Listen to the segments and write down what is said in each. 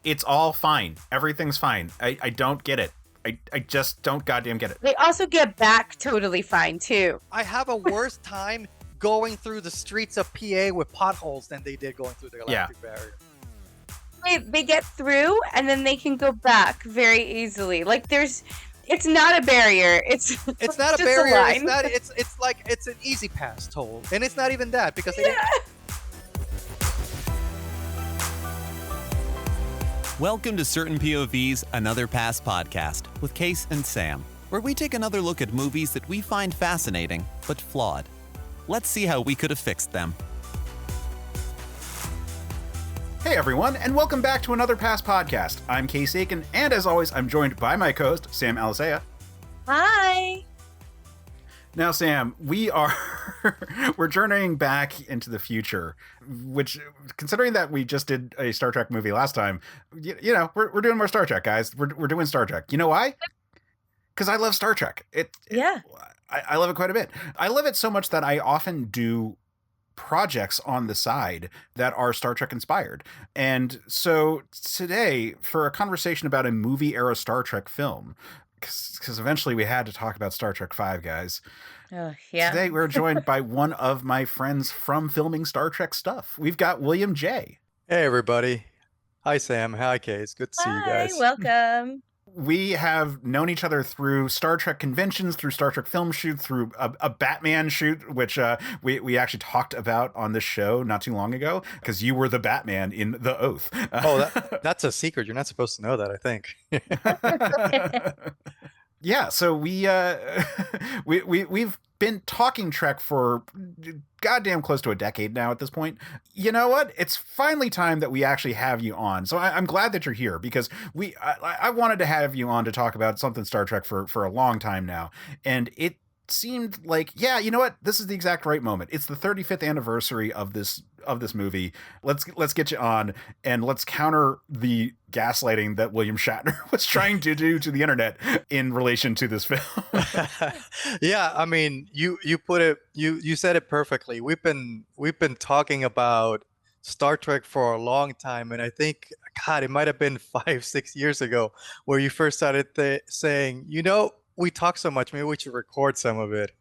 It's all fine. Everything's fine. I don't get it. I just don't goddamn get it. They also get back totally fine, too. I have a worse time going through the streets of PA with potholes than they did going through the Galactic barrier. They get through, and then they can go back very easily. Like, it's not a barrier. It's not a just barrier. A line. It's like it's an easy pass toll, and it's not even that because Welcome to Certain POV's Another Pass podcast with Case and Sam, where we take another look at movies that we find fascinating but flawed. Let's see how we could have fixed them. Hey everyone, and welcome back to Another Pass podcast. I'm Case Aiken, and as always, I'm joined by my co-host, Sam Alicea. Hi. Now, Sam, we're journeying back into the future, which, considering that we just did a Star Trek movie last time, we're doing more Star Trek, guys. We're doing Star Trek. You know why? Because I love Star Trek. I love it quite a bit. I love it so much that I often do projects on the side that are Star Trek inspired. And so today, for a conversation about a movie era Star Trek film, because eventually we had to talk about Star Trek V, guys. Today we're joined by one of my friends from filming Star Trek stuff. We've got William J. Hey everybody. Hi Sam. Hi Case. Good to see you guys. Welcome. We have known each other through Star Trek conventions, through Star Trek film shoot, through a Batman shoot, which we actually talked about on this show not too long ago, because you were the Batman in The Oath. That's a secret. You're not supposed to know that, I think. Yeah, so we've been talking Trek for goddamn close to a decade now at this point. You know what? It's finally time that we actually have you on. So I'm glad that you're here, because I wanted to have you on to talk about something Star Trek for a long time now. And it seemed like, yeah, you know what? This is the exact right moment. It's the 35th anniversary of this movie. Let's get you on, and let's counter the gaslighting that William Shatner was trying to do to the internet in relation to this film. Yeah, I mean, you put it, you said it perfectly. We've been talking about Star Trek for a long time, and I think, God, it might have been 5-6 years ago where you first started saying, we talk so much, maybe we should record some of it.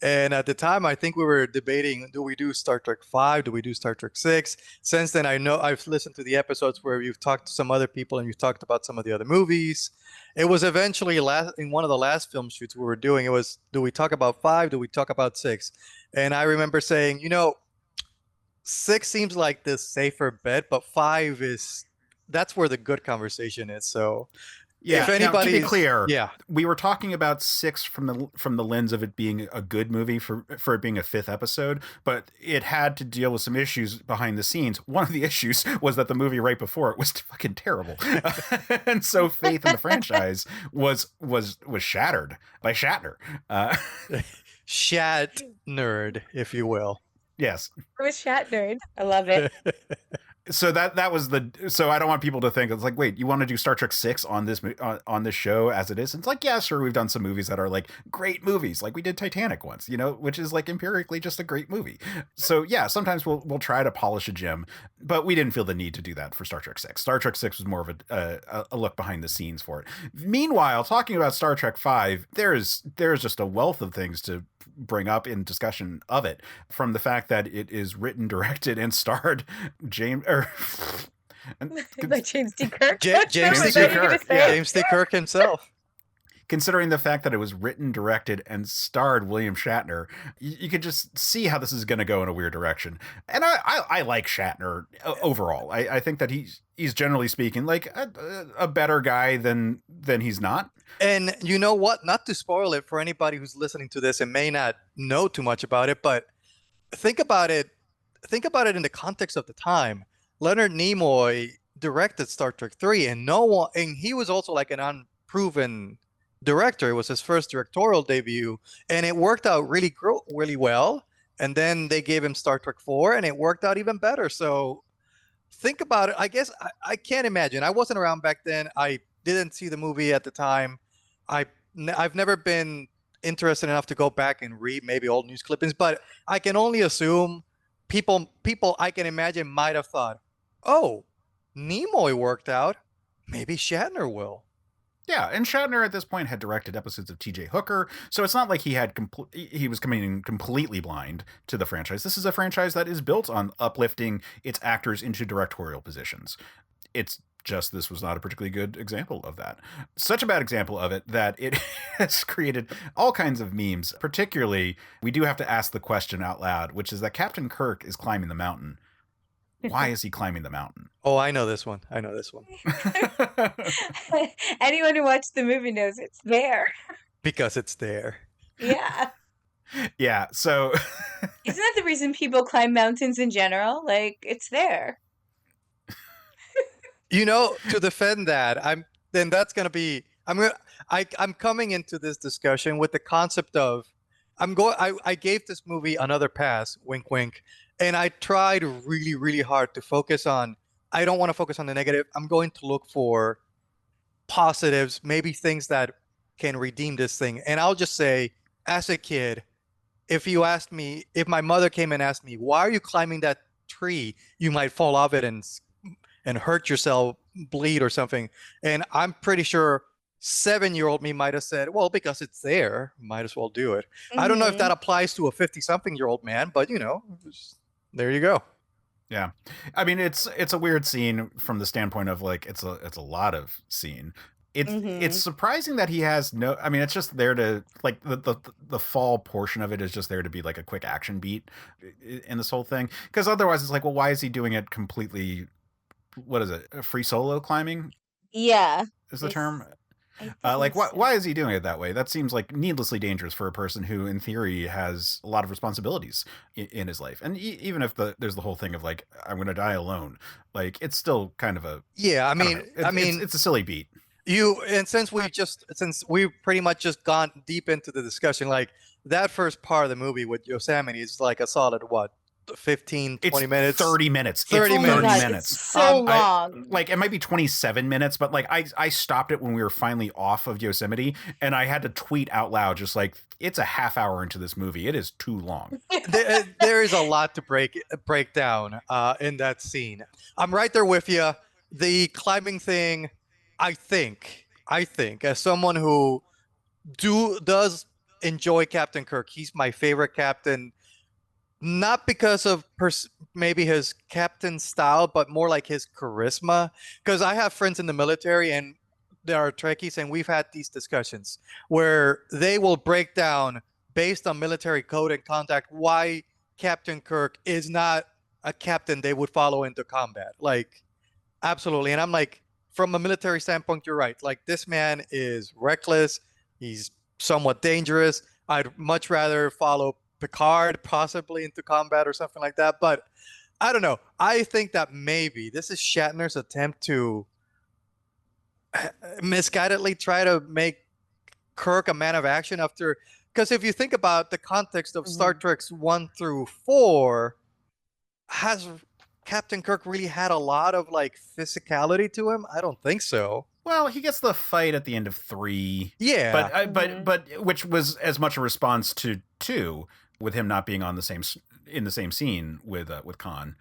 And at the time, I think we were debating, do we do Star Trek 5? Do we do Star Trek 6? Since then, I know I've listened to the episodes where you've talked to some other people and you've talked about some of the other movies. It was eventually in one of the last film shoots we were doing, it was, do we talk about 5? Do we talk about 6? And I remember saying, 6 seems like the safer bet, but 5 that's where the good conversation is. So yeah, if anybody, to be clear, yeah, we were talking about 6 from the lens of it being a good movie for it being a 5th episode, but it had to deal with some issues behind the scenes. One of the issues was that the movie right before it was fucking terrible, and so faith in the franchise was shattered by Shatner. Shat nerd, if you will. Yes, I was Shatner. I love it. So that was so I don't want people to think it's like, wait, you want to do Star Trek 6 on this show as it is? And it's like, yeah, sure, we've done some movies that are like great movies, like we did Titanic once, which is like empirically just a great movie. So yeah, sometimes we'll try to polish a gem, but we didn't feel the need to do that for Star Trek 6. Star Trek 6 was more of a look behind the scenes for it. Meanwhile, talking about Star Trek 5, there's just a wealth of things to bring up in discussion of it, from the fact that it is written, directed, and starred Like James D. Kirk. James D. Kirk. Yeah. James D. Kirk himself. Considering the fact that it was written, directed, and starred William Shatner, you could just see how this is going to go in a weird direction. And I like Shatner overall. I think that he's generally speaking like a better guy than he's not. And you know what? Not to spoil it for anybody who's listening to this and may not know too much about it, but think about it in the context of the time. Leonard Nimoy directed Star Trek 3, and he was also like an unproven director. It was his first directorial debut, and it worked out really well. And then they gave him Star Trek 4, and it worked out even better. So think about it. I guess I can't imagine. I wasn't around back then. I didn't see the movie at the time. I've never been interested enough to go back and read maybe old news clippings, but I can only assume people I can imagine might have thought, oh, Nimoy worked out. Maybe Shatner will. Yeah, and Shatner at this point had directed episodes of T.J. Hooker, so it's not like he was coming in completely blind to the franchise. This is a franchise that is built on uplifting its actors into directorial positions. It's just this was not a particularly good example of that. Such a bad example of it that it has created all kinds of memes. Particularly, we do have to ask the question out loud, which is that Captain Kirk is climbing the mountain. Why is he climbing the mountain? Oh, I know this one. Anyone who watched the movie knows it's there. Because it's there. Yeah. Yeah, so Isn't that the reason people climb mountains in general? Like, it's there. To defend that, I'm coming into this discussion with the concept of I gave this movie another pass, wink wink, and I tried really, really hard to focus on, I don't want to focus on the negative. I'm going to look for positives, maybe things that can redeem this thing. And I'll just say, as a kid, if my mother came and asked me, why are you climbing that tree? You might fall off it and hurt yourself, bleed or something. And I'm pretty sure 7-year-old me might have said, well, because it's there, might as well do it. Mm-hmm. I don't know if that applies to a 50-something-year-old man, but there you go. Yeah. I mean, it's a weird scene from the standpoint of like, it's a lot of scene. It's surprising that he has no, I mean, it's just there to like the fall portion of it is just there to be like a quick action beat in this whole thing. Because otherwise it's like, well, why is he doing it completely? What is it? Free solo climbing? Yeah. Is the term? Like, why is he doing it that way? That seems like needlessly dangerous for a person who, in theory, has a lot of responsibilities in his life. And even if there's the whole thing of like, I'm going to die alone, like it's still kind of a it's a silly beat. Since we've pretty much just gone deep into the discussion, like that first part of the movie with Yosemite is like a solid 15, 20 minutes? 30 minutes. 30 minutes. It's so long. It might be 27 minutes, but like I stopped it when we were finally off of Yosemite, and I had to tweet out loud, just like, it's a half hour into this movie. It is too long. There is a lot to break down in that scene. I'm right there with you. The climbing thing, I think, as someone who does enjoy Captain Kirk, he's my favorite captain. Not because of maybe his captain style, but more like his charisma. Because I have friends in the military and there are Trekkies, and we've had these discussions where they will break down based on military code and conduct why Captain Kirk is not a captain they would follow into combat. Like, absolutely. And I'm like, from a military standpoint, you're right. Like, this man is reckless. He's somewhat dangerous. I'd much rather follow Picard possibly into combat or something like that. But I don't know. I think that maybe this is Shatner's attempt to misguidedly try to make Kirk a man of action after, because if you think about the context of Star Trek's 1 through 4, has Captain Kirk really had a lot of like physicality to him? I don't think so. Well, he gets the fight at the end of 3. Yeah. But which was as much a response to 2, with him not being in the same scene with Khan.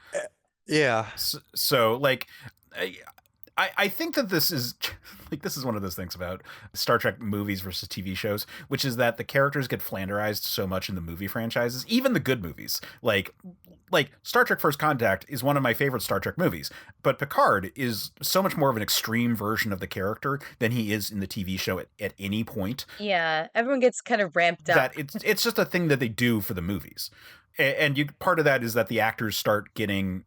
Yeah. So like, I think that this is one of those things about Star Trek movies versus TV shows, which is that the characters get flanderized so much in the movie franchises, even the good movies. Like Star Trek First Contact is one of my favorite Star Trek movies, but Picard is so much more of an extreme version of the character than he is in the TV show at any point. Yeah, everyone gets kind of ramped up. That it's just a thing that they do for the movies. And part of that is that the actors start getting...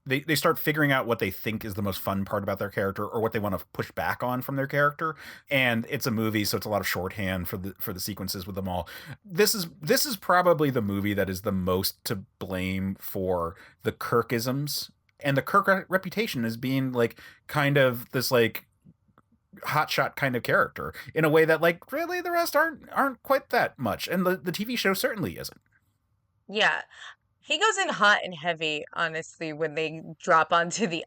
They start figuring out what they think is the most fun part about their character, or what they want to push back on from their character. And it's a movie, so it's a lot of shorthand for the sequences with them all. This is probably the movie that is the most to blame for the Kirkisms and the Kirk reputation as being like kind of this like hotshot kind of character in a way that like really the rest aren't quite that much, and the TV show certainly isn't. Yeah. He goes in hot and heavy, honestly, when they drop onto the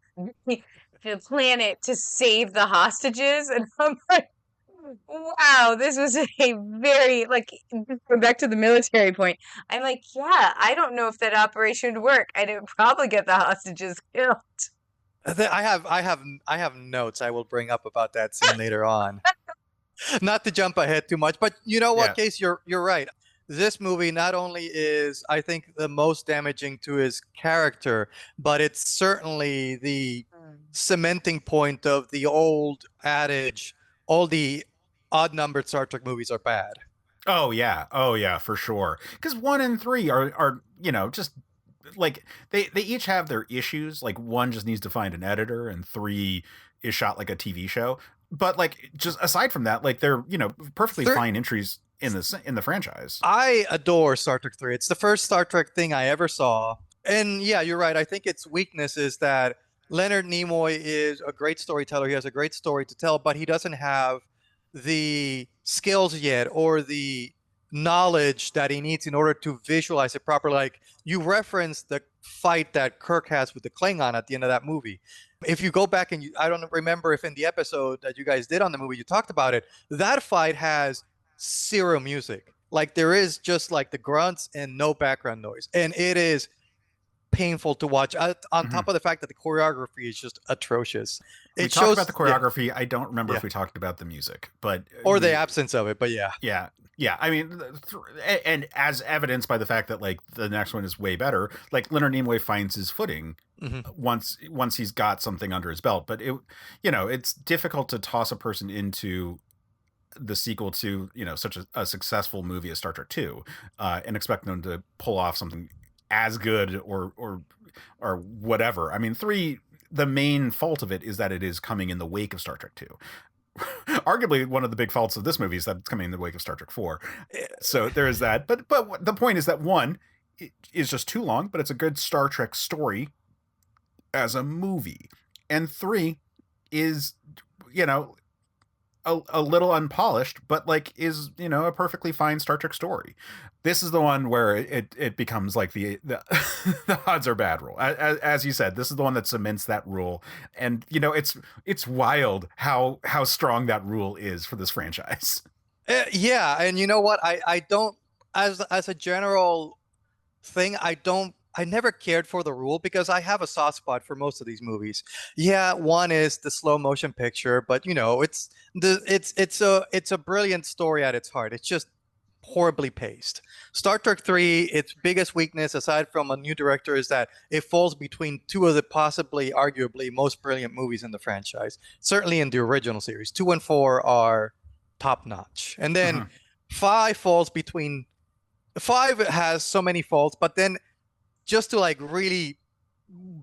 planet to save the hostages. And I'm like, wow, this was a very, like, going back to the military point. I'm like, yeah, I don't know if that operation would work. And it would probably get the hostages killed. I have notes I will bring up about that scene later on. Not to jump ahead too much, but you know what, Yeah. Case, you're right. This movie not only is, I think, the most damaging to his character, but it's certainly the cementing point of the old adage, all the odd-numbered Star Trek movies are bad. Oh yeah, for sure. Because 1 and 3 are just like they each have their issues. Like 1 just needs to find an editor, and 3 is shot like a TV show. But like just aside from that, like they're perfectly fine entries in the franchise. I adore Star Trek 3. It's the first Star Trek thing I ever saw. And yeah, you're right. I think its weakness is that Leonard Nimoy is a great storyteller. He has a great story to tell, but he doesn't have the skills yet or the knowledge that he needs in order to visualize it properly. Like you referenced the fight that Kirk has with the Klingon at the end of that movie. If you go back and I don't remember if in the episode that you guys did on the movie you talked about it, that fight has zero music. Like there is just like the grunts and no background noise, and it is painful to watch. On top of the fact that the choreography is just atrocious. We talked about the choreography. Yeah. I don't remember if we talked about the music, but the absence of it. But yeah. I mean, and as evidenced by the fact that like the next one is way better. Like Leonard Nimoy finds his footing once he's got something under his belt. But it's difficult to toss a person into the sequel to such a successful movie as Star Trek 2 and expect them to pull off something as good or whatever. I mean, 3, the main fault of it is that it is coming in the wake of Star Trek 2. Arguably one of the big faults of this movie is that it's coming in the wake of Star Trek 4. So there is that. But the point is that 1 is just too long, but it's a good Star Trek story as a movie. And 3 is a little unpolished, but like is a perfectly fine Star Trek story. This is the one where it becomes like the the odds are bad rule. As you said, this is the one that cements that rule, and it's wild how strong that rule is for this franchise. Yeah, and you know what? I don't, as a general thing, I never cared for the rule because I have a soft spot for most of these movies. Yeah, 1 is the slow motion picture, but it's a brilliant story at its heart. It's just horribly paced. Star Trek 3, its biggest weakness, aside from a new director, is that it falls between 2 of the possibly, arguably, most brilliant movies in the franchise. Certainly in the original series. 2 and 4 are top notch. And then 5 falls between... 5 has so many faults, but then just to like really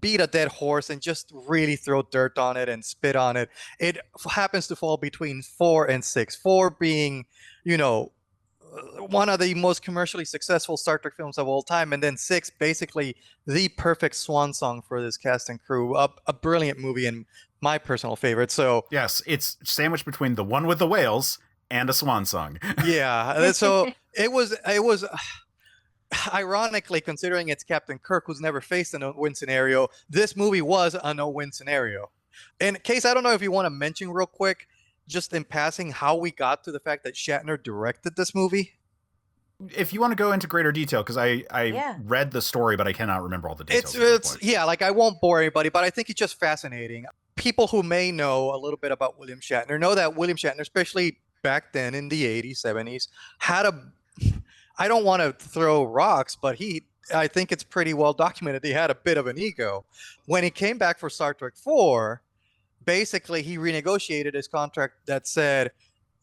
beat a dead horse and just really throw dirt on it and spit on it, it happens to fall between 4 and 6. 4 being, one of the most commercially successful Star Trek films of all time, and then 6 basically the perfect swan song for this cast and crew. A brilliant movie and my personal favorite. So yes, it's sandwiched between the one with the whales and a swan song. Yeah, so it was ironically, considering it's Captain Kirk who's never faced a no-win scenario, this movie was a no-win scenario. And Case, I don't know if you want to mention real quick, just in passing, how we got to the fact that Shatner directed this movie. If you want to go into greater detail, because I read the story, but I cannot remember all the details. It's like I won't bore anybody, but I think it's just fascinating. People who may know a little bit about William Shatner know that William Shatner, especially back then in the 80s, 70s, had I don't want to throw rocks, but I think it's pretty well documented he had a bit of an ego. When he came back for Star Trek 4, basically he renegotiated his contract that said,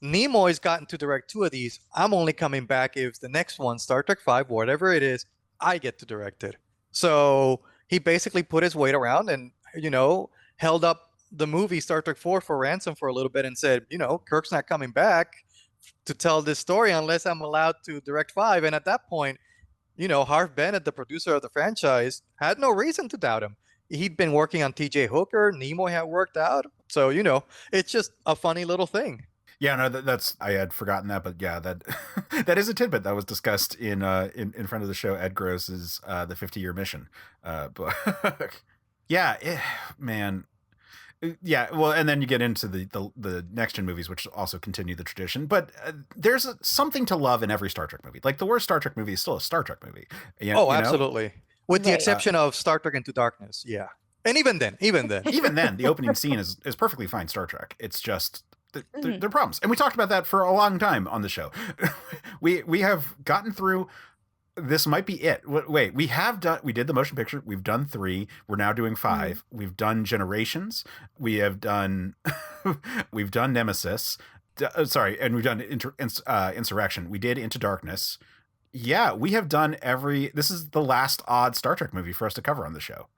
Nimoy's gotten to direct 2 of these. I'm only coming back if the next one, Star Trek 5, whatever it is, I get to direct it. So he basically put his weight around and, held up the movie Star Trek 4 for ransom for a little bit and said, Kirk's not coming back to tell this story unless I'm allowed to direct 5. And at that point, Harv Bennett, the producer of the franchise, had no reason to doubt him. He'd been working on TJ Hooker. Nimoy had worked out. So, it's just a funny little thing. Yeah, no, that's I had forgotten that, but yeah, that that is a tidbit that was discussed in front of the show Ed Gross's the 50-year mission book. Yeah, man. Yeah, well, and then you get into the next gen movies, which also continue the tradition. But there's something to love in every Star Trek movie. Like the worst Star Trek movie is still a Star Trek movie. Absolutely. With the exception of Star Trek Into Darkness. Yeah. And even then, even then, the opening scene is perfectly fine Star Trek. It's just there are problems, and we talked about that for a long time on the show. we have gotten through. This might be it. Wait, we did the motion picture. We've done 3. We're now doing 5. We've done Generations. We have done, we've done Nemesis. And we've done Insurrection. We did Into Darkness. Yeah, we have done this is the last odd Star Trek movie for us to cover on the show.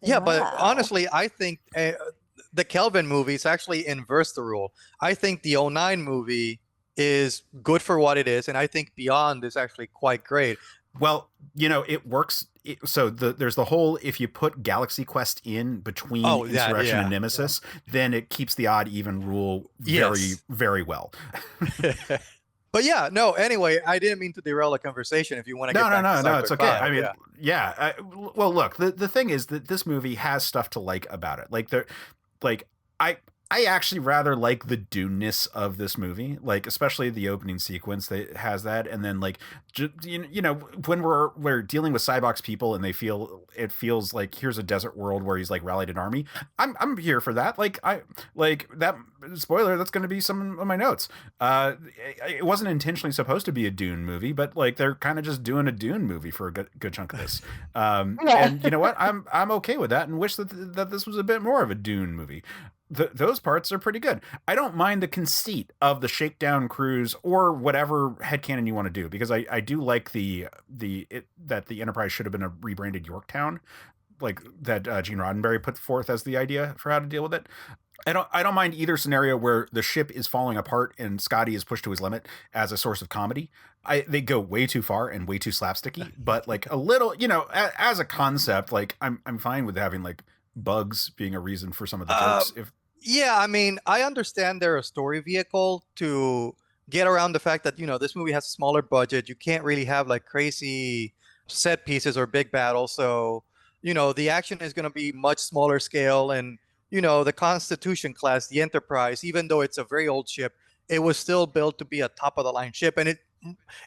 Yeah, but honestly, I think the Kelvin movies actually inverse the rule. I think the '09 movie is good for what it is, and I think Beyond is actually quite great. Well, it works. There's the whole, if you put Galaxy Quest in between Insurrection and Nemesis, then it keeps the odd even rule very, very well. But yeah, no, anyway, I didn't mean to derail the conversation. If you want to get back to No, it's okay. 5, I mean, well, look, the thing is that this movie has stuff to like about it. I actually rather like the Dune-ness of this movie, like especially the opening sequence that has that, and then when we're dealing with Sybok's people and it feels like here's a desert world where he's like rallied an army. I'm here for that. That spoiler. That's going to be some of my notes. It wasn't intentionally supposed to be a Dune movie, but like they're kind of just doing a Dune movie for a good chunk of this. And you know what? I'm okay with that, and wish that this was a bit more of a Dune movie. Those parts are pretty good. I don't mind the conceit of the shakedown cruise or whatever headcanon you want to do, because I do like that the Enterprise should have been a rebranded Yorktown, like that Gene Roddenberry put forth as the idea for how to deal with it. I don't mind either scenario where the ship is falling apart and Scotty is pushed to his limit as a source of comedy. They go way too far and way too slapsticky, but like a little, as a concept, like I'm fine with having like bugs being a reason for some of the jokes. Yeah, I mean, I understand they're a story vehicle to get around the fact that, this movie has a smaller budget. You can't really have like crazy set pieces or big battles. So, the action is going to be much smaller scale. And, the Constitution class, the Enterprise, even though it's a very old ship, it was still built to be a top of the line ship. And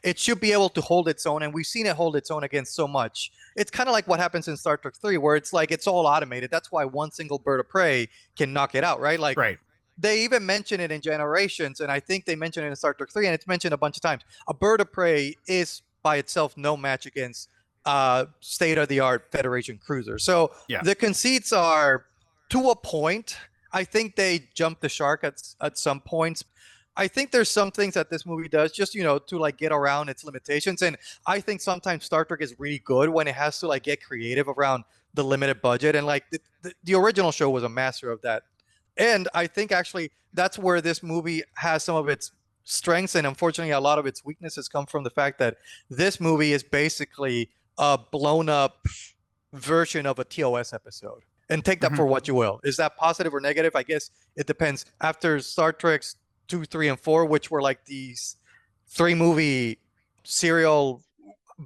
it should be able to hold its own, and we've seen it hold its own against so much. It's kind of like what happens in Star Trek 3, where it's like it's all automated. That's why one single bird of prey can knock it out, right? Like, right. They even mention it in Generations, and I think they mention it in Star Trek 3, and it's mentioned a bunch of times. A bird of prey is by itself no match against state-of-the-art Federation cruiser. So the conceits are to a point. I think they jump the shark at some points. I think there's some things that this movie does just, to like get around its limitations. And I think sometimes Star Trek is really good when it has to like get creative around the limited budget. And like the original show was a master of that. And I think actually that's where this movie has some of its strengths. And unfortunately, a lot of its weaknesses come from the fact that this movie is basically a blown up version of a TOS episode. And take that for what you will. Is that positive or negative? I guess it depends. After Star Trek's 2, 3, and 4, which were like these 3-movie serial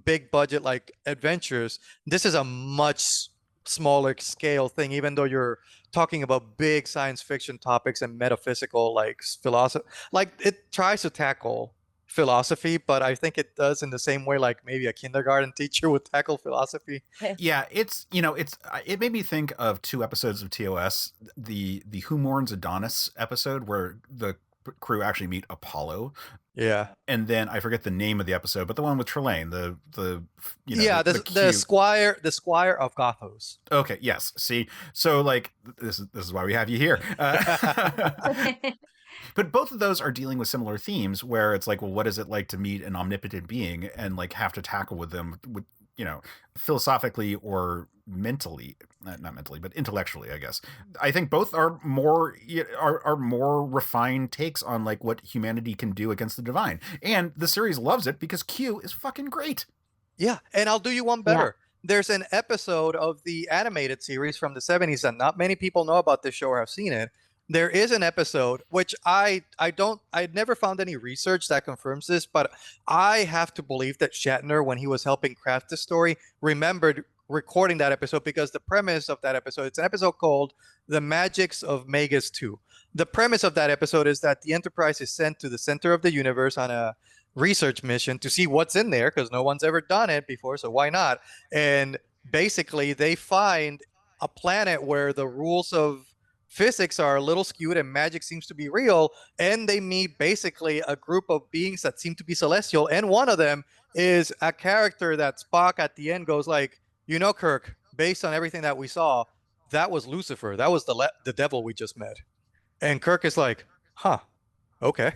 big budget like adventures, this is a much smaller scale thing, even though you're talking about big science fiction topics and metaphysical like philosophy. Like it tries to tackle philosophy, but I think it does in the same way like maybe a kindergarten teacher would tackle philosophy. Yeah, it made me think of 2 episodes of TOS, the Who Mourns Adonis episode where the crew actually meet Apollo. Yeah. And then I forget the name of the episode, but the one with Trelane, the Squire of Gothos. Okay, yes. See, so like this is why we have you here. But both of those are dealing with similar themes where it's like, well, what is it like to meet an omnipotent being and like have to tackle with them with, philosophically or mentally, not mentally, but intellectually, I guess. I think both are more refined takes on like what humanity can do against the divine. And the series loves it because Q is fucking great. Yeah. And I'll do you one better. Yeah. There's an episode of the animated series from the 70s that not many people know about this show or have seen it. There is an episode, which I never found any research that confirms this, but I have to believe that Shatner, when he was helping craft the story, remembered recording that episode because the premise of that episode, it's an episode called The Magics of Magus 2. The premise of that episode is that the Enterprise is sent to the center of the universe on a research mission to see what's in there because no one's ever done it before, so why not? And basically they find a planet where the rules of physics are a little skewed and magic seems to be real, and they meet basically a group of beings that seem to be celestial, and one of them is a character that Spock at the end goes like, Kirk, based on everything that we saw, that was Lucifer. That was the devil we just met. And Kirk is like, huh, okay.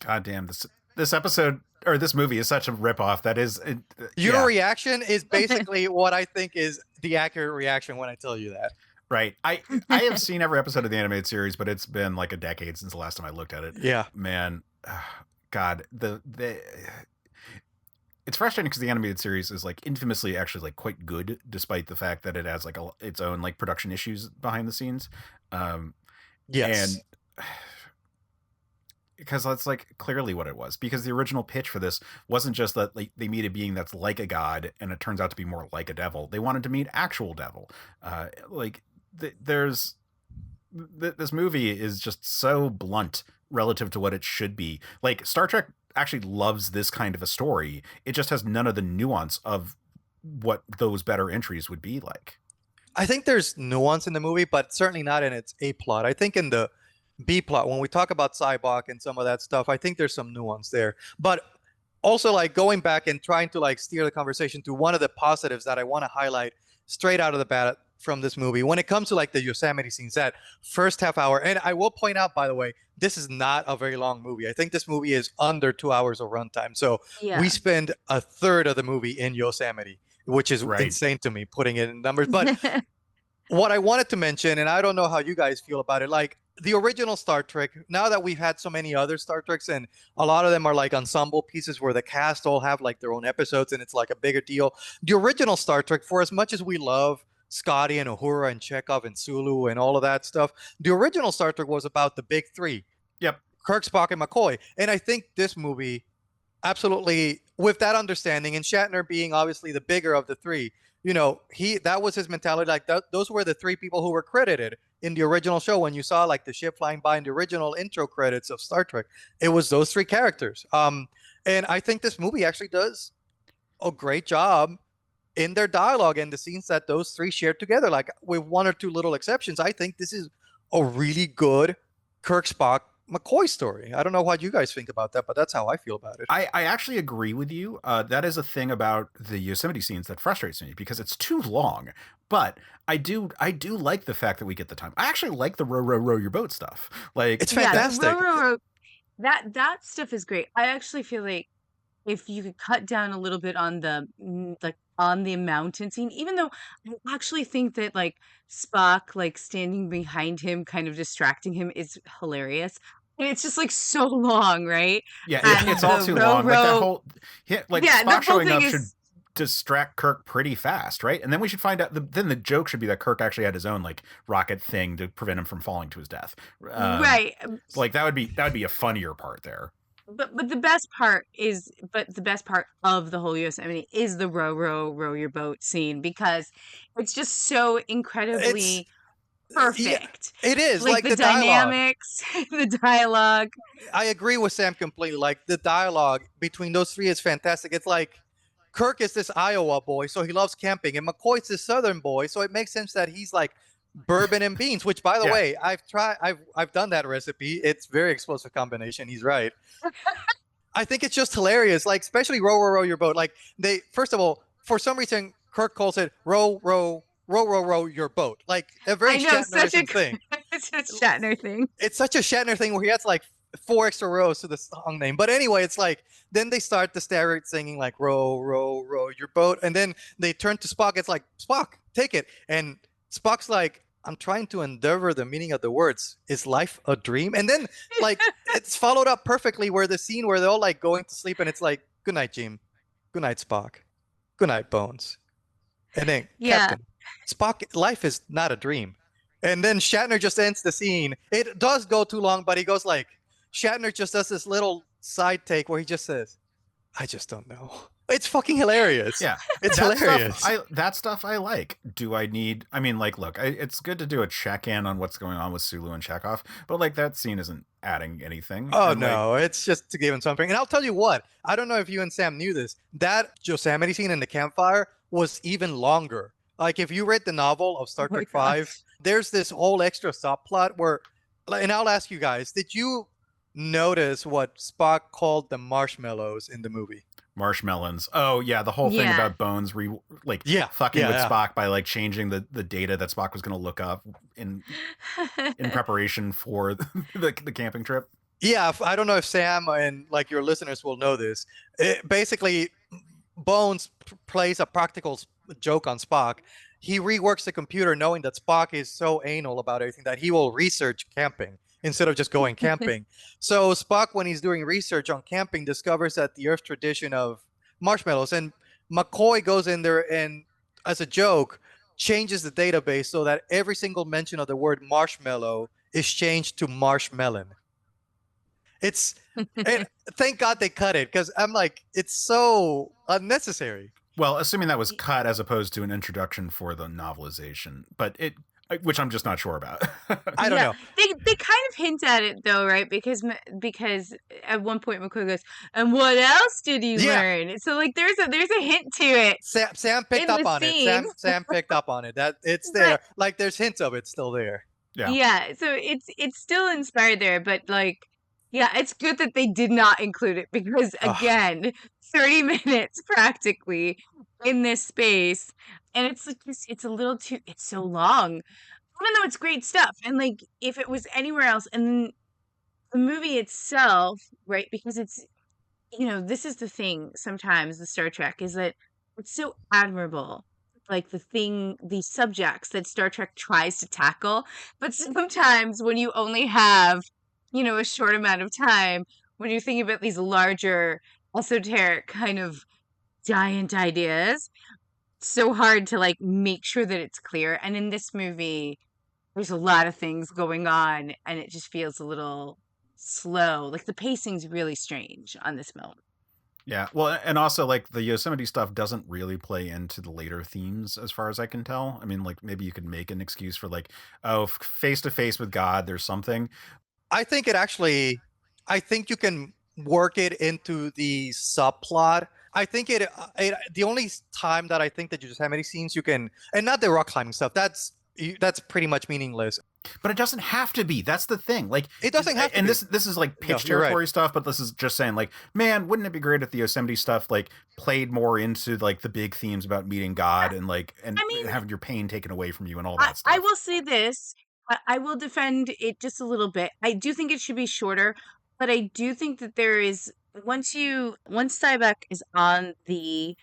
God damn, this episode or this movie is such a ripoff. That is your reaction is basically what I think is the accurate reaction when I tell you that. Right. I have seen every episode of the animated series, but it's been like a decade since the last time I looked at it. Yeah. Man, God, it's frustrating because the animated series is like infamously actually like quite good, despite the fact that it has like its own like production issues behind the scenes. Yes. And because that's like clearly what it was, because the original pitch for this wasn't just that like they meet a being that's like a god and it turns out to be more like a devil. They wanted to meet actual devil. This movie is just so blunt relative to what it should be. Like Star Trek actually loves this kind of a story. It just has none of the nuance of what those better entries would be like. I think there's nuance in the movie, but certainly not in its A plot. I think in the B plot, when we talk about Sybok and some of that stuff, I think there's some nuance there. But also, like, going back and trying to like steer the conversation to one of the positives that I want to highlight straight out of the bat from this movie, when it comes to like the Yosemite scenes, that first half hour. And I will point out, by the way, this is not a very long movie. I think this movie is under 2 hours of runtime. So we spend a third of the movie in Yosemite, which is insane to me, putting it in numbers. But what I wanted to mention, and I don't know how you guys feel about it, like the original Star Trek, now that we've had so many other Star Treks, and a lot of them are like ensemble pieces where the cast all have like their own episodes and it's like a bigger deal. The original Star Trek, for as much as we love Scotty and Uhura and Chekhov and Sulu and all of that stuff, the original Star Trek was about the big three. Yep. Kirk, Spock, and McCoy. And I think this movie, absolutely, with that understanding, and Shatner being obviously the bigger of the three, that was his mentality. Like those were the three people who were credited in the original show. When you saw like the ship flying by in the original intro credits of Star Trek, it was those three characters. And I think this movie actually does a great job in their dialogue and the scenes that those three shared together. Like, with one or two little exceptions, I think this is a really good Kirk, Spock, McCoy story. I don't know what you guys think about that, but that's how I feel about it. I actually agree with you. That is a thing about the Yosemite scenes that frustrates me because it's too long. But I do like the fact that we get the time. I actually like the row your boat stuff. Like, it's fantastic. Row. That stuff is great. I actually feel like if you could cut down a little bit on the on the mountain scene, even though I actually think that like Spock like standing behind him kind of distracting him is hilarious. And it's just like so long, right? Yeah, it's all too long. Like that whole Spock showing up should distract Kirk pretty fast, right? And then we should find out then the joke should be that Kirk actually had his own like rocket thing to prevent him from falling to his death. Right. Like that would be a funnier part there. But the best part of the whole Yosemite is the row your boat scene, because it's just so incredibly perfect. Yeah, it is like the dynamics, the dialogue. I agree with Sam completely. Like the dialogue between those three is fantastic. It's like Kirk is this Iowa boy, so he loves camping, and McCoy's this Southern boy, so it makes sense that he's like bourbon and beans, which, by the way, I've done that recipe. It's very explosive combination. He's right. I think it's just hilarious. Like, especially row your boat. Like, first of all, for some reason, Kirk calls it row your boat. Like a very Shatner thing. It's a Shatner thing. It's such a Shatner thing where he has like 4 extra rows to the song name. But anyway, it's like, then they start the steroid singing like row your boat, and then they turn to Spock. It's like, Spock, take it. And Spock's like, I'm trying to endeavor the meaning of the words. Is life a dream? And then like it's followed up perfectly where the scene where they're all like going to sleep and it's like, good night, Jim. Good night, Spock. Good night, Bones. And then Captain, Spock, life is not a dream. And then Shatner just ends the scene. It does go too long, but he goes like, Shatner just does this little side take where he just says, I just don't know. It's fucking hilarious. Yeah. It's hilarious. That stuff I like. Look, it's good to do a check-in on what's going on with Sulu and Chekhov, but like that scene isn't adding anything. Oh, no. It's just to give him something. And I'll tell you what, I don't know if you and Sam knew this, that Yosemite scene in the campfire was even longer Like if you read the novel of Star Oh my Trek Five, gosh. there's this whole extra subplot where, and I'll ask you guys, did you notice what Spock called the marshmallows in the movie? Marshmelons. Oh yeah, the whole thing Yeah. about Bones Yeah, fucking with yeah. Spock by like changing the data that Spock was going to look up in preparation for the camping trip. Yeah, I don't know if Sam and like your listeners will know this. Basically, Bones plays a practical joke on Spock. He reworks the computer knowing that Spock is so anal about everything that he will research camping instead of just going camping. So Spock, when he's doing research on camping, discovers that the Earth tradition of marshmallows, and McCoy goes in there and, as a joke, changes the database so that every single mention of the word marshmallow is changed to marshmelon. And thank God they cut it, because I'm like, it's so unnecessary. Well, assuming that was cut as opposed to an introduction for the novelization, but which I'm just not sure about. I don't know. They kind of hint at it though, right? Because at one point McCoy goes, "And what else did you learn?" So like there's a hint to it. Sam picked up on it. Sam picked up on it. That it's there. Like there's hints of it still there. Yeah. So it's still inspired there, but like, yeah, it's good that they did not include it because again, 30 minutes practically in this space, and it's like it's a little too. It's so long. Even though it's great stuff, and like if it was anywhere else, and then the movie itself, right? Because it's, this is the thing sometimes the Star Trek is that it's so admirable, like the subjects that Star Trek tries to tackle, but sometimes when you only have, a short amount of time, when you think about these larger esoteric kind of giant ideas, it's so hard to like make sure that it's clear. And in this movie, there's a lot of things going on, and it just feels a little slow. Like the pacing's really strange on this film. Yeah, well, and also like the Yosemite stuff doesn't really play into the later themes as far as I can tell. I mean, like maybe you could make an excuse for like, oh, face to face with God, there's something. I think you can work it into the subplot. I think the only time that I think that Yosemite scenes you can, and not the rock climbing stuff, that's pretty much meaningless. But it doesn't have to be. That's the thing. Like it doesn't have to. And be. this is like pitch territory stuff. But this is just saying, like, man, wouldn't it be great if the Yosemite stuff like played more into like the big themes about meeting God and like having your pain taken away from you and all that stuff. I will say this. I will defend it just a little bit. I do think it should be shorter, but I do think that there is once Sybok is on the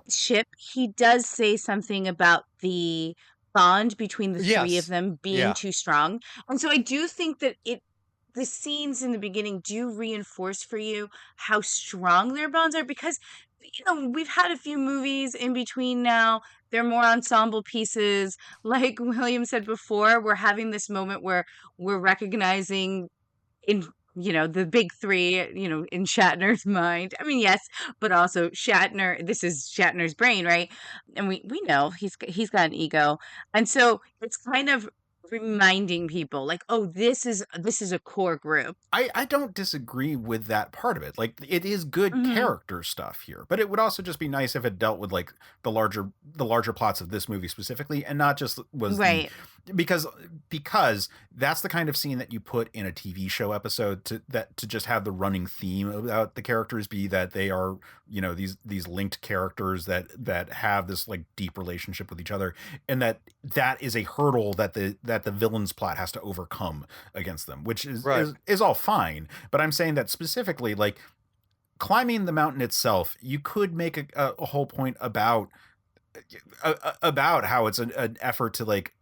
ship, he does say something about the bond between the three of them being too strong. And so I do think that the scenes in the beginning do reinforce for you how strong their bonds are, because we've had a few movies in between now. They're more ensemble pieces. Like William said before, we're having this moment where we're recognizing in the big three, in Shatner's mind. I mean, yes, but also Shatner, this is Shatner's brain, right? And we know he's got an ego. And so it's kind of reminding people like, oh, this is a core group. I don't disagree with that part of it. Like it is good character stuff here, but it would also just be nice if it dealt with like the larger plots of this movie specifically, and not just was right. Because that's the kind of scene that you put in a TV show episode to just have the running theme about the characters be that they are, these linked characters that have this like deep relationship with each other, and that is a hurdle that the villain's plot has to overcome against them, which is all fine. But I'm saying that specifically, like climbing the mountain itself, you could make a whole point about how it's an effort to like,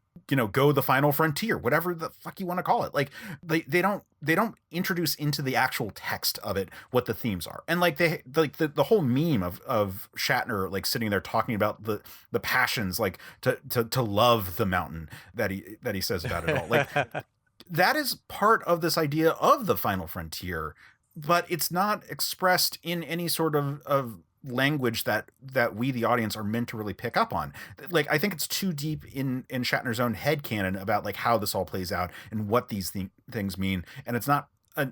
go the final frontier, whatever the fuck you want to call it. Like they don't introduce into the actual text of it what the themes are. And like the whole meme of Shatner like sitting there talking about the passions, like to love the mountain that he says about it all. Like that is part of this idea of the final frontier, but it's not expressed in any sort of language that we the audience are meant to really pick up on. Like I think it's too deep in Shatner's own head canon about like how this all plays out and what these things mean, and it's not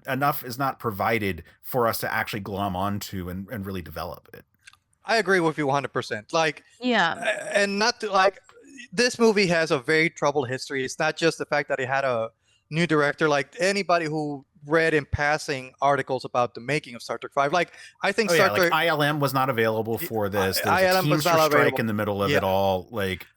enough is not provided for us to actually glom onto and really develop it. I agree with you 100%. Like, yeah, and not to like, this movie has a very troubled history. It's not just the fact that it had a new director. Like anybody who read in passing articles about the making of Star Trek V, like I think Oh yeah, Star like Trek ILM was not available for this. There was a ILM was Teamster not strike available. in the middle of Yeah. it all. Like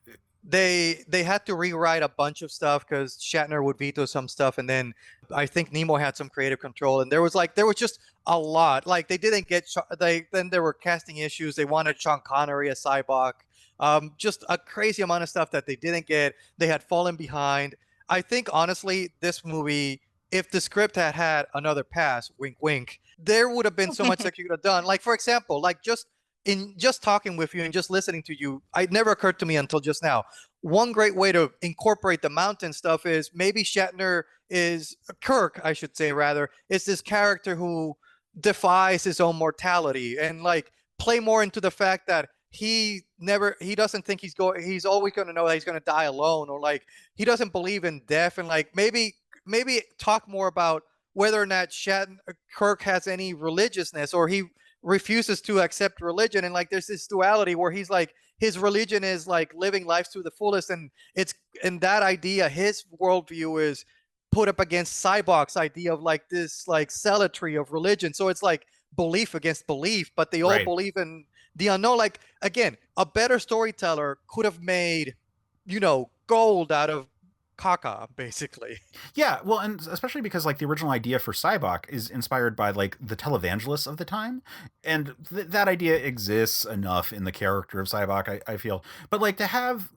they had to rewrite a bunch of stuff because Shatner would veto some stuff, and then I think Nimoy had some creative control, and there was just a lot. Like they didn't get then there were casting issues. They wanted Sean Connery as Sybok. Just a crazy amount of stuff that they didn't get. They had fallen behind. I think honestly, this movie, if the script had had another pass, wink, wink, there would have been so much that you could have done. Like for example, like just talking with you and just listening to you, it never occurred to me until just now. One great way to incorporate the mountain stuff is maybe Kirk, I should say rather, is this character who defies his own mortality, and like play more into the fact that he doesn't think he's always going to know that he's going to die alone, or like he doesn't believe in death, and like maybe talk more about whether or not Kirk has any religiousness, or he refuses to accept religion, and like there's this duality where he's like his religion is like living life to the fullest, and that idea, his worldview is put up against Sybok's idea of like this like zealotry of religion. So it's like belief against belief, but they all believe in the unknown. Like again, a better storyteller could have made gold out of caca, basically. Yeah, well, and especially because like the original idea for Sybok is inspired by like the televangelists of the time, and that idea exists enough in the character of Sybok, I feel. But like to have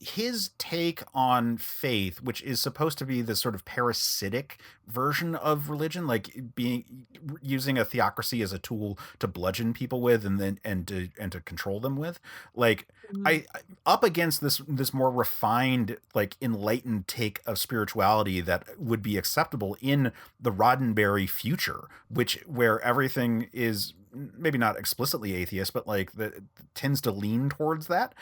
his take on faith, which is supposed to be this sort of parasitic version of religion, like using a theocracy as a tool to bludgeon people with, and to control them with, like I up against this more refined, like enlightened take of spirituality that would be acceptable in the Roddenberry future, where everything is maybe not explicitly atheist, but like that tends to lean towards that,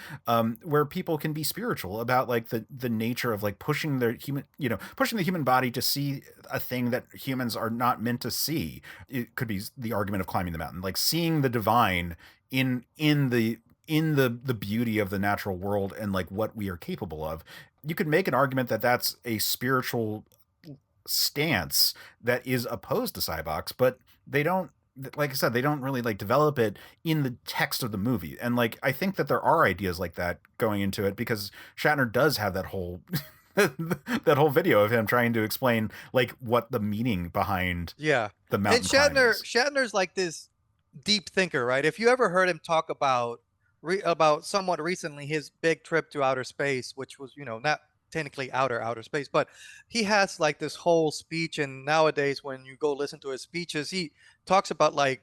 where people can be spiritual about like the nature of like pushing the human body to see a thing that humans are not meant to see. It could be the argument of climbing the mountain, like seeing the divine in the beauty of the natural world and like what we are capable of. You could make an argument that that's a spiritual stance that is opposed to Sybok's, but they don't, like I said, they don't really like develop it in the text of the movie. And like, I think that there are ideas like that going into it, because Shatner does have that whole that whole video of him trying to explain like what the meaning behind the mountain climb is. Shatner's like this deep thinker, right? If you ever heard him talk about somewhat recently his big trip to outer space, which was not technically outer space, but he has like this whole speech, and nowadays when you go listen to his speeches, he talks about like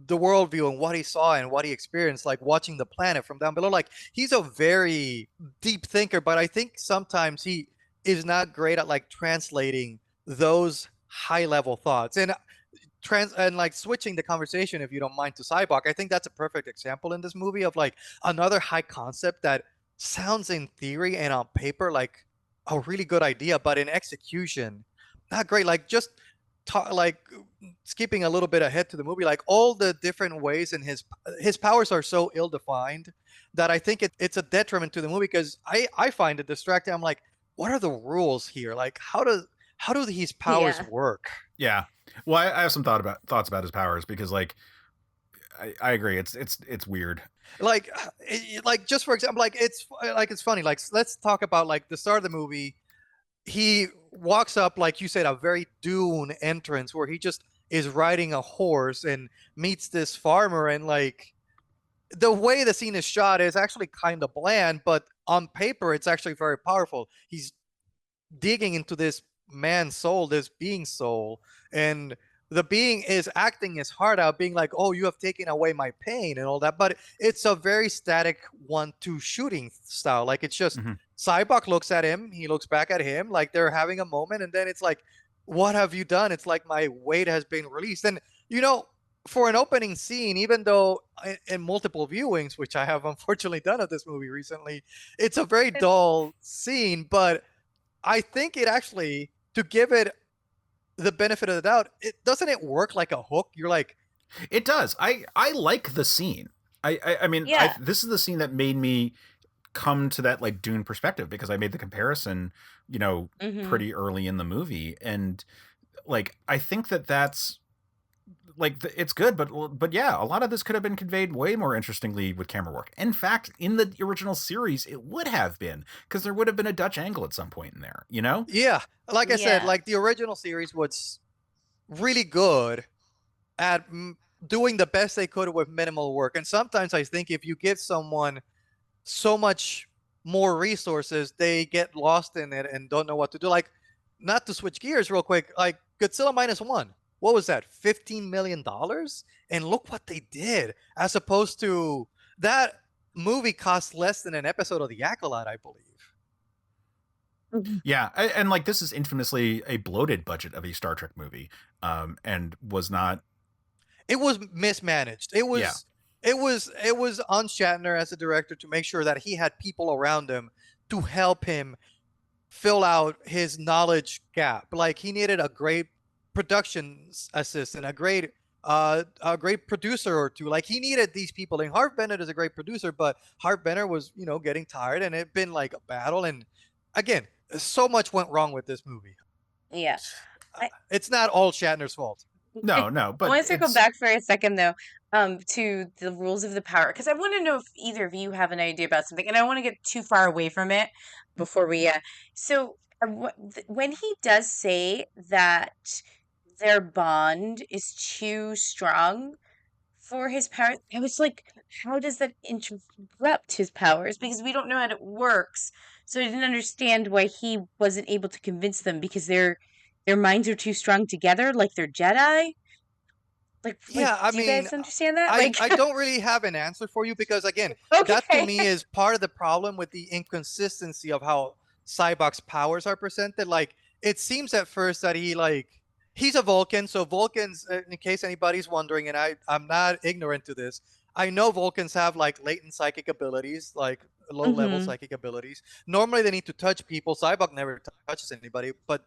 the worldview and what he saw and what he experienced, like watching the planet from down below. Like he's a very deep thinker, but I think sometimes he is not great at like translating those high level thoughts and like switching the conversation, if you don't mind, to Sybok. I think that's a perfect example in this movie of like another high concept that sounds in theory and on paper like a really good idea, but in execution not great. Like just like skipping a little bit ahead to the movie, like all the different ways in his powers are so ill-defined that I think it's a detriment to the movie, because I find it distracting. I'm like, what are the rules here? Like how do these powers work? Yeah. Well, I have some thoughts about his powers, because like I agree, it's weird. Like just for example, like it's funny. Like let's talk about like the start of the movie. He walks up, like you said, a very Dune entrance where he just is riding a horse and meets this farmer, and like the way the scene is shot is actually kind of bland, but on paper it's actually very powerful. He's digging into this man's soul, this being's soul, and the being is acting his heart out, being like, oh, you have taken away my pain and all that. But it's a very static 1-2 shooting style. Like it's just Sybok looks at him, he looks back at him, like they're having a moment, and then it's like, what have you done? It's like my weight has been released. And for an opening scene, even though in multiple viewings, which I have unfortunately done of this movie recently, it's a very dull scene, but I think it actually, to give it the benefit of the doubt, it work like a hook? You're like, it does. I like the scene. I mean, this is the scene that made me come to that like Dune perspective because I made the comparison, Mm-hmm. pretty early in the movie, and like I think that's like it's good, but yeah, a lot of this could have been conveyed way more interestingly with camera work. In fact, in the original series, it would have been because there would have been a Dutch angle at some point in there. Yeah, like I said, Yeah. like the original series was really good at doing the best they could with minimal work. And sometimes I think if you give someone so much more resources, they get lost in it and don't know what to do. Like, not to switch gears real quick, like Godzilla -1. What was that? $15 million? And look what they did, as opposed to that movie cost less than an episode of The Acolyte, I believe. Yeah, and like this is infamously a bloated budget of a Star Trek movie, and was not. It was mismanaged. It was. Yeah. It was on Shatner as a director to make sure that he had people around him to help him fill out his knowledge gap. Like he needed a great production assistant, a great producer or two. Like he needed these people. And Harv Bennett is a great producer, but Harv Bennett was, getting tired, and it'd been like a battle. And again, so much went wrong with this movie. Yeah. It's not all Shatner's fault. No, but I want to circle back for a second though, to the rules of the power, because I want to know if either of you have an idea about something, and I don't want to get too far away from it before we. So when he does say that their bond is too strong for his power, I was like, how does that interrupt his powers? Because we don't know how it works, so I didn't understand why he wasn't able to convince them because their minds are too strong together, like they're Jedi. Yeah, I do you mean, guys understand that? I don't really have an answer for you because, again, that to me is part of the problem with the inconsistency of how Sybok's powers are presented. Like, it seems at first that he's a Vulcan, so Vulcans, in case anybody's wondering, and I'm not ignorant to this, I know Vulcans have like latent psychic abilities, like low-level psychic abilities. Normally, they need to touch people. Sybok never touches anybody, but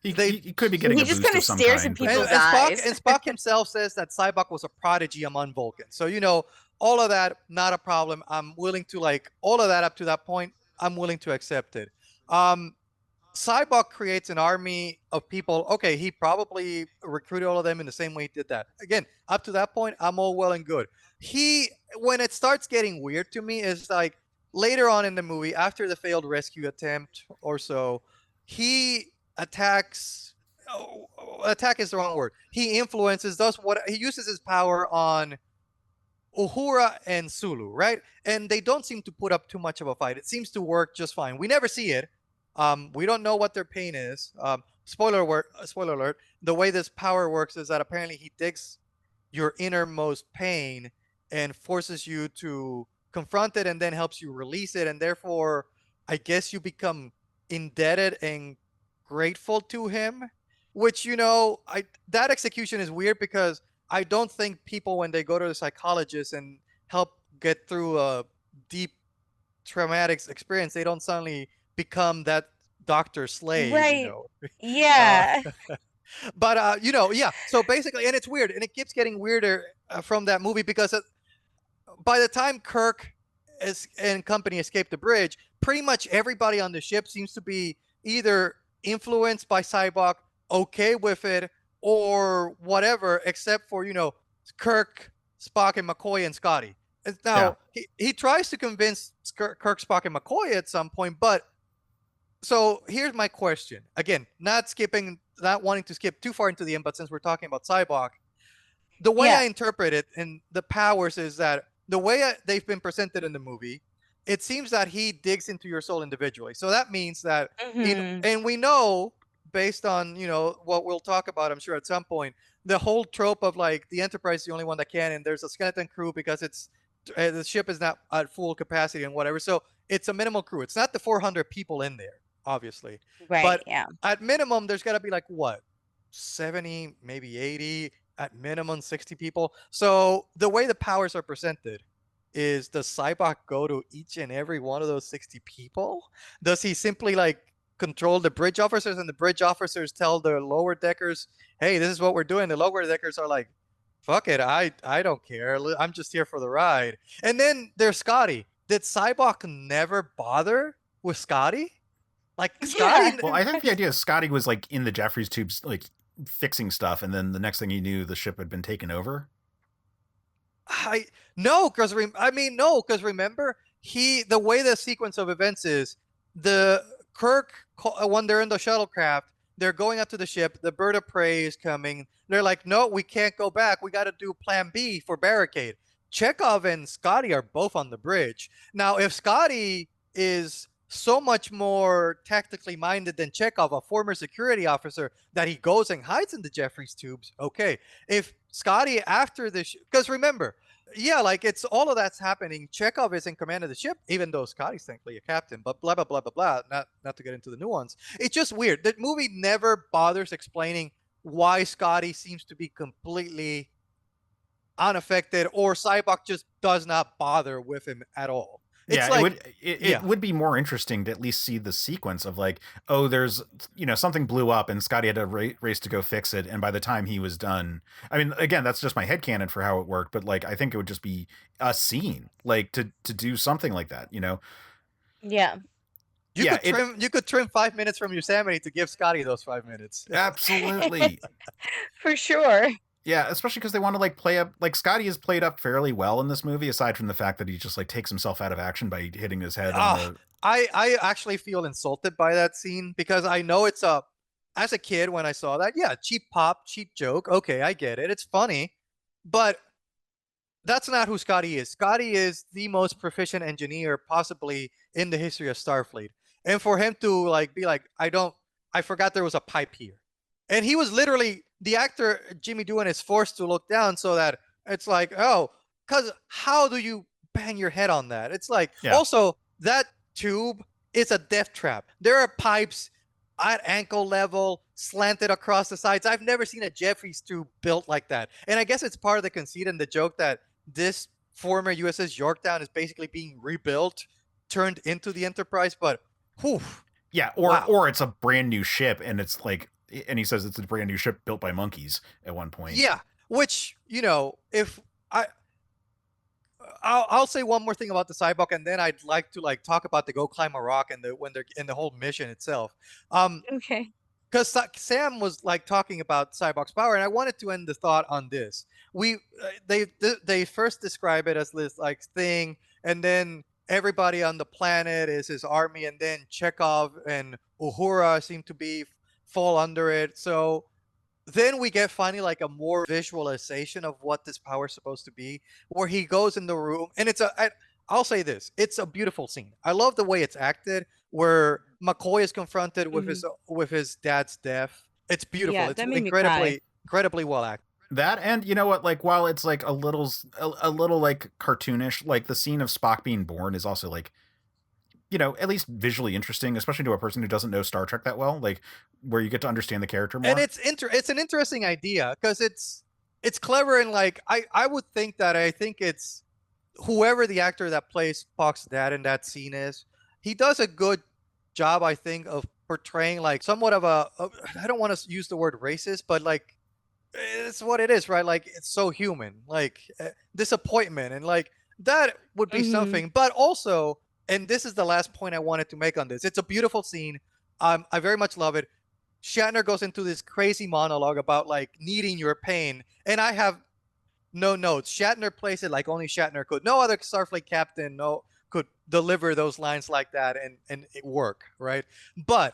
he could be getting. He a just boost kind of of some stares kind, at but- people's and eyes. Spock himself says that Sybok was a prodigy among Vulcans. So, all of that, not a problem. I'm willing to, like, all of that up to that point, I'm willing to accept it. Sybok creates an army of people. Okay, he probably recruited all of them in the same way he did that. Again, up to that point, I'm all well and good. When it starts getting weird to me is like later on in the movie, after the failed rescue attempt or so, he attacks. Attack is the wrong word. He influences. He uses his power on Uhura and Sulu, right? And they don't seem to put up too much of a fight. It seems to work just fine. We never see it. We don't know what their pain is. Spoiler alert. The way this power works is that apparently he digs your innermost pain and forces you to confront it and then helps you release it. And therefore, I guess you become indebted and grateful to him, which, that execution is weird because I don't think people, when they go to the psychologist and help get through a deep traumatic experience, they don't suddenly become that doctor slave, Right. Yeah. But yeah. So basically, and it's weird, and it keeps getting weirder from that movie because by the time Kirk and company escape the bridge, pretty much everybody on the ship seems to be either influenced by Sybok, okay with it, or whatever, except for Kirk, Spock, and McCoy and Scotty. Now he tries to convince Kirk, Spock, and McCoy at some point, but. So here's my question. Again, not wanting to skip too far into the end, but since we're talking about Sybok, the way I interpret it and the powers is that the way they've been presented in the movie, it seems that he digs into your soul individually. So that means that, and we know, based on, what we'll talk about, I'm sure at some point, the whole trope of like the Enterprise is the only one that can, and there's a skeleton crew because the ship is not at full capacity and whatever. So it's a minimal crew. It's not the 400 people in there, obviously. Right. But yeah. at minimum, there's got to be like what, 70, maybe 80, at minimum 60 people. So the way the powers are presented is, does Sybok go to each and every one of those 60 people? Does he simply like control the bridge officers, and the bridge officers tell the lower deckers, hey, this is what we're doing? The lower deckers are like, fuck it, I don't care. I'm just here for the ride. And then there's Scotty. did Sybok never bother with Scotty? Like Scotty. Well, I think the idea is Scotty was like in the Jeffries tubes, like fixing stuff, and then the next thing you knew, the ship had been taken over. No, because remember the way the sequence of events is the Kirk when they're in the shuttlecraft, they're going up to the ship. The bird of prey is coming. They're like, no, we can't go back. We got to do Plan B for barricade. Chekhov and Scotty are both on the bridge. Now, if Scotty is so much more tactically minded than Chekhov, a former security officer, that he goes and hides in the Jeffries tubes, okay. If Scotty after this, because remember, yeah, like it's all of that's happening. Chekhov is in command of the ship, even though Scotty's technically a captain, but blah, blah, blah, blah, blah. Not to get into the nuance. It's just weird. The movie never bothers explaining why Scotty seems to be completely unaffected, or Sybok just does not bother with him at all. It's it would be more interesting to at least see the sequence of like, oh, there's, something blew up and Scotty had to race to go fix it. And by the time he was done, I mean, again, that's just my headcanon for how it worked. But like, I think it would just be a scene like to do something like that, Yeah. You could trim 5 minutes from Yosemite to give Scotty those 5 minutes. Absolutely. For sure. Yeah, especially because they want to like play up, like Scotty is played up fairly well in this movie, aside from the fact that he just like takes himself out of action by hitting his head on the... I actually feel insulted by that scene, because I know as a kid when I saw that, yeah, cheap pop, cheap joke. Okay, I get it. It's funny, but that's not who Scotty is. Scotty is the most proficient engineer possibly in the history of Starfleet. And for him to like be like, I forgot there was a pipe here. And he was literally, the actor Jimmy Doohan is forced to look down so that it's like, oh, because how do you bang your head on that? It's like, also, that tube is a death trap. There are pipes at ankle level, slanted across the sides. I've never seen a Jeffries tube built like that. And I guess it's part of the conceit and the joke that this former USS Yorktown is basically being rebuilt, turned into the Enterprise, but whew. Yeah, or it's a brand new ship, and it's like, and he says it's a brand new ship built by monkeys at one point. Yeah, which, if I'll say one more thing about the Sybok, and then I'd like to like talk about the go climb a rock and when they're in the whole mission itself. Okay. Because Sam was like talking about Sybok's power, and I wanted to end the thought on this. They first describe it as this like thing, and then everybody on the planet is his army, and then Chekhov and Uhura seem to fall under it. So then we get finally like a more visualization of what this power is supposed to be, where he goes in the room, and I'll say this, it's a beautiful scene. I love the way it's acted, where McCoy is confronted with his dad's death. It's beautiful. Yeah, it's that made me cry. incredibly well acted. That, and you know what, like while it's like a little like cartoonish, like the scene of Spock being born is also like, at least visually interesting, especially to a person who doesn't know Star Trek that well, like where you get to understand the character more. And it's an interesting idea, because it's clever, and like I would think that I think it's whoever the actor that plays Spock's dad in that scene is, he does a good job, I think, of portraying like somewhat of I don't want to use the word racist, but like it's what it is, right? Like it's so human, like disappointment, and like that would be something. But also, and this is the last point I wanted to make on this, it's a beautiful scene. I very much love it. Shatner goes into this crazy monologue about like needing your pain, and I have no notes. Shatner plays it like only Shatner could. No other Starfleet captain could deliver those lines like that and it work, right? But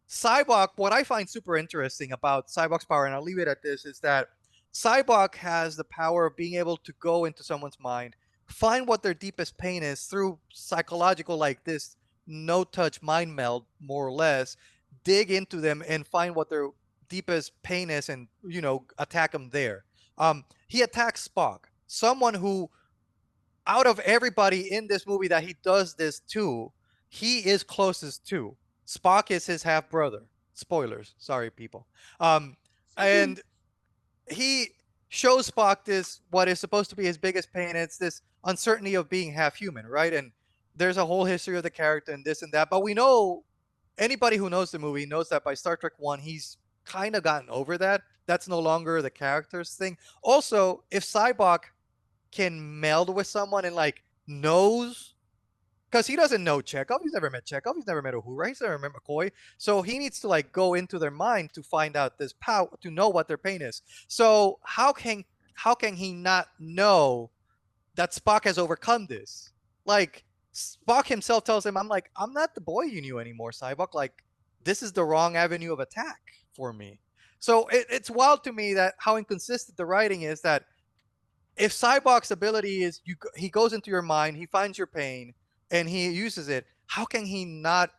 Sybok, what I find super interesting about Sybok's power, and I'll leave it at this, is that Sybok has the power of being able to go into someone's mind, find what their deepest pain is through psychological, like this no-touch mind meld, more or less, dig into them and find what their deepest pain is, and attack them there. He attacks Spock, someone who, out of everybody in this movie that he does this to, he is closest to. Spock is his half brother. Spoilers, sorry people. And he shows Spock this, what is supposed to be his biggest pain. It's this uncertainty of being half human, right? And there's a whole history of the character and this and that. But we know, anybody who knows the movie knows that by Star Trek 1, he's kind of gotten over that. That's no longer the character's thing. Also, if Sybok can meld with someone and like knows because he doesn't know Chekhov. He's never met Chekhov. He's never met Uhura. He's never met McCoy. So he needs to like go into their mind to find out this power, to know what their pain is. So how can he not know that Spock has overcome this? Like Spock himself tells him, I'm not the boy you knew anymore, Sybok. Like this is the wrong avenue of attack for me. So it's wild to me that how inconsistent the writing is, that if Sybok's ability is he goes into your mind, he finds your pain, and he uses it, how can he not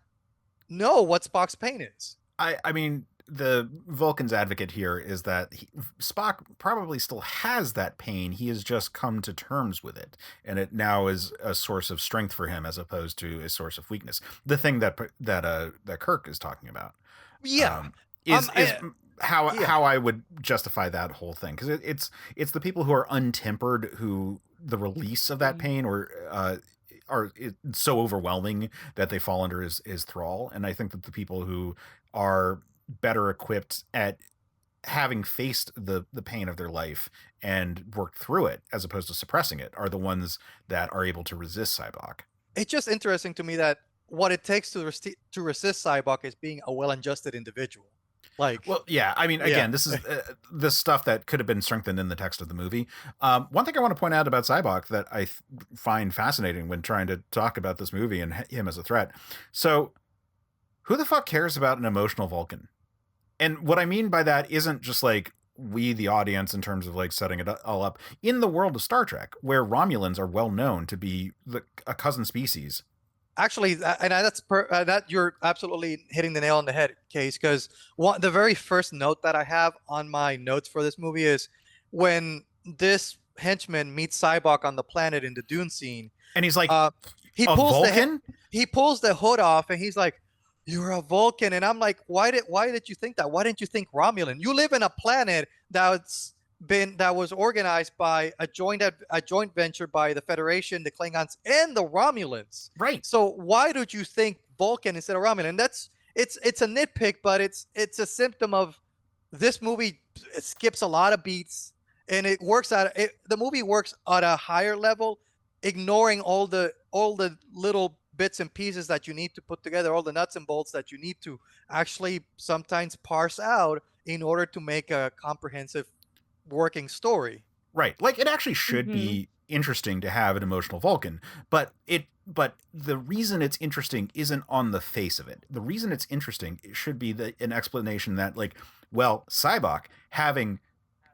know what Spock's pain is? I mean, the Vulcan's advocate here is that Spock probably still has that pain. He has just come to terms with it, and it now is a source of strength for him as opposed to a source of weakness. The thing that Kirk is talking about, is how I would justify that whole thing, because it's the people who are untempered who the release of that pain are so overwhelming that they fall under his thrall. And I think that the people who are better equipped at having faced the pain of their life and worked through it as opposed to suppressing it are the ones that are able to resist Sybok. It's just interesting to me that what it takes to resist Sybok is being a well-adjusted individual. Like, well, yeah, I mean, again, this is the stuff that could have been strengthened in the text of the movie. One thing I want to point out about Sybok that I find fascinating when trying to talk about this movie and him as a threat. So who the fuck cares about an emotional Vulcan? And what I mean by that isn't just like we, the audience, in terms of like setting it all up. In the world of Star Trek, where Romulans are well known to be a cousin species. Actually, and that you're absolutely hitting the nail on the head, Case, because the very first note that I have on my notes for this movie is when this henchman meets Sybok on the planet in the Dune scene. And he's like, he pulls the hood off and he's like, "You're a Vulcan." And I'm like, why did you think that? Why didn't you think Romulan? You live in a planet that was organized by a joint venture by the Federation, the Klingons, and the Romulans. Right. So why did you think Vulcan instead of Romulan? And it's a nitpick, but it's a symptom of this movie. It skips a lot of beats, and the movie works at a higher level, ignoring all the little bits and pieces that you need to put together, all the nuts and bolts that you need to actually sometimes parse out in order to make a comprehensive working story. Right. Like, it actually should be interesting to have an emotional Vulcan, but the reason it's interesting isn't on the face of it. The reason it's interesting, it should be an explanation that, like, well, Sybok, having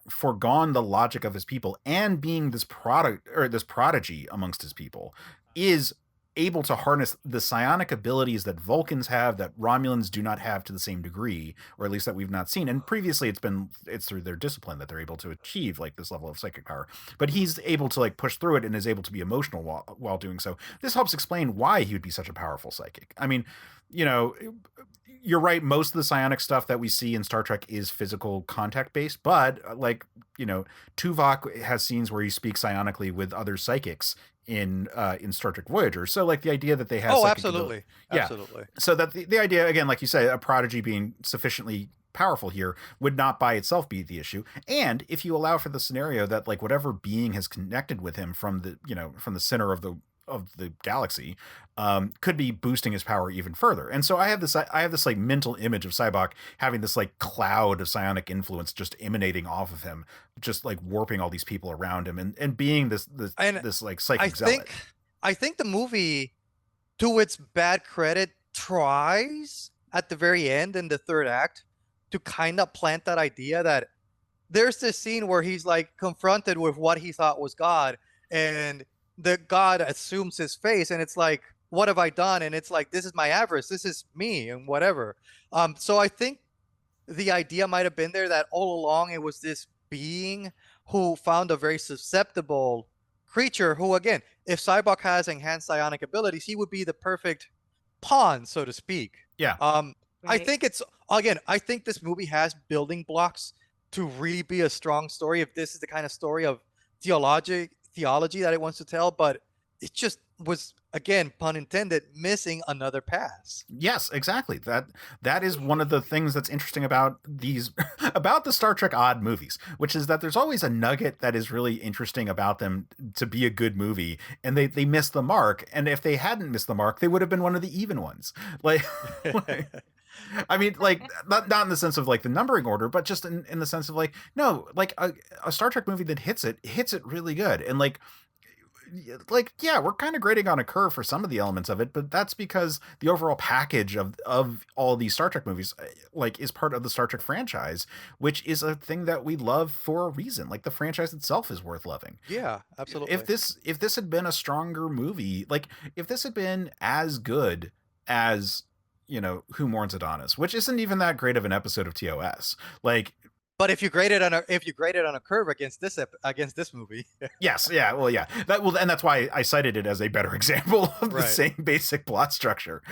foregone the logic of his people and being this prodigy amongst his people, is able to harness the psionic abilities that Vulcans have that Romulans do not have to the same degree, or at least that we've not seen. And previously it's through their discipline that they're able to achieve like this level of psychic power, but he's able to like push through it and is able to be emotional while doing so. This helps explain why he would be such a powerful psychic. I mean, you know, you're right. Most of the psionic stuff that we see in Star Trek is physical contact based, but like, you know, Tuvok has scenes where he speaks psionically with other psychics in Star Trek Voyager. So like the idea that they have absolutely. So that the idea, again, like you say, a prodigy being sufficiently powerful here would not by itself be the issue. And if you allow for the scenario that like whatever being has connected with him from the center of the galaxy could be boosting his power even further. And so I have this like mental image of Sybok having this like cloud of psionic influence just emanating off of him, just like warping all these people around him and being this like psychic zealot. I think the movie, to its bad credit, tries at the very end in the third act to kind of plant that idea that there's this scene where he's like confronted with what he thought was God, and the God assumes his face, and it's like, what have I done? And it's like, this is my avarice, this is me, and whatever. So I think the idea might have been there that all along it was this being who found a very susceptible creature who, again, if Sybok has enhanced psionic abilities, he would be the perfect pawn, so to speak. Yeah. I think I think this movie has building blocks to really be a strong story if this is the kind of story of theology that it wants to tell, but it's just was, again, pun intended, missing another pass. Yes, exactly. That is one of the things that's interesting about these about the Star Trek odd movies, which is that there's always a nugget that is really interesting about them to be a good movie, and they miss the mark. And if they hadn't missed the mark, they would have been one of the even ones. Like I mean, like not in the sense of like the numbering order, but just in the sense of like, no, like a Star Trek movie that hits it really good. And yeah, we're kind of grading on a curve for some of the elements of it, but that's because the overall package of all these Star Trek movies like is part of the Star Trek franchise, which is a thing that we love for a reason. Like the franchise itself is worth loving. Yeah, absolutely. If this had been a stronger movie, like if this had been as good as, you know, Who Mourns Adonis, which isn't even that great of an episode of TOS, like. But if you grade it on a curve against this movie, yes, yeah, well, yeah, and that's why I cited it as a better example of the same basic plot structure.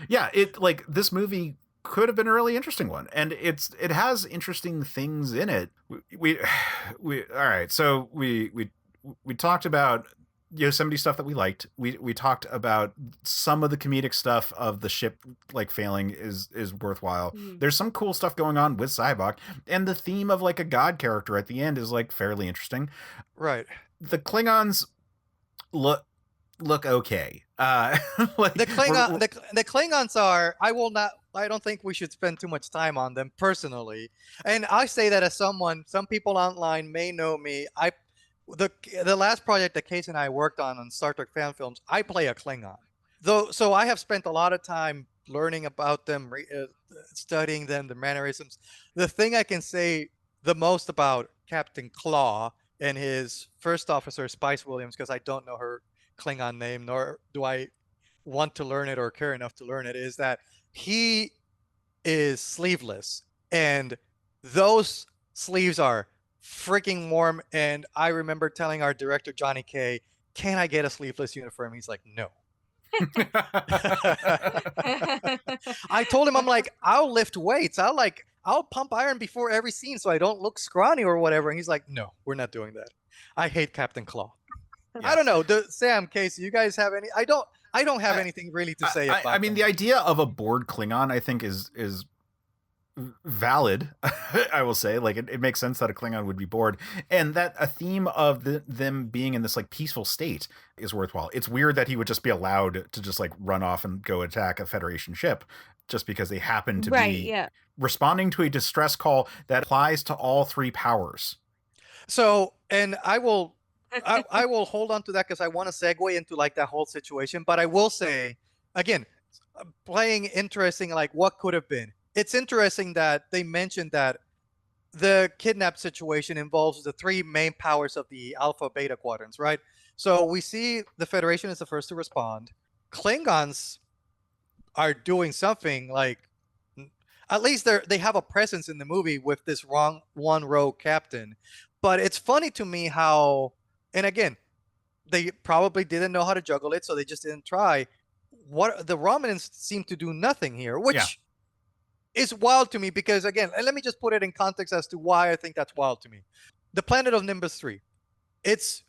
Yeah, it like this movie could have been a really interesting one, and it has interesting things in it. We all right, so we talked about Yosemite stuff that we liked. We talked about some of the comedic stuff of the ship like failing is worthwhile. There's some cool stuff going on with Sybok, and the theme of like a god character at the end is like fairly interesting. Right. The Klingons look okay. Like the Klingons are. I don't think we should spend too much time on them personally. And I say that as someone. Some people online may know me. The last project that Case and I worked on Star Trek fan films, I play a Klingon. So I have spent a lot of time learning about them, studying them, the mannerisms. The thing I can say the most about Captain Claw and his first officer, Spice Williams, because I don't know her Klingon name, nor do I want to learn it or care enough to learn it, is that he is sleeveless. And those sleeves are freaking warm. And I remember telling our director, Johnny K, can I get a sleeveless uniform? He's like, no. I told him, I'm like, I'll lift weights. I'll pump iron before every scene so I don't look scrawny or whatever. And he's like, no, we're not doing that. I hate Captain Claw. Yes. I don't know. Sam, Casey, you guys have any? I don't have anything really to say about I mean, the idea of a bored Klingon, I think, is valid. I will say, like, it makes sense that a Klingon would be bored, and that a theme of them being in this like peaceful state is worthwhile. It's weird that he would just be allowed to just like run off and go attack a Federation ship just because they happen to be responding to a distress call that applies to all three powers. So, and I will hold on to that because I want to segue into like that whole situation. But I will say, again, playing interesting, like what could have been. It's interesting that they mentioned that the kidnap situation involves the three main powers of the Alpha Beta quadrants, right? So we see the Federation is the first to respond. Klingons are doing something like, at least they have a presence in the movie with this one rogue captain. But it's funny to me how, and again, they probably didn't know how to juggle it, so they just didn't try. What the Romulans seem to do nothing here, which is wild to me because, again, and let me just put it in context as to why I think that's wild to me. The planet of Nimbus 3, it's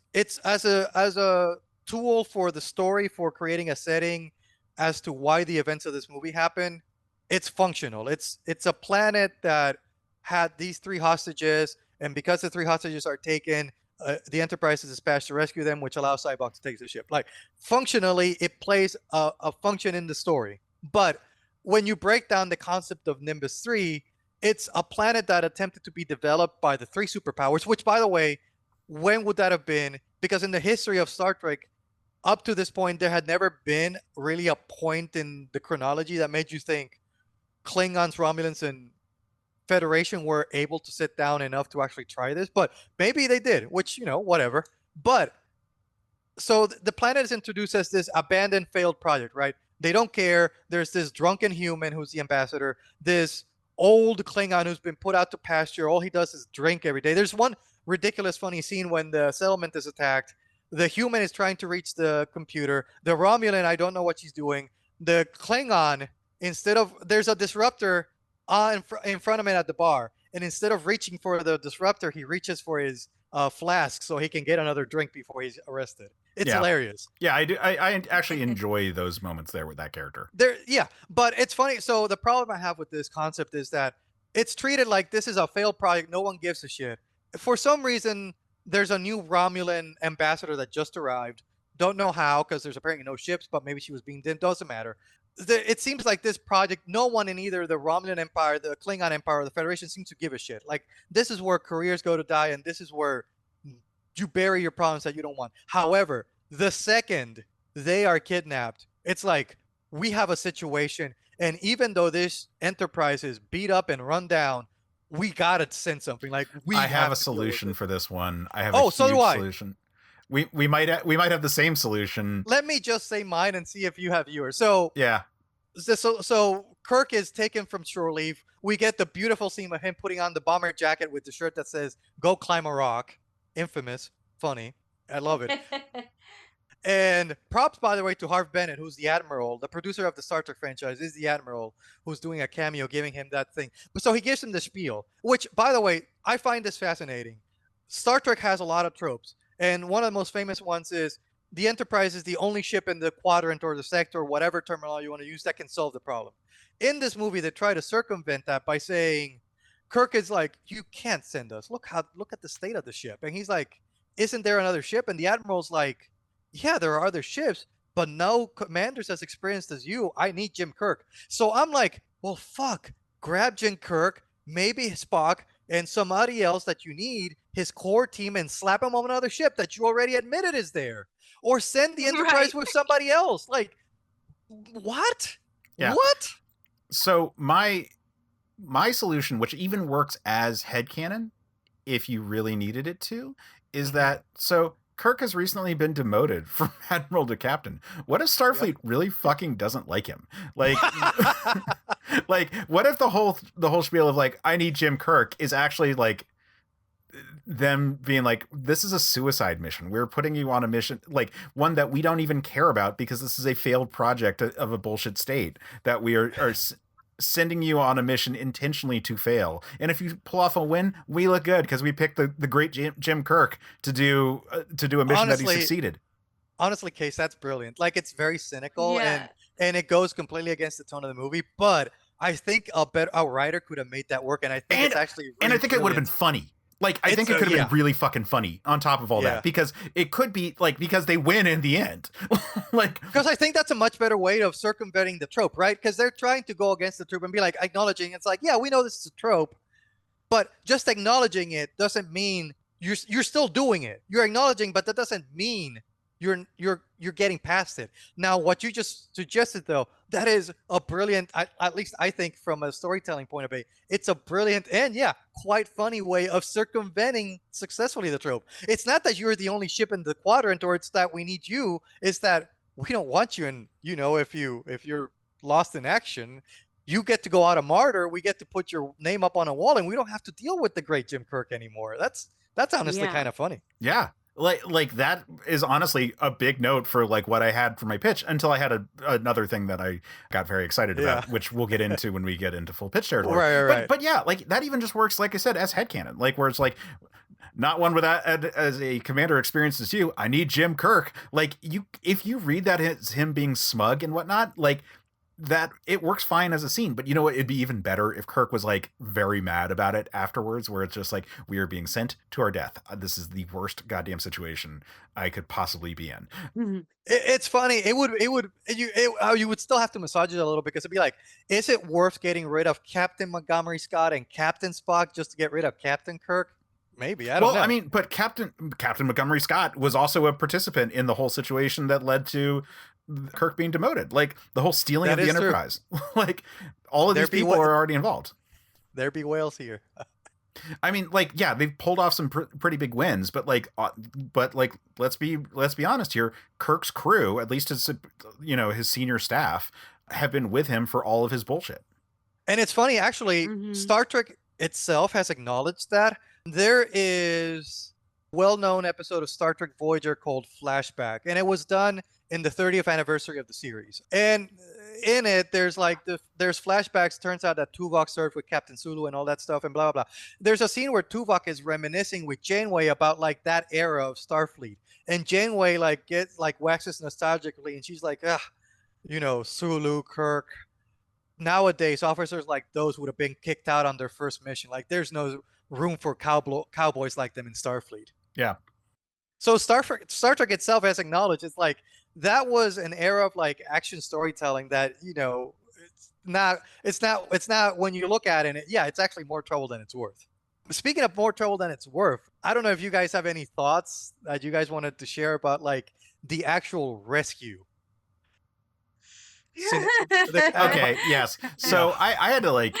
as a tool for the story, for creating a setting as to why the events of this movie happen. It's functional. It's a planet that had these three hostages, and because the three hostages are taken, the Enterprise is dispatched to rescue them, which allows Sybok to take the ship. Like, functionally, it plays a function in the story. But when you break down the concept of Nimbus 3, it's a planet that attempted to be developed by the three superpowers, which, by the way, when would that have been? Because in the history of Star Trek, up to this point, there had never been really a point in the chronology that made you think Klingons, Romulans, and Federation were able to sit down enough to actually try this. But maybe they did, which, whatever. But so the planet is introduced as this abandoned, failed project, right? They don't care. There's this drunken human who's the ambassador, this old Klingon who's been put out to pasture. All he does is drink every day. There's one ridiculous, funny scene when the settlement is attacked. The human is trying to reach the computer. The Romulan, I don't know what she's doing. The Klingon, there's a disruptor in front of him at the bar. And instead of reaching for the disruptor, he reaches for his flask so he can get another drink before he's arrested. It's Yeah. hilarious. Yeah, I do. I actually enjoy those moments there with that character. Yeah, but it's funny. So the problem I have with this concept is that it's treated like this is a failed project. No one gives a shit. For some reason, there's a new Romulan ambassador that just arrived. Don't know how, because there's apparently no ships, but maybe she was beamed in. Doesn't matter. It seems like this project, no one in either the Romulan Empire, the Klingon Empire, or the Federation seems to give a shit. Like, this is where careers go to die, and this is where you bury your problems that you don't want. However, the second they are kidnapped, it's like, we have a situation, and even though this Enterprise is beat up and run down, we gotta send something. Like, I have a solution for this one. I have Oh, a so do huge I. solution. We might have the same solution. Let me just say mine and see if you have yours. So Yeah. So Kirk is taken from shore leave. We get the beautiful scene of him putting on the bomber jacket with the shirt that says "Go climb a rock." Infamous, funny. I love it. And props, by the way, to Harv Bennett, who's the Admiral, the producer of the Star Trek franchise, is the Admiral, who's doing a cameo, giving him that thing. So he gives him the spiel, which, by the way, I find this fascinating. Star Trek has a lot of tropes, and one of the most famous ones is the Enterprise is the only ship in the quadrant or the sector, or whatever terminology you want to use, that can solve the problem. In this movie, they try to circumvent that by saying, Kirk is like, you can't send us. Look at the state of the ship. And he's like, isn't there another ship? And the Admiral's like, yeah, there are other ships, but no commander's as experienced as you. I need Jim Kirk. So I'm like, well, fuck. Grab Jim Kirk, maybe Spock, and somebody else that you need, his core team, and slap him on another ship that you already admitted is there. Or send the Enterprise with somebody else. Like, what? Yeah. What? So my solution, which even works as headcanon, if you really needed it to, is that so Kirk has recently been demoted from Admiral to Captain. What if Starfleet really fucking doesn't like him? Like, like what if the whole spiel of like, I need Jim Kirk is actually like them being like, this is a suicide mission. We're putting you on a mission, like one that we don't even care about because this is a failed project of a bullshit state that we are sending you on a mission intentionally to fail. And if you pull off a win, we look good because we picked the great Jim Kirk to do a mission that he succeeded. Honestly, Case, that's brilliant. Like, it's very cynical and it goes completely against the tone of the movie, but I think a writer could have made that work, and I think it's actually really and I think brilliant. It would have been funny. Like, I think it could have been really fucking funny on top of all that, because it could be like, because they win in the end. Like, because I think that's a much better way of circumventing the trope, right? Because they're trying to go against the trope and be like acknowledging it's like, yeah, we know this is a trope, but just acknowledging it doesn't mean you're still doing it. You're acknowledging, but that doesn't mean you're getting past it. Now, what you just suggested, though, that is a brilliant, at least I think from a storytelling point of view, it's a brilliant and quite funny way of circumventing successfully the trope. It's not that you're the only ship in the quadrant, or it's that we need you. It's that we don't want you, and if you're lost in action, you get to go out a martyr. We get to put your name up on a wall, and we don't have to deal with the great Jim Kirk anymore. That's honestly kind of funny. Yeah. Like that is honestly a big note for like what I had for my pitch, until I had another thing that I got very excited about, which we'll get into when we get into full pitch territory. Right. But yeah, like that even just works, like I said, as headcanon, like where it's like, not one with that as a commander experienced as you. I need Jim Kirk. Like, if you read that as him being smug and whatnot, like that, it works fine as a scene. But you know what? It'd be even better if Kirk was like very mad about it afterwards, where it's just like, we are being sent to our death. This is the worst goddamn situation I could possibly be in. Mm-hmm. It's funny. You would still have to massage it a little, because it'd be like, is it worth getting rid of Captain Montgomery Scott and Captain Spock just to get rid of Captain Kirk? Maybe. I don't know. Well, I mean, but Captain Montgomery Scott was also a participant in the whole situation that led to Kirk being demoted. Like the whole stealing of the Enterprise. Like all of these people are already involved. There be whales here. I mean, like, yeah, they've pulled off some pretty big wins, but let's be honest here. Kirk's crew, at least his senior staff, have been with him for all of his bullshit. And it's funny, actually, Star Trek itself has acknowledged that. There is a well-known episode of Star Trek Voyager called Flashback, and it was done in the 30th anniversary of the series. And in it, there's flashbacks. Turns out that Tuvok served with Captain Sulu and all that stuff, and blah, blah, blah. There's a scene where Tuvok is reminiscing with Janeway about like that era of Starfleet. And Janeway like waxes nostalgically, and she's like, ah, Sulu, Kirk. Nowadays, officers like those would have been kicked out on their first mission. Like, there's no room for cowboys like them in Starfleet. Yeah. So Star Trek itself has acknowledged it's like that was an era of like action storytelling that it's not when you look at it. It's actually more trouble than it's worth. Speaking of more trouble than it's worth, I don't know if you guys have any thoughts that you guys wanted to share about like the actual rescue. Okay, yes. So I had to like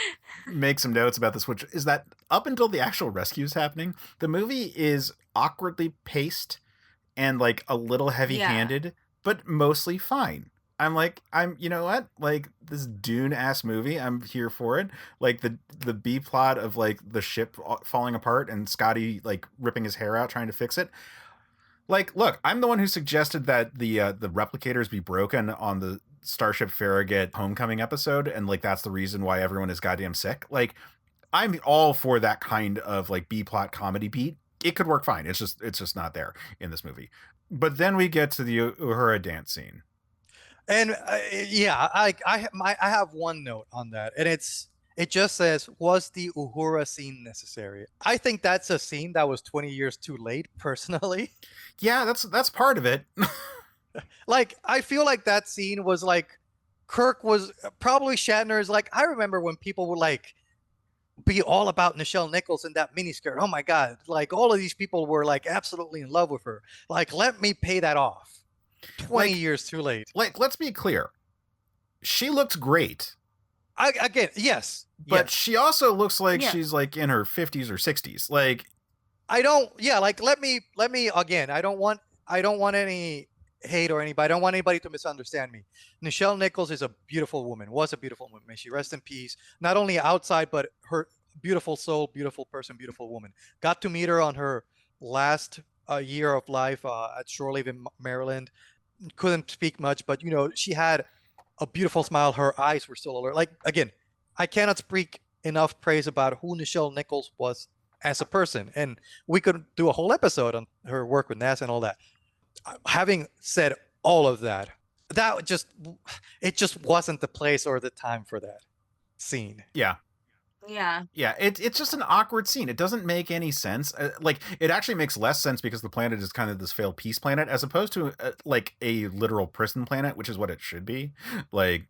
make some notes about this, which is that up until the actual rescue is happening, the movie is awkwardly paced and like a little heavy-handed, but mostly fine. You know what? Like, this Dune-ass movie, I'm here for it. Like, the B plot of like the ship falling apart and Scotty like ripping his hair out trying to fix it. Like, look, I'm the one who suggested that the replicators be broken on the Starship Farragut Homecoming episode, and like that's the reason why everyone is goddamn sick. Like, I'm all for that kind of like B plot comedy beat. It could work fine. It's just not there in this movie. But then we get to the Uhura dance scene, and I have one note on that, and it just says, was the Uhura scene necessary? I think that's a scene that was 20 years too late, personally. Yeah, that's part of it. Like, I feel like that scene was like, Kirk was probably Shatner is like, I remember when people would like be all about Nichelle Nichols in that miniskirt. Oh my God. Like, all of these people were like absolutely in love with her. Like, let me pay that off. 20 years too late. Like, let's be clear. She looked great. Yes. But she also looks like she's like in her 50s or 60s. Like, let me again, I don't want any hate or anybody. I don't want anybody to misunderstand me. Nichelle Nichols is a beautiful woman, was a beautiful woman. May she rest in peace. Not only outside, but her beautiful soul, beautiful person, beautiful woman. Got to meet her on her last year of life at Shore Leave in Maryland. Couldn't speak much, but she had a beautiful smile. Her eyes were still alert. Like, again, I cannot speak enough praise about who Nichelle Nichols was as a person. And we could do a whole episode on her work with NASA and all that. Having said all of that, it just wasn't the place or the time for that scene. Yeah. It's just an awkward scene. It doesn't make any sense. Like, it actually makes less sense because the planet is kind of this failed peace planet, as opposed to like a literal prison planet, which is what it should be. Like,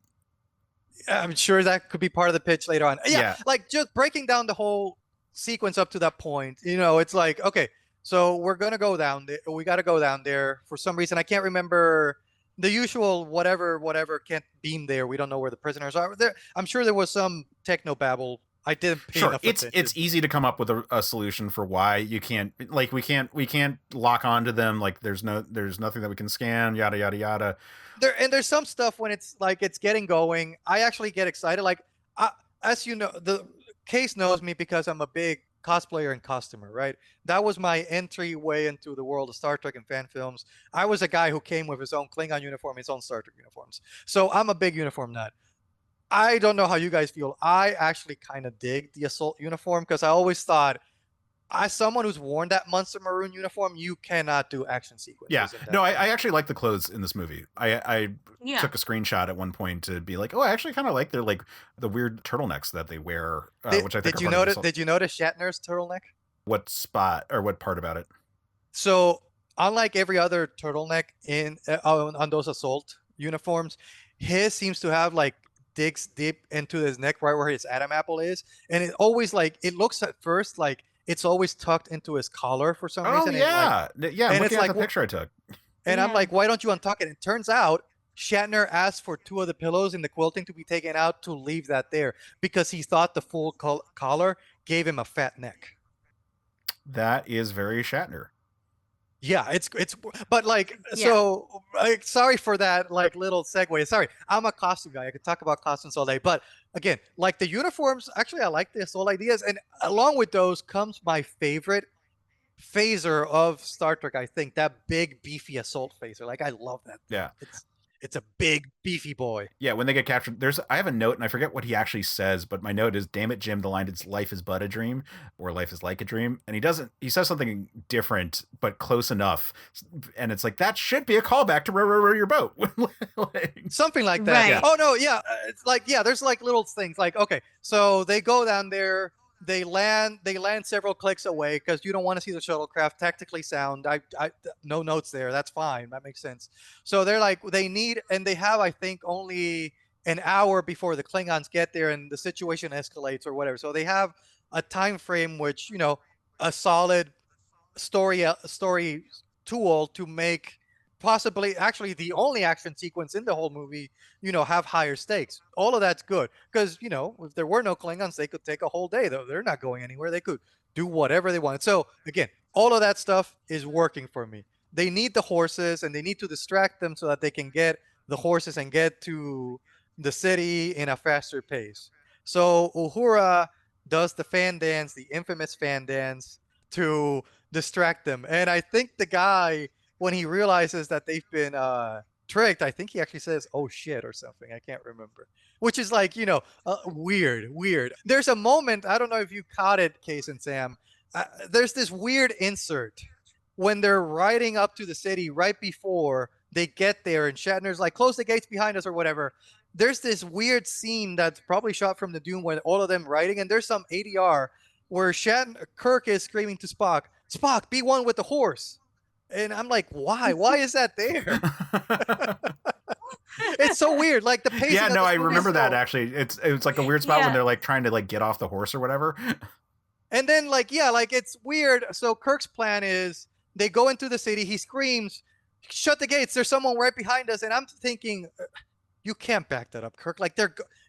I'm sure that could be part of the pitch later on. Yeah. Like, just breaking down the whole sequence up to that point. It's like, okay, so we're gonna go down there. We got to go down there for some reason. I can't remember the usual whatever can't beam there. We don't know where the prisoners are. There, I'm sure there was some techno babble. I didn't pay enough attention. It's easy to come up with a solution for why you can't, like, we can't lock onto them. Like, there's nothing that we can scan. Yada yada yada. There's some stuff when it's like it's getting going. I actually get excited. Like, as you know, the Case knows me because I'm a big cosplayer and costumer, right? That was my entryway into the world of Star Trek and fan films. I was a guy who came with his own Klingon uniform, his own Star Trek uniforms. So I'm a big uniform nut. I don't know how you guys feel. I actually kind of dig the assault uniform because I always thought, as someone who's worn that Munster Maroon uniform, you cannot do action sequences. Yeah, no, I actually like the clothes in this movie. I took a screenshot at one point to be like, oh, I actually kind of like their like the weird turtlenecks that they wear, which I think. Did you notice Shatner's turtleneck? What spot or what part about it? So, unlike every other turtleneck in on those assault uniforms, his seems to have like digs deep into his neck, right where his Adam apple is, and it always like it looks at first like it's always tucked into his collar for some reason. Oh yeah, I'm looking at the picture I took. And I'm like, why don't you untuck it? And it turns out Shatner asked for 2 of the pillows in the quilting to be taken out to leave that there because he thought the full collar gave him a fat neck. That is very Shatner. Yeah, it's but like so like, sorry for that like little segue. Sorry, I'm a costume guy. I could talk about costumes all day, but again, like the uniforms, actually I like the assault ideas, and along with those comes my favorite phaser of Star Trek. I think that big beefy assault phaser. Like, I love that. Yeah, It's a big, beefy boy. Yeah, when they get captured, I have a note, and I forget what he actually says, but my note is, "Damn it, Jim, the line is life is but a dream," or life is like a dream. And he says something different, but close enough. And it's like, that should be a callback to row your boat. Like, Something like that. Right. Yeah. Oh, no, yeah. It's like, yeah, there's like little things like, okay, so they go down there, they land several clicks away because you don't want to see the shuttlecraft. Tactically sound. I no notes there. That's fine. That makes sense. So they're like, they have, I think, only an hour before the Klingons get there and the situation escalates or whatever. So they have a time frame which, a solid story tool to make possibly actually the only action sequence in the whole movie, have higher stakes. All of that's good because, if there were no Klingons, they could take a whole day, though. They're not going anywhere. They could do whatever they wanted. So again, all of that stuff is working for me. They need the horses and they need to distract them so that they can get the horses and get to the city in a faster pace. So Uhura does the fan dance, the infamous fan dance, to distract them. And I think the guy, when he realizes that they've been tricked, I think he actually says, "Oh shit," or something. I can't remember. Which is like, weird. There's a moment, I don't know if you caught it, Case and Sam. There's this weird insert when they're riding up to the city right before they get there, and Shatner's like, "Close the gates behind us," or whatever. There's this weird scene that's probably shot from the Dune where all of them riding, and there's some ADR where Kirk is screaming to Spock, "Spock, be one with the horse." And I'm like, why? Why is that there? It's so weird. Like the pacing. Yeah, no, I remember that actually. It's like a weird spot when they're like trying to like get off the horse or whatever. And then it's weird. So Kirk's plan is they go into the city. He screams, "Shut the gates! There's someone right behind us." And I'm thinking, you can't back that up, Kirk. Like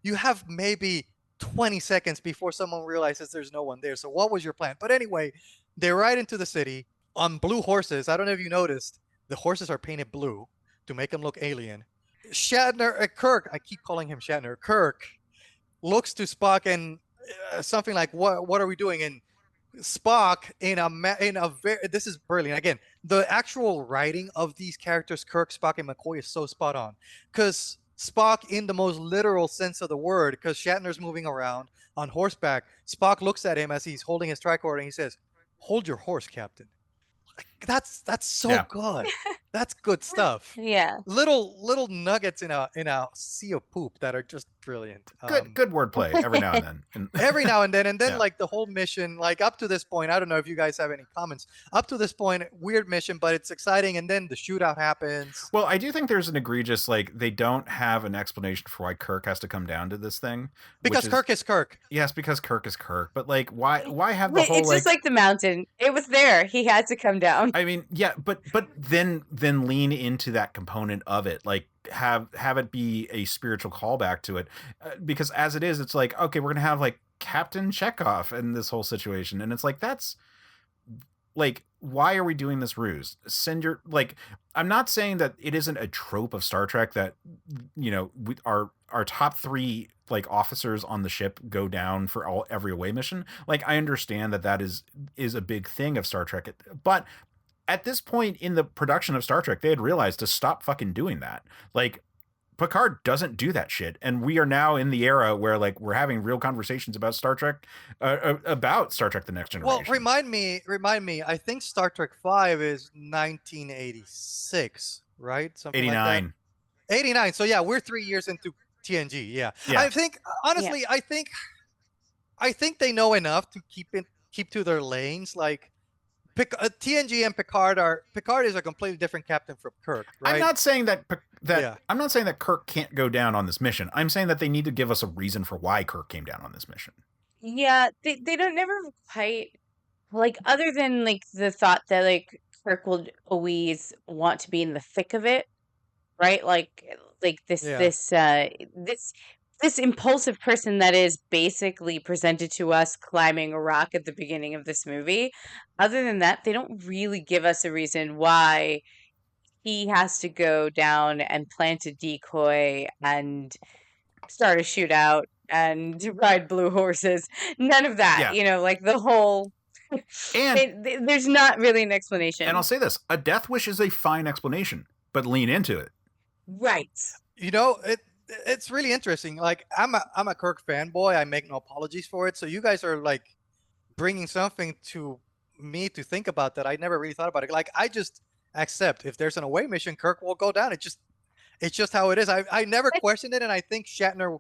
you have maybe 20 seconds before someone realizes there's no one there. So what was your plan? But anyway, they ride into the city on blue horses. I don't know if you noticed, the horses are painted blue to make them look alien. Kirk, I keep calling him Shatner. Kirk looks to Spock and something like, "What are we doing?" And Spock this is brilliant. Again, the actual writing of these characters, Kirk, Spock, and McCoy, is so spot on. Because Spock, in the most literal sense of the word, because Shatner's moving around on horseback, Spock looks at him as he's holding his tricorder and he says, "Hold your horse, Captain." That's so good. That's good stuff. Yeah. Little nuggets in a sea of poop that are just brilliant. Good wordplay every now and then. Every now and then, like the whole mission, like up to this point, I don't know if you guys have any comments. Up to this point, weird mission, but it's exciting, and then the shootout happens. Well, I do think there's an egregious, like, they don't have an explanation for why Kirk has to come down to this thing. Because Kirk is Kirk. Yes, because Kirk is Kirk. But like, why have the whole? It's just like the mountain. It was there. He had to come down. I mean, yeah, but then lean into that component of it, like have it be a spiritual callback to it, because as it is, it's like, okay, we're gonna have like Captain Chekhov in this whole situation, and it's like, that's like, why are we doing this ruse? I'm not saying that it isn't a trope of Star Trek that, our top three like officers on the ship go down for every away mission. Like, I understand that is a big thing of Star Trek, but at this point in the production of Star Trek, they had realized to stop fucking doing that. Like, Picard doesn't do that shit, and we are now in the era where like we're having real conversations about Star Trek, The Next Generation. Well, remind me. I think Star Trek V is 1986, right? Something 89. Like that. 89. So yeah, we're 3 years into TNG. Yeah. I think honestly, I think they know enough to keep to their lanes. Like, TNG and Picard is a completely different captain from Kirk, right? I'm not saying that I'm not saying that Kirk can't go down on this mission. I'm saying that they need to give us a reason for why Kirk came down on this mission. Yeah, they don't never quite, like, other than like the thought that like Kirk will always want to be in the thick of it, right? Like this impulsive person that is basically presented to us climbing a rock at the beginning of this movie. Other than that, they don't really give us a reason why he has to go down and plant a decoy and start a shootout and ride blue horses. None of that, like the whole... And there's not really an explanation. And I'll say this, a death wish is a fine explanation, but lean into it. Right. You know, it's really interesting. Like I'm a Kirk fanboy. I make no apologies for it. So you guys are like bringing something to me to think about that I never really thought about it. Like I just accept if there's an away mission, Kirk will go down. It's just how it is. I never questioned it, and I think Shatner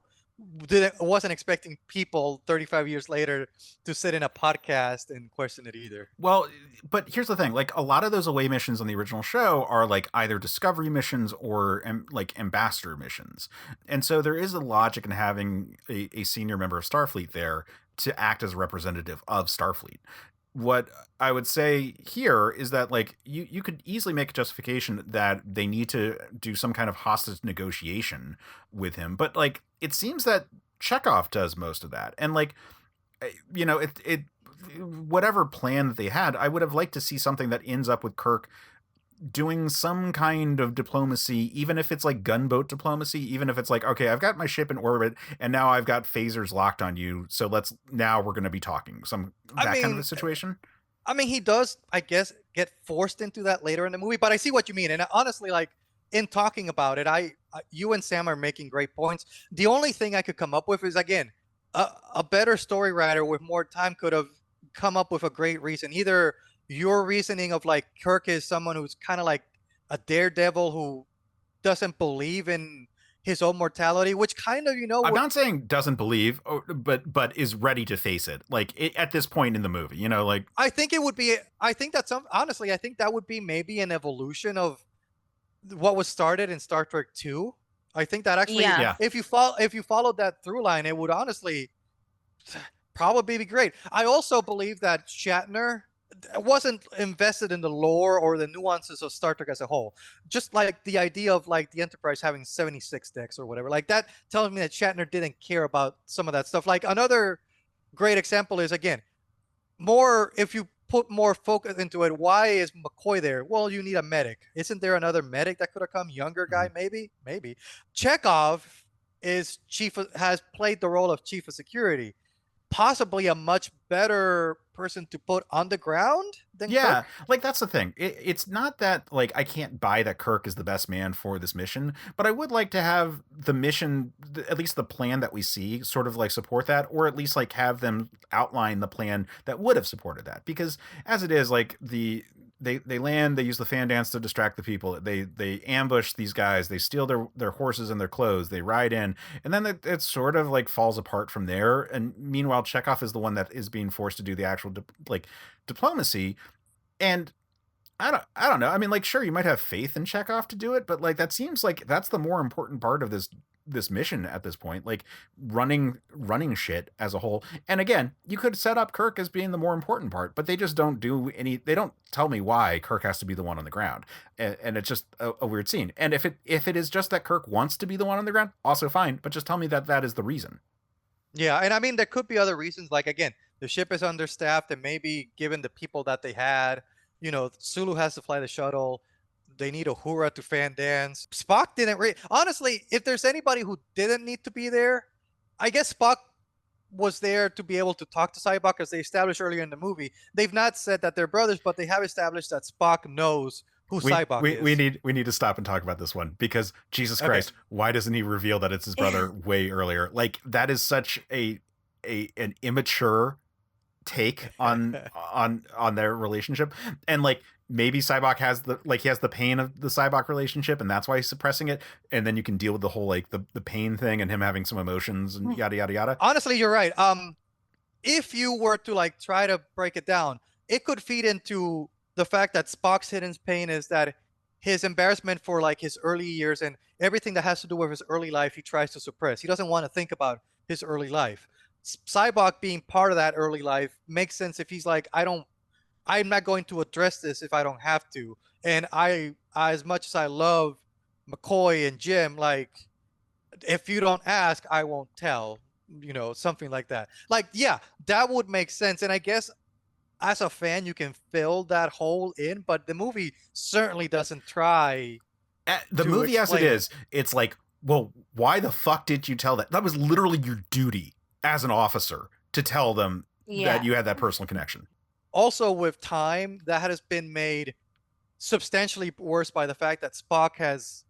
wasn't expecting people 35 years later to sit in a podcast and question it either. Well, but here's the thing: like a lot of those away missions on the original show are like either discovery missions or like ambassador missions, and so there is a logic in having a senior member of Starfleet there to act as a representative of Starfleet. What I would say here is that like you could easily make a justification that they need to do some kind of hostage negotiation with him, but like it seems that Chekhov does most of that, and like it whatever plan that they had, I would have liked to see something that ends up with Kirk doing some kind of diplomacy, even if it's like gunboat diplomacy, even if it's like, okay, I've got my ship in orbit and now I've got phasers locked on you, so now we're going to be talking, kind of a situation. I mean, he does, I guess, get forced into that later in the movie, but I see what you mean. And honestly, like in talking about it, you and Sam are making great points. The only thing I could come up with is, again, a better story writer with more time could have come up with a great reason. Either your reasoning of like Kirk is someone who's kind of like a daredevil who doesn't believe in his own mortality, which kind of, I'm not saying doesn't believe, but is ready to face it. Like at this point in the movie, like I think it would be. I think that's honestly, I think that would be maybe an evolution of what was started in Star Trek 2. I think that actually, if you followed that through line, it would honestly probably be great. I also believe that Shatner wasn't invested in the lore or the nuances of Star Trek as a whole. Just like the idea of like the Enterprise having 76 decks or whatever, like that tells me that Shatner didn't care about some of that stuff. Like another great example is, again, if you put more focus into it, why is McCoy there? Well, you need a medic. Isn't there another medic that could have come? Younger guy, maybe. Chekhov has played the role of chief of security. Possibly a much better person to put on the ground than Kirk. Like that's the thing. It's not that like I can't buy that Kirk is the best man for this mission, but I would like to have the mission, at least the plan that we see, sort of like support that, or at least like have them outline the plan that would have supported that. Because as it is, like they land, they use the fan dance to distract the people. They ambush these guys, they steal their horses and their clothes, they ride in, and then it sort of like falls apart from there. And meanwhile, Chekhov is the one that is being forced to do the actual diplomacy. And I don't know. I mean, like, sure, you might have faith in Chekhov to do it, but like that seems like that's the more important part of this mission at this point, like running shit as a whole. And again, you could set up Kirk as being the more important part, but they just don't they don't tell me why Kirk has to be the one on the ground. And it's just a weird scene. And if it is just that Kirk wants to be the one on the ground, also fine, but just tell me that is the reason. Yeah, and I mean, there could be other reasons. Like, again, the ship is understaffed, and maybe given the people that they had, Sulu has to fly the shuttle. They need Uhura to fan dance. Spock didn't honestly, if there's anybody who didn't need to be there, I guess Spock was there to be able to talk to Sybok, as they established earlier in the movie. They've not said that they're brothers, but they have established that Spock knows who Sybok is. We need to stop and talk about this one, because Jesus Christ, why doesn't he reveal that it's his brother way earlier? Like that is such an immature take on their relationship. And like maybe Sybok has the pain of the Sybok relationship, and that's why he's suppressing it, and then you can deal with the whole like the pain thing and him having some emotions and yada yada yada. Honestly, you're right. If you were to like try to break it down, it could feed into the fact that Spock's hidden pain is that his embarrassment for like his early years and everything that has to do with his early life he tries to suppress. He doesn't want to think about his early life. Sybok being part of that early life makes sense if he's like, I'm not going to address this if I don't have to. And as much as I love McCoy and Jim, like, if you don't ask, I won't tell, something like that. Like, yeah, that would make sense. And I guess as a fan, you can fill that hole in, but the movie certainly doesn't try. The movie as it is, it's like, well, why the fuck did you tell that? That was literally your duty as an officer to tell them that you had that personal connection. Also, with time, that has been made substantially worse by the fact that Spock has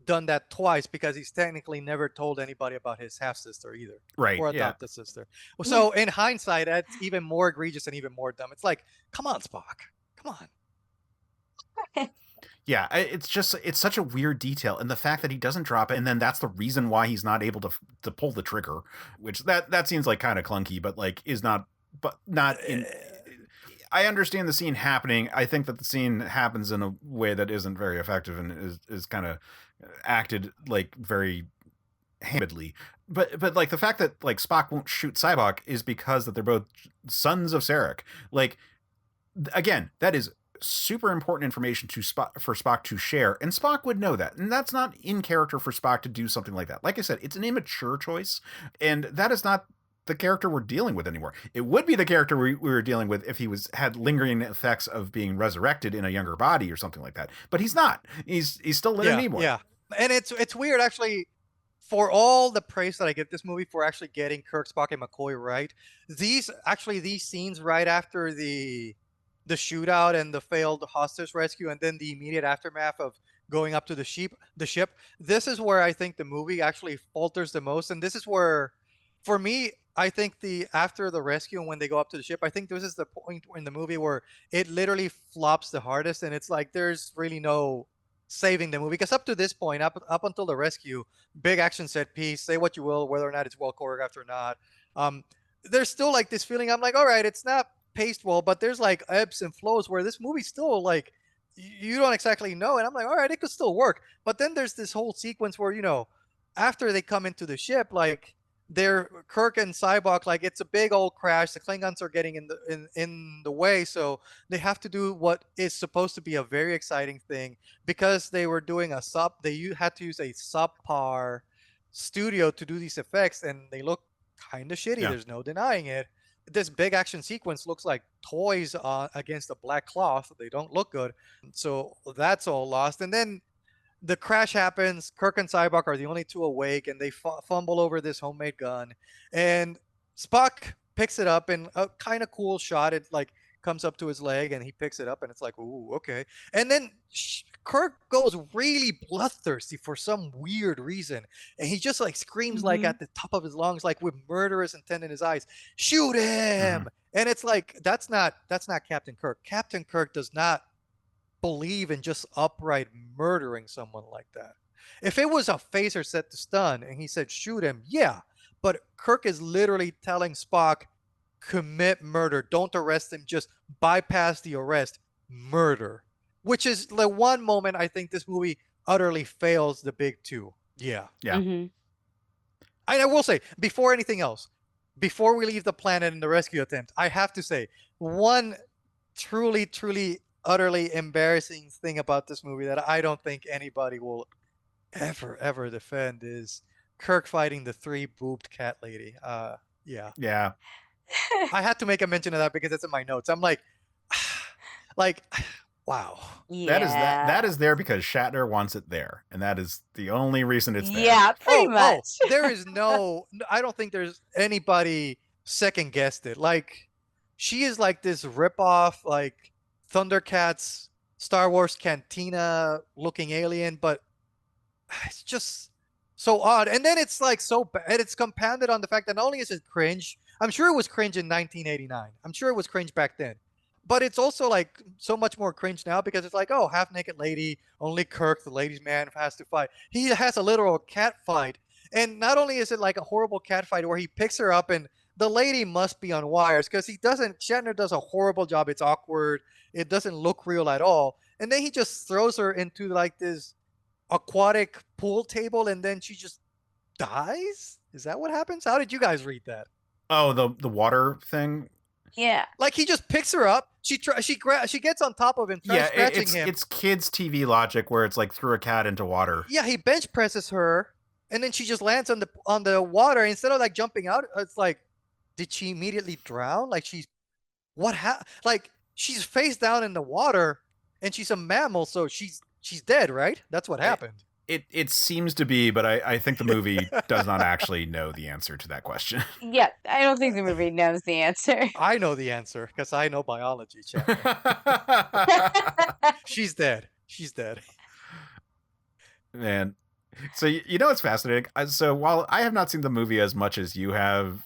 done that twice because he's technically never told anybody about his half sister either, Right. or Yeah. adopted sister. So in hindsight, that's even more egregious and even more dumb. It's like, come on, Spock, come on. Yeah, it's such a weird detail, and the fact that he doesn't drop it, and then that's the reason why he's not able to pull the trigger, which that seems like kind of clunky, but like is not, but not in. I understand the scene happening. I think that the scene happens in a way that isn't very effective and is kind of acted like very handedly. But like the fact that like Spock won't shoot Sybok is because that they're both sons of Sarek. Like again, that is super important information for Spock to share, and Spock would know that, and that's not in character for Spock to do something like that. Like I said, it's an immature choice, and that is not the character we're dealing with anymore. It would be the character we were dealing with if he had lingering effects of being resurrected in a younger body or something like that, but he's not. He's still Leonard Nimoy. Yeah, and it's weird actually. For all the praise that I give this movie for actually getting Kirk, Spock, and McCoy right, these scenes right after the shootout and the failed hostage rescue, and then the immediate aftermath of going up to the ship, this is where I think the movie actually falters the most. And this is where, for me, I think after the rescue and when they go up to the ship, I think this is the point in the movie where it literally flops the hardest, and it's like there's really no saving the movie, because up to this point, up until the rescue, big action set piece, say what you will, whether or not it's well choreographed or not, there's still like this feeling. I'm like, all right, it's not paced well, but there's like ebbs and flows where this movie still like you don't exactly know, and I'm like, all right, it could still work. But then there's this whole sequence where, you know, after they come into the ship, like they're Kirk and Sybok, like it's a big old crash, the Klingons are getting in the way, so they have to do what is supposed to be a very exciting thing, because they were doing they had to use a subpar studio to do these effects, and they look kind of shitty. There's no denying it. This big action sequence looks like toys against a black cloth. They don't look good. So that's all lost. And then the crash happens. Kirk and Sybok are the only two awake, and they fumble over this homemade gun. And Spock picks it up in a kind of cool shot. It like comes up to his leg, and he picks it up, and it's like, ooh, okay. And then Kirk goes really bloodthirsty for some weird reason, and he just like screams like at the top of his lungs, like with murderous intent in his eyes, shoot him. And it's like, that's not Captain Kirk. Captain Kirk does not believe in just upright murdering someone like that. If it was a phaser set to stun and he said shoot him, yeah, but Kirk is literally telling Spock, commit murder, don't arrest him, just bypass the arrest, murder. Which is the one moment I think this movie utterly fails the big two. Yeah. I will say, before anything else, before we leave the planet in the rescue attempt, I have to say, one truly, truly, utterly embarrassing thing about this movie that I don't think anybody will ever defend is Kirk fighting the 3-boobed cat lady. Yeah. I had to make a mention of that because it's in my notes. I'm like, wow. Yeah. That is there because Shatner wants it there, and that is the only reason it's there. Yeah, pretty much. There is I don't think there's anybody second guessed it. Like, she is like this ripoff, like Thundercats, Star Wars Cantina looking alien, but it's just so odd. And then it's like so bad. It's compounded on the fact that not only is it cringe, I'm sure it was cringe in 1989. I'm sure it was cringe back then. But it's also like so much more cringe now because it's like, oh, half-naked lady, only Kirk, the ladies' man, has to fight. He has a literal cat fight. And not only is it like a horrible cat fight where he picks her up and the lady must be on wires because Shatner does a horrible job. It's awkward. It doesn't look real at all. And then he just throws her into like this aquatic pool table and then she just dies? Is that what happens? How did you guys read that? Oh, the water thing? Yeah. Like he just picks her up. She gets on top of him, tries scratching him. It's kids' TV logic where it's like threw a cat into water. Yeah, he bench presses her, and then she just lands on the water. Instead of like jumping out, it's like, did she immediately drown? Like like she's face down in the water, and she's a mammal, so she's dead, right? That's what happened. It seems to be, but I think the movie does not actually know the answer to that question. Yeah, I don't think the movie knows the answer. I know the answer because I know biology, chat. She's dead. She's dead. Man, So you know it's fascinating. So while I have not seen the movie as much as you have,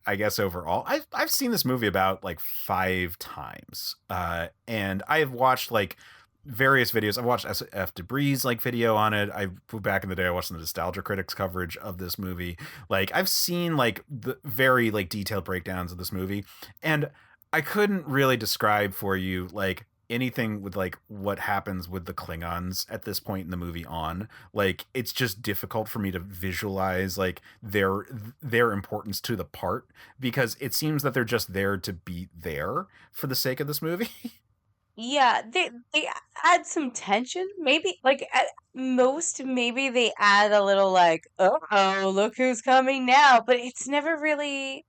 I guess overall, I've seen this movie about like 5 times, and I have watched like various videos. I've watched SF Debris like video on it. Back in the day, I watched the Nostalgia Critics coverage of this movie. Like I've seen like the very like detailed breakdowns of this movie, and I couldn't really describe for you like anything with like what happens with the Klingons at this point in the movie on. Like it's just difficult for me to visualize like their importance to the part, because it seems that they're just there to be there for the sake of this movie. Yeah, they add some tension. Maybe like at most, maybe they add a little like, oh, look who's coming now. But it's never really.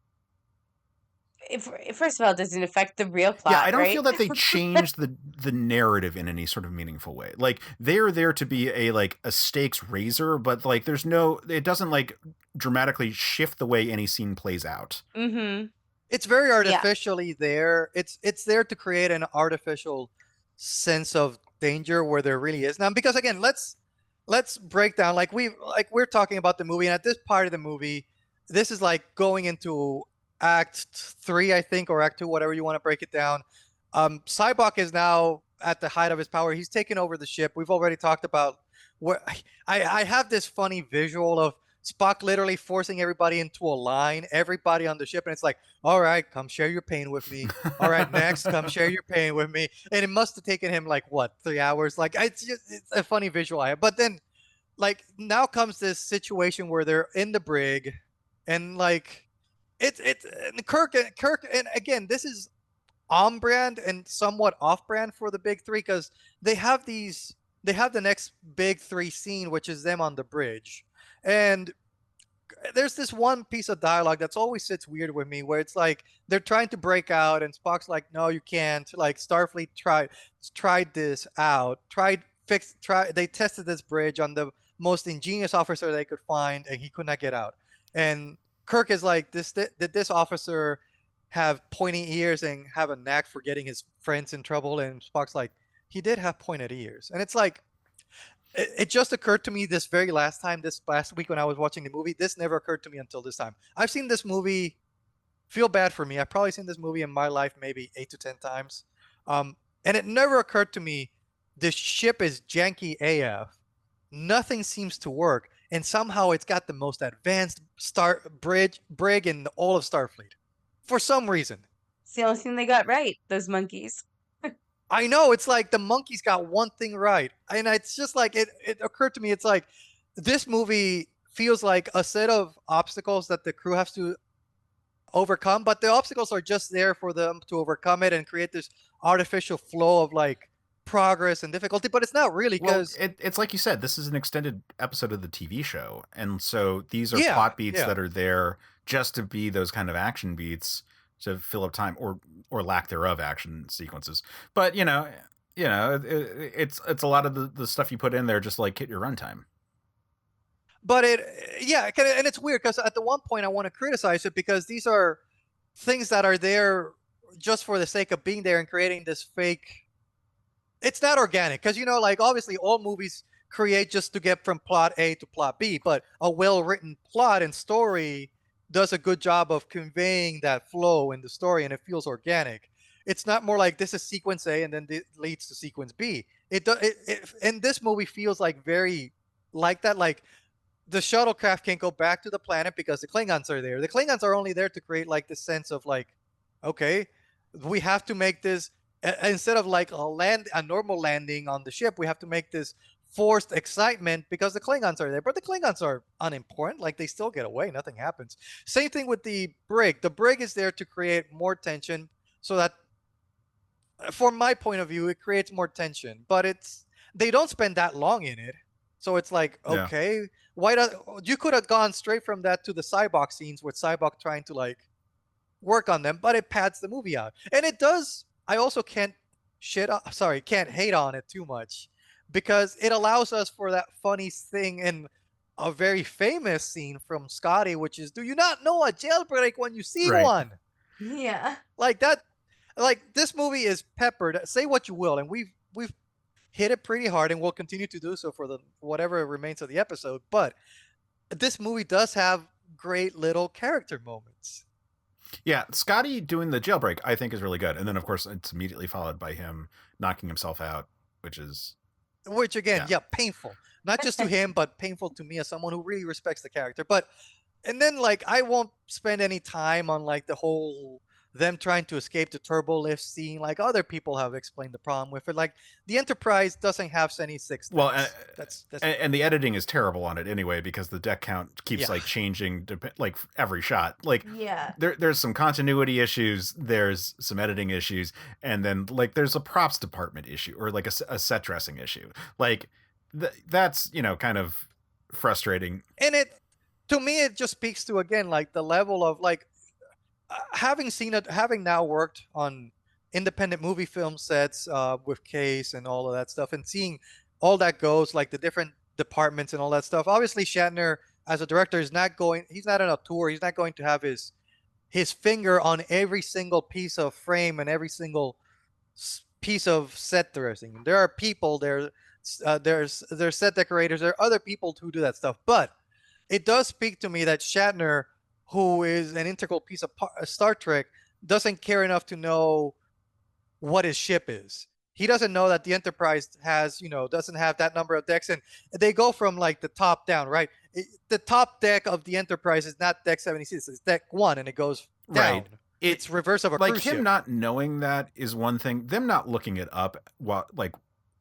First of all, it doesn't affect the real Yeah, plot, I don't right? feel that they changed the narrative in any sort of meaningful way. Like they're there to be a stakes raiser, but like it doesn't like dramatically shift the way any scene plays out. Mm-hmm. It's very Yeah. artificially there. It's there to create an artificial sense of danger where there really is none. Because again, let's break down we're talking about the movie, and at this part of the movie, this is like going into Act 3, I think, or Act 2, whatever you want to break it down. Sybok is now at the height of his power. He's taken over the ship. We've already talked about where I have this funny visual of Spock literally forcing everybody into a line, everybody on the ship, and it's like, all right, come share your pain with me. All right, next, come share your pain with me. And it must have taken him like what, 3 hours? Like it's a funny visual I have. But then like now comes this situation where they're in the brig, and like it's and Kirk, and again, this is on brand and somewhat off brand for the big three, because they have the next big three scene, which is them on the bridge. And there's this one piece of dialogue that's always sits weird with me, where it's like they're trying to break out and Spock's like, no, you can't. Like Starfleet tried this out, they tested this bridge on the most ingenious officer they could find, and he could not get out. And Kirk is like, did this officer have pointy ears and have a knack for getting his friends in trouble? And Spock's like, he did have pointed ears. And it's like, it just occurred to me this last week when I was watching the movie. This never occurred to me until this time. I've seen this movie, feel bad for me. I've probably seen this movie in my life maybe 8 to 10 times. And it never occurred to me, this ship is janky AF. Nothing seems to work. And somehow it's got the most advanced brig in all of Starfleet. For some reason. It's the only thing they got right, those monkeys. I know, it's like the monkeys got one thing right. And it's just like, it occurred to me, it's like, this movie feels like a set of obstacles that the crew has to overcome, but the obstacles are just there for them to overcome it and create this artificial flow of like progress and difficulty, but it's not really, because it's like you said, this is an extended episode of the TV show, and so these are plot beats that are there just to be those kind of action beats to fill up time, or lack thereof action sequences. But it's a lot of the stuff you put in there just like hit your runtime. But and it's weird, because at the one point I want to criticize it, because these are things that are there just for the sake of being there and creating this fake. It's not organic, because like obviously all movies create just to get from plot A to plot B, but a well-written plot and story does a good job of conveying that flow in the story, and it feels organic. It's not more like this is sequence A and then it leads to sequence B. And this movie feels like very like that. Like the shuttlecraft can't go back to the planet because the Klingons are there. The Klingons are only there to create like this sense of like, okay, we have to make this, instead of like a normal landing on the ship, we have to make this forced excitement because the Klingons are there. But the Klingons are unimportant. Like they still get away. Nothing happens. Same thing with the brig. The brig is there to create more tension, so that, from my point of view, it creates more tension. But they don't spend that long in it. So it's like, okay, you could have gone straight from that to the Sybok scenes with Sybok trying to like work on them, but it pads the movie out. And it does. I also can't hate on it too much, because it allows us for that funny thing in a very famous scene from Scotty, which is, do you not know a jailbreak when you see one? Yeah. Like that, like this movie is peppered. Say what you will, and we've hit it pretty hard and will continue to do so for the whatever remains of the episode. But this movie does have great little character moments. Yeah, Scotty doing the jailbreak, I think, is really good. And then, of course, it's immediately followed by him knocking himself out, which again, painful. Not just to him, but painful to me as someone who really respects the character. And then, like, I won't spend any time on, like, the whole them trying to escape the turbo lift scene. Like, other people have explained the problem with it. Like, the Enterprise doesn't have any six decks. Well, and the editing is terrible on it anyway, because the deck count keeps like changing like every shot. Like, there's some continuity issues, there's some editing issues, and then like there's a props department issue, or like a set dressing issue. Like that's, you know, kind of frustrating. And to me, it just speaks to, again, like the level of like, having now worked on independent movie film sets with Case and all of that stuff, and seeing all that goes, like the different departments and all that stuff. Obviously, Shatner as a director he's not on a tour. He's not going to have his finger on every single piece of frame and every single piece of set dressing. There are people there's set decorators. There are other people who do that stuff. But it does speak to me that Shatner, who is an integral piece of Star Trek, doesn't care enough to know what his ship is. He doesn't know that the Enterprise doesn't have that number of decks, and they go from like the top down, right? The top deck of the Enterprise is not deck 76, it's deck 1, and it goes down. Right. It's reverse of a like cruise him ship. Not knowing that is one thing. Them not looking it up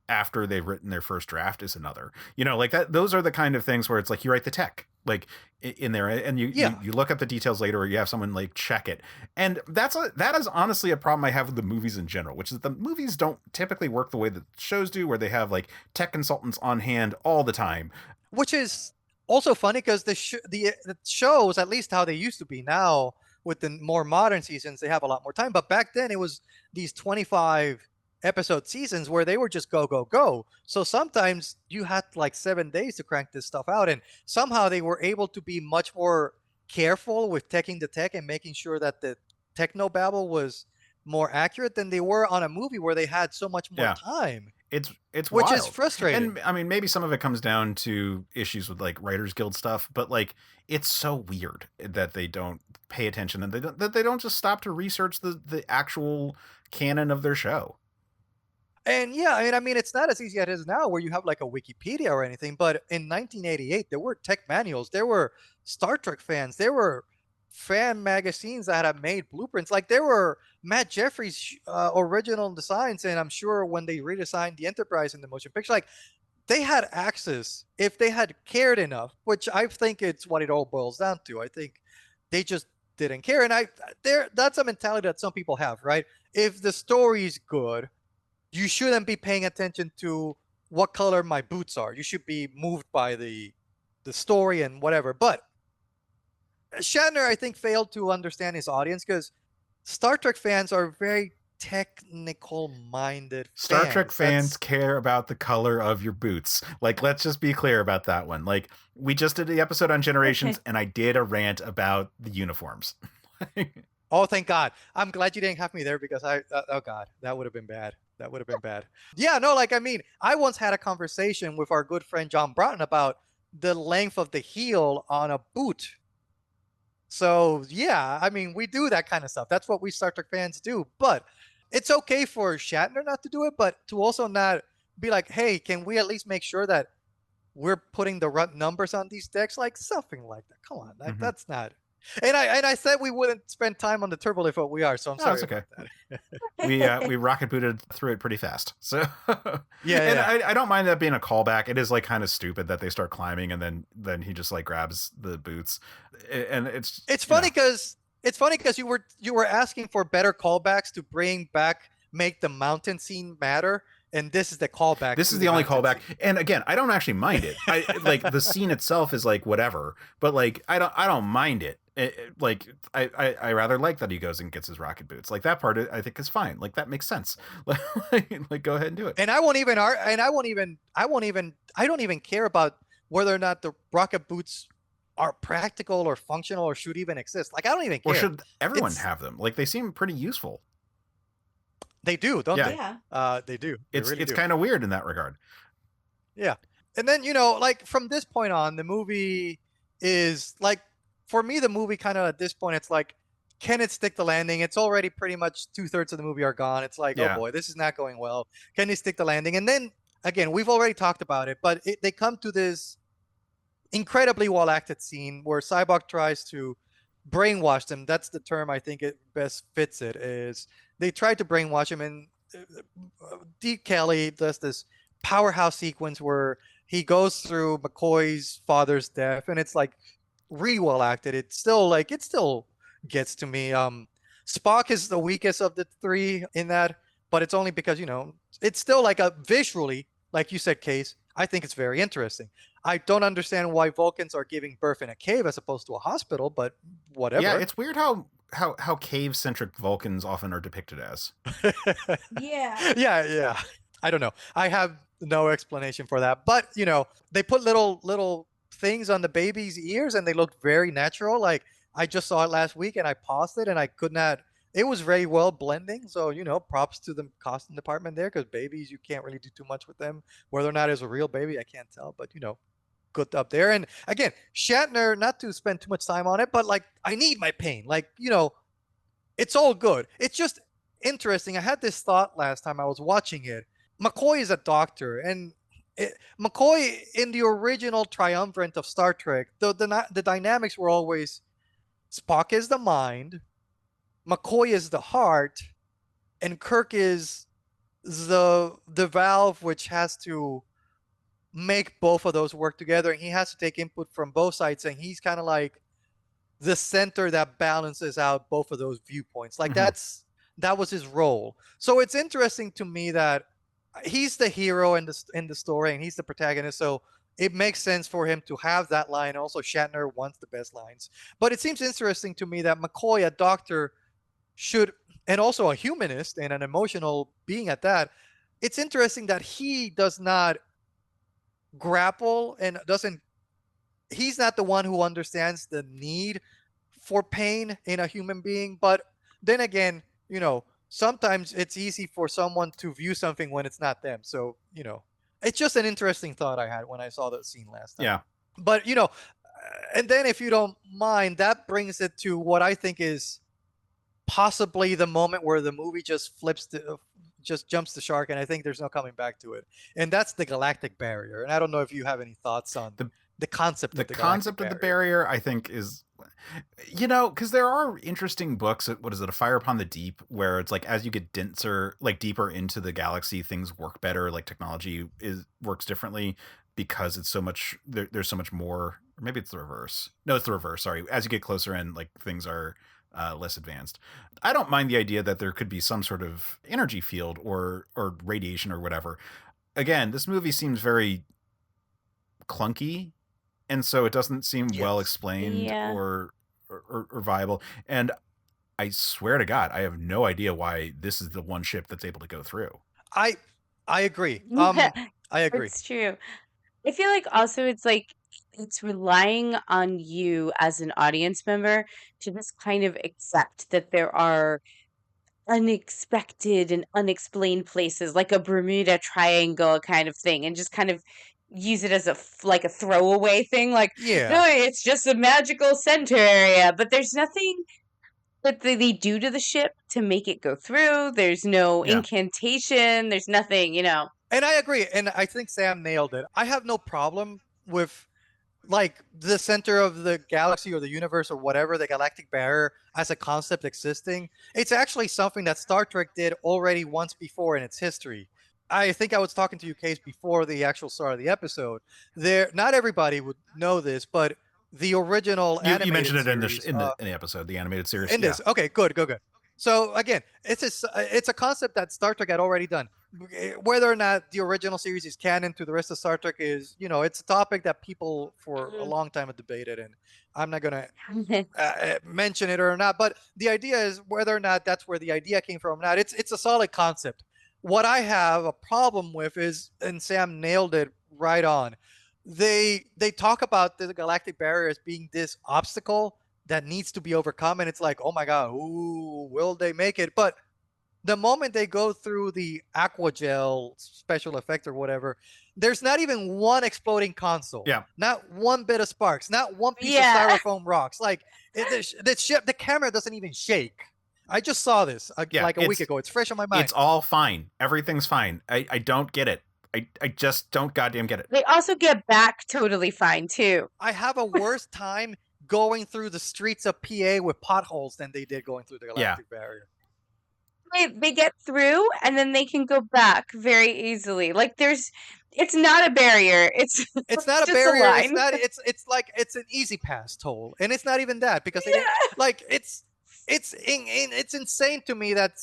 after they've written their first draft is another. You know, like that. Those are the kind of things where it's like you write the tech like in there, and you look up the details later, or you have someone like check it. And that is honestly a problem I have with the movies in general, which is the movies don't typically work the way that shows do, where they have like tech consultants on hand all the time. Which is also funny because the shows, at least how they used to be now, with the more modern seasons, they have a lot more time. But back then, it was these 25 episode seasons where they were just go, go, go. So sometimes you had like 7 days to crank this stuff out. And somehow they were able to be much more careful with taking the tech and making sure that the technobabble was more accurate than they were on a movie where they had so much more time. It's which wild. Is frustrating. And I mean, maybe some of it comes down to issues with like Writers Guild stuff, but like it's so weird that they don't pay attention and they don't just stop to research the actual canon of their show. And I mean, it's not as easy as it is now where you have like a Wikipedia or anything, but in 1988, there were tech manuals, there were Star Trek fans, there were fan magazines that had made blueprints. Like there were Matt Jeffries' original designs, and I'm sure when they redesigned the Enterprise in the motion picture, like they had access if they had cared enough, which I think it's what it all boils down to. I think they just didn't care. And that's a mentality that some people have, right? If the story's good, you shouldn't be paying attention to what color my boots are. You should be moved by the story and whatever. But Shatner, I think, failed to understand his audience because Star Trek fans are very technical-minded Star Trek fans care about the color of your boots. Like, let's just be clear about that one. Like, we just did the episode on Generations, and I did a rant about the uniforms. Oh, thank God. I'm glad you didn't have me there because oh God, that would have been bad. That would have been bad. Yeah, no, like, I mean, I once had a conversation with our good friend John Broughton about the length of the heel on a boot. So, yeah, I mean, we do that kind of stuff. That's what we Star Trek fans do. But it's okay for Shatner not to do it, but to also not be like, hey, can we at least make sure that we're putting the right numbers on these decks? Like, something like that. Come on, that's not... And I said we wouldn't spend time on the turbolift, but we are, so I'm sorry. That's okay. About that. we rocket booted through it pretty fast. So yeah. I don't mind that being a callback. It is like kind of stupid that they start climbing and then he just like grabs the boots, and it's funny because you were asking for better callbacks to make the mountain scene matter. And this is the callback. This is the only callback. And again, I don't actually mind it. I like the scene itself is like whatever, but like I don't mind it. I rather like that he goes and gets his rocket boots. Like that part I think is fine. Like that makes sense. Like go ahead and do it. And I don't even care about whether or not the rocket boots are practical or functional or should even exist. Like I don't even care. Or should everyone have them? Like they seem pretty useful. They do, don't Yeah. they? Yeah. They do. They really It's do. kind of weird in that regard. Yeah. And then, like from this point on, the movie is like, for me, the movie kind of at this point, it's like, can it stick the landing? It's already pretty much 2/3 of the movie are gone. It's like, oh Yeah. boy, this is not going well. Can he stick the landing? And then again, we've already talked about it, but they come to this incredibly well acted scene where Sybok tries to brainwash them. That's the term I think it best fits it, is they try to brainwash him, and D. Kelly does this powerhouse sequence where he goes through McCoy's father's death, and it's like really well acted. It's still like, it still gets to me. Spock is the weakest of the three in that, but it's only because it's still like a visually, like you said, Case. I think it's very interesting. I don't understand why Vulcans are giving birth in a cave as opposed to a hospital, but whatever. Yeah, it's weird how cave centric Vulcans often are depicted as. Yeah. Yeah. I don't know. I have no explanation for that, but they put little things on the baby's ears, and they look very natural. Like, I just saw it last week, and I paused it, and I could not. It was very well blending. So props to the costume department there, because babies, you can't really do too much with them. Whether or not it's a real baby, I can't tell, but good up there. And again, Shatner, not to spend too much time on it, but like, I need my pain. Like, it's all good. It's just interesting. I had this thought last time I was watching it. McCoy is a doctor, and McCoy in the original triumvirate of Star Trek, the dynamics were always Spock is the mind, McCoy is the heart, and Kirk is the valve which has to make both of those work together, and he has to take input from both sides, and he's kind of like the center that balances out both of those viewpoints. Like, that was his role. So it's interesting to me that he's the hero in the story, and he's the protagonist, so it makes sense for him to have that line. Also, Shatner wants the best lines. But it seems interesting to me that McCoy, a doctor, should, and also a humanist and an emotional being at that, it's interesting that he does not grapple and he's not the one who understands the need for pain in a human being. But then again, sometimes it's easy for someone to view something when it's not them. So, it's just an interesting thought I had when I saw that scene last time. Yeah. But, and then if you don't mind, that brings it to what I think is possibly the moment where the movie just just jumps the shark, and I think there's no coming back to it. And that's the galactic barrier. And I don't know if you have any thoughts on the concept of the concept of the barrier. I think is, because there are interesting books. What is it, A Fire Upon the Deep, where it's like, as you get denser, like deeper into the galaxy, things work better. Like, technology works differently because it's so much. There's so much more. Or maybe it's the reverse. No, it's the reverse. Sorry. As you get closer in, like, things are less advanced. I don't mind the idea that there could be some sort of energy field or radiation or whatever. Again, this movie seems very clunky, and so it doesn't seem well explained or viable. And I swear to God, I have no idea why this is the one ship that's able to go through. I agree. I agree. It's true. I feel like also it's like it's relying on you as an audience member to just kind of accept that there are unexpected and unexplained places, like a Bermuda Triangle kind of thing, and just kind of use it as like a throwaway thing, like, no, it's just a magical center area, but there's nothing that they do to the ship to make it go through. There's no incantation. There's nothing, And I agree, and I think Sam nailed it. I have no problem with, like, the center of the galaxy or the universe or whatever, the galactic barrier as a concept existing. It's actually something that Star Trek did already once before in its history. I think I was talking to you, Case, before the actual start of the episode. Not everybody would know this, but the original animated you mentioned series, it in the episode, the animated series. In this, okay, good. So again, it's a concept that Star Trek had already done. Whether or not the original series is canon to the rest of Star Trek is, it's a topic that people for a long time have debated, and I'm not going to mention it or not. But the idea is whether or not that's where the idea came from or not. It's a solid concept. What I have a problem with is, and Sam nailed it right on, they talk about the galactic barrier as being this obstacle that needs to be overcome, and it's like, oh my God, ooh, will they make it? But The moment they go through the aqua gel special effect or whatever, there's not even one exploding console. Yeah. Not one bit of sparks. Not one piece of Yeah. styrofoam rocks. Like the camera doesn't even shake. I just saw this like a week ago. It's fresh on my mind. It's all fine. Everything's fine. I don't get it. I just don't goddamn get it. They also get back totally fine too. I have a worse time going through the streets of PA with potholes than they did going through the Galactic barrier. They get through and then they can go back very easily. Like it's not a barrier. It's not a just barrier. A line. It's like it's an easy pass toll, and it's not even that because they didn't, like it's insane to me that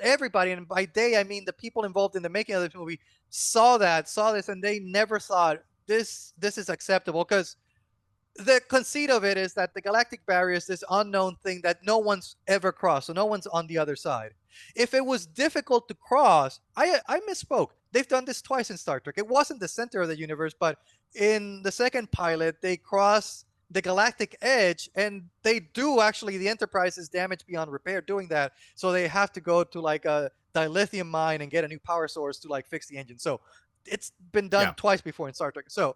everybody, and by they I mean the people involved in the making of this movie, saw this, and they never thought this is acceptable, because the conceit of it is that the galactic barrier is this unknown thing that no one's ever crossed, so no one's on the other side. If it was difficult to cross, I misspoke. They've done this twice in Star Trek. It wasn't the center of the universe, but in the second pilot, they cross the galactic edge, and they do actually, the Enterprise is damaged beyond repair doing that, so they have to go to like a dilithium mine and get a new power source to like fix the engine. So it's been done twice before in Star Trek. So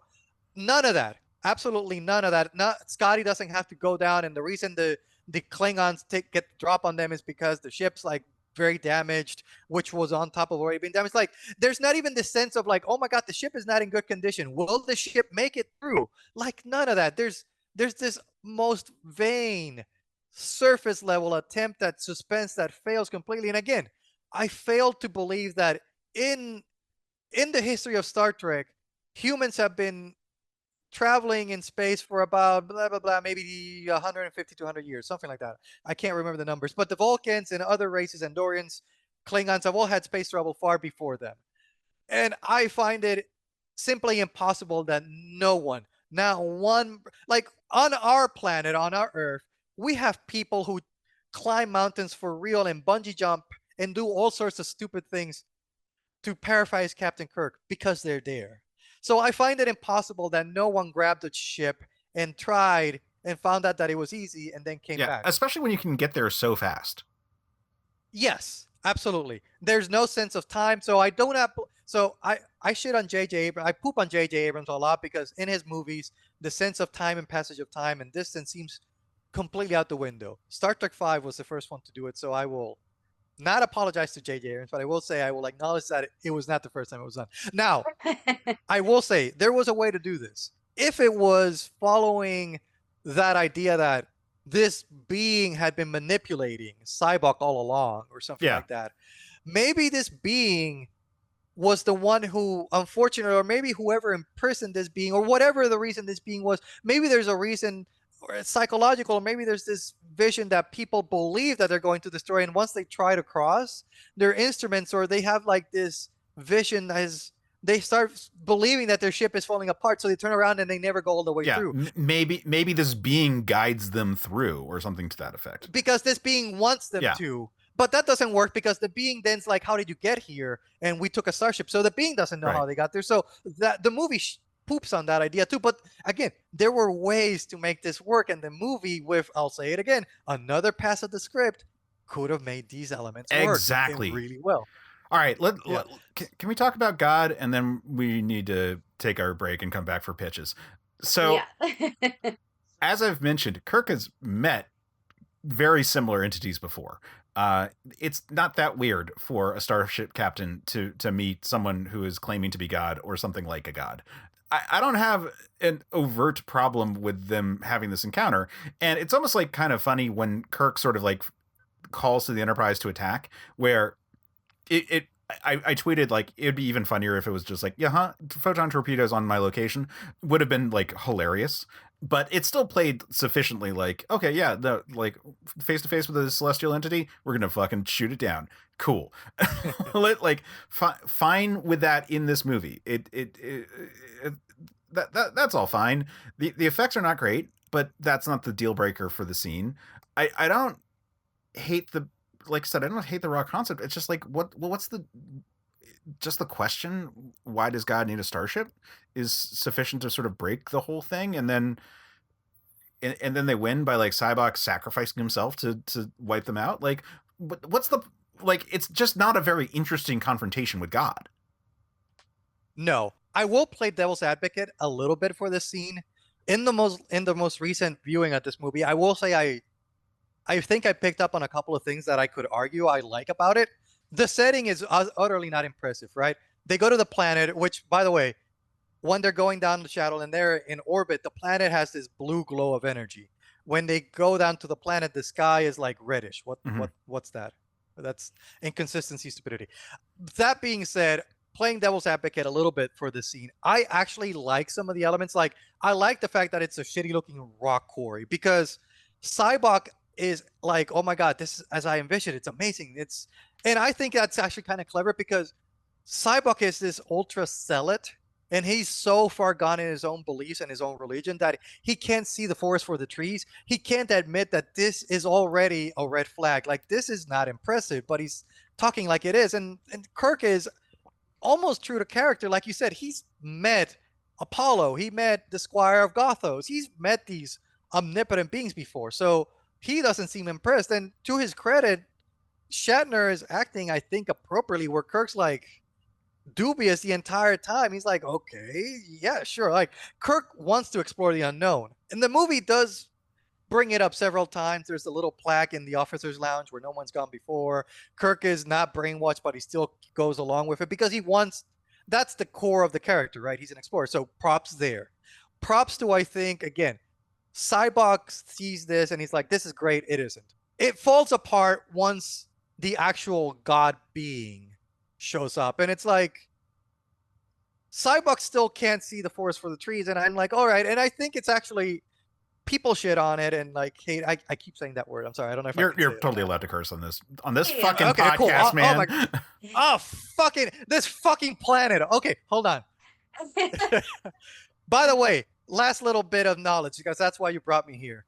none of that. Absolutely none of that. Scotty doesn't have to go down, and the reason the Klingons get the drop on them is because the ship's like very damaged, which was on top of already being damaged. Like, there's not even this sense of like, oh my god, the ship is not in good condition. Will the ship make it through? Like, none of that. There's this most vain surface level attempt at suspense that fails completely. And again, I fail to believe that in the history of Star Trek, humans have been traveling in space for about blah blah blah, maybe 150 to 100 years, something like that. I can't remember the numbers, but the Vulcans and other races, Andorians, Klingons, have all had space travel far before them. And I find it simply impossible that no one, not one, like on our planet, on our Earth, we have people who climb mountains for real and bungee jump and do all sorts of stupid things, to paraphrase Captain Kirk, because they're there. So I find it impossible that no one grabbed a ship and tried and found out that it was easy and then came back. Especially when you can get there so fast. Yes, absolutely. There's no sense of time. So I don't have. So I shit on J.J. Abrams. I poop on J.J. Abrams a lot, because in his movies, the sense of time and passage of time and distance seems completely out the window. Star Trek V was the first one to do it, so I will not apologize to J.J. Abrams, but I will say I will acknowledge that it was not the first time it was done. Now, I will say there was a way to do this. If it was following that idea that this being had been manipulating Sybok all along or something like that, maybe this being was the one who, unfortunately, or maybe whoever imprisoned this being, or whatever the reason this being was, maybe there's a reason, or it's psychological, or maybe there's this vision that people believe that they're going to destroy, and once they try to cross, their instruments, or they have like this vision as they start believing that their ship is falling apart, so they turn around and they never go all the way through. Maybe this being guides them through, or something to that effect. Because this being wants them to. But that doesn't work, because the being then's like, how did you get here? And we took a starship. So the being doesn't know how they got there. So that the movie poops on that idea too. But again, there were ways to make this work, and the movie, with, I'll say it again, another pass of the script, could have made these elements work really well. All right, can we talk about God, and then we need to take our break and come back for pitches. So, as I've mentioned, Kirk has met very similar entities before. It's not that weird for a starship captain to meet someone who is claiming to be God, or something like a god. I don't have an overt problem with them having this encounter, and it's almost like kind of funny when Kirk sort of like calls to the Enterprise to attack, where I tweeted like it'd be even funnier if it was just like, photon torpedoes on my location, would have been like hilarious. But it still played sufficiently like, okay, like face to face with a celestial entity, we're gonna fucking shoot it down. Cool. Like fine with that in this movie. That's all fine. The effects are not great, but that's not the deal breaker for the scene. I don't hate the, like I said, I don't hate the raw concept. It's just like, what's the question, why does God need a starship, is sufficient to sort of break the whole thing. And then they win by like Sybok sacrificing himself to wipe them out. Like, what's the like, it's just not a very interesting confrontation with God. No, I will play devil's advocate a little bit for this scene. In the most recent viewing of this movie, I will say I think I picked up on a couple of things that I could argue I like about it. The setting is utterly not impressive, right? They go to the planet, which, by the way, when they're going down the shuttle and they're in orbit, the planet has this blue glow of energy. When they go down to the planet, the sky is like reddish. What's that? That's inconsistency, stupidity. That being said, playing devil's advocate a little bit for this scene, I actually like some of the elements. Like, I like the fact that it's a shitty looking rock quarry, because Sybok is like, oh my god, this is as I envisioned. It's amazing. And I think that's actually kind of clever, because Sybok is this ultra zealot, and he's so far gone in his own beliefs and his own religion that he can't see the forest for the trees. He can't admit that this is already a red flag. Like, this is not impressive, but he's talking like it is. And Kirk is almost true to character. Like you said, he's met Apollo. He met the Squire of Gothos. He's met these omnipotent beings before. So he doesn't seem impressed. And to his credit, Shatner is acting, I think, appropriately, where Kirk's like dubious the entire time. He's like, okay, yeah, sure. Like, Kirk wants to explore the unknown. And the movie does bring it up several times. There's a little plaque in the officer's lounge where no one's gone before. Kirk is not brainwashed, but he still goes along with it because he wants, that's the core of the character, right? He's an explorer. So props there. Props to, I think, again, Sybok sees this and he's like, this is great. It isn't. It falls apart once the actual God being shows up, and it's like Sybok still can't see the forest for the trees, and I'm like, all right. And I think it's actually people shit on it and like hate. I keep saying that word. I'm sorry. I don't know if you're totally allowed to curse on this fucking okay, podcast, cool. man. Oh, fucking this fucking planet. Okay, hold on. By the way, last little bit of knowledge, because that's why you brought me here.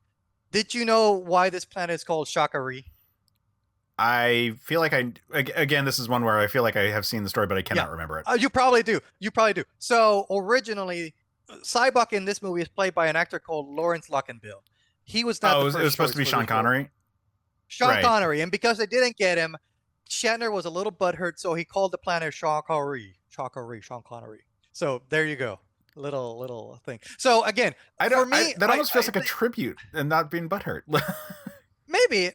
Did you know why this planet is called Shakari? I feel like again, this is one where I feel like I have seen the story, but I cannot remember it. You probably do. So originally, Sybok in this movie is played by an actor called Lawrence Luckinbill. He was not. It was supposed to be Sean Connery. Sean Connery, and because they didn't get him, Shatner was a little butthurt, so he called the planet Shakari. Sean Connery. So there you go. Little thing. So again, that almost feels like a tribute and not being butthurt. Maybe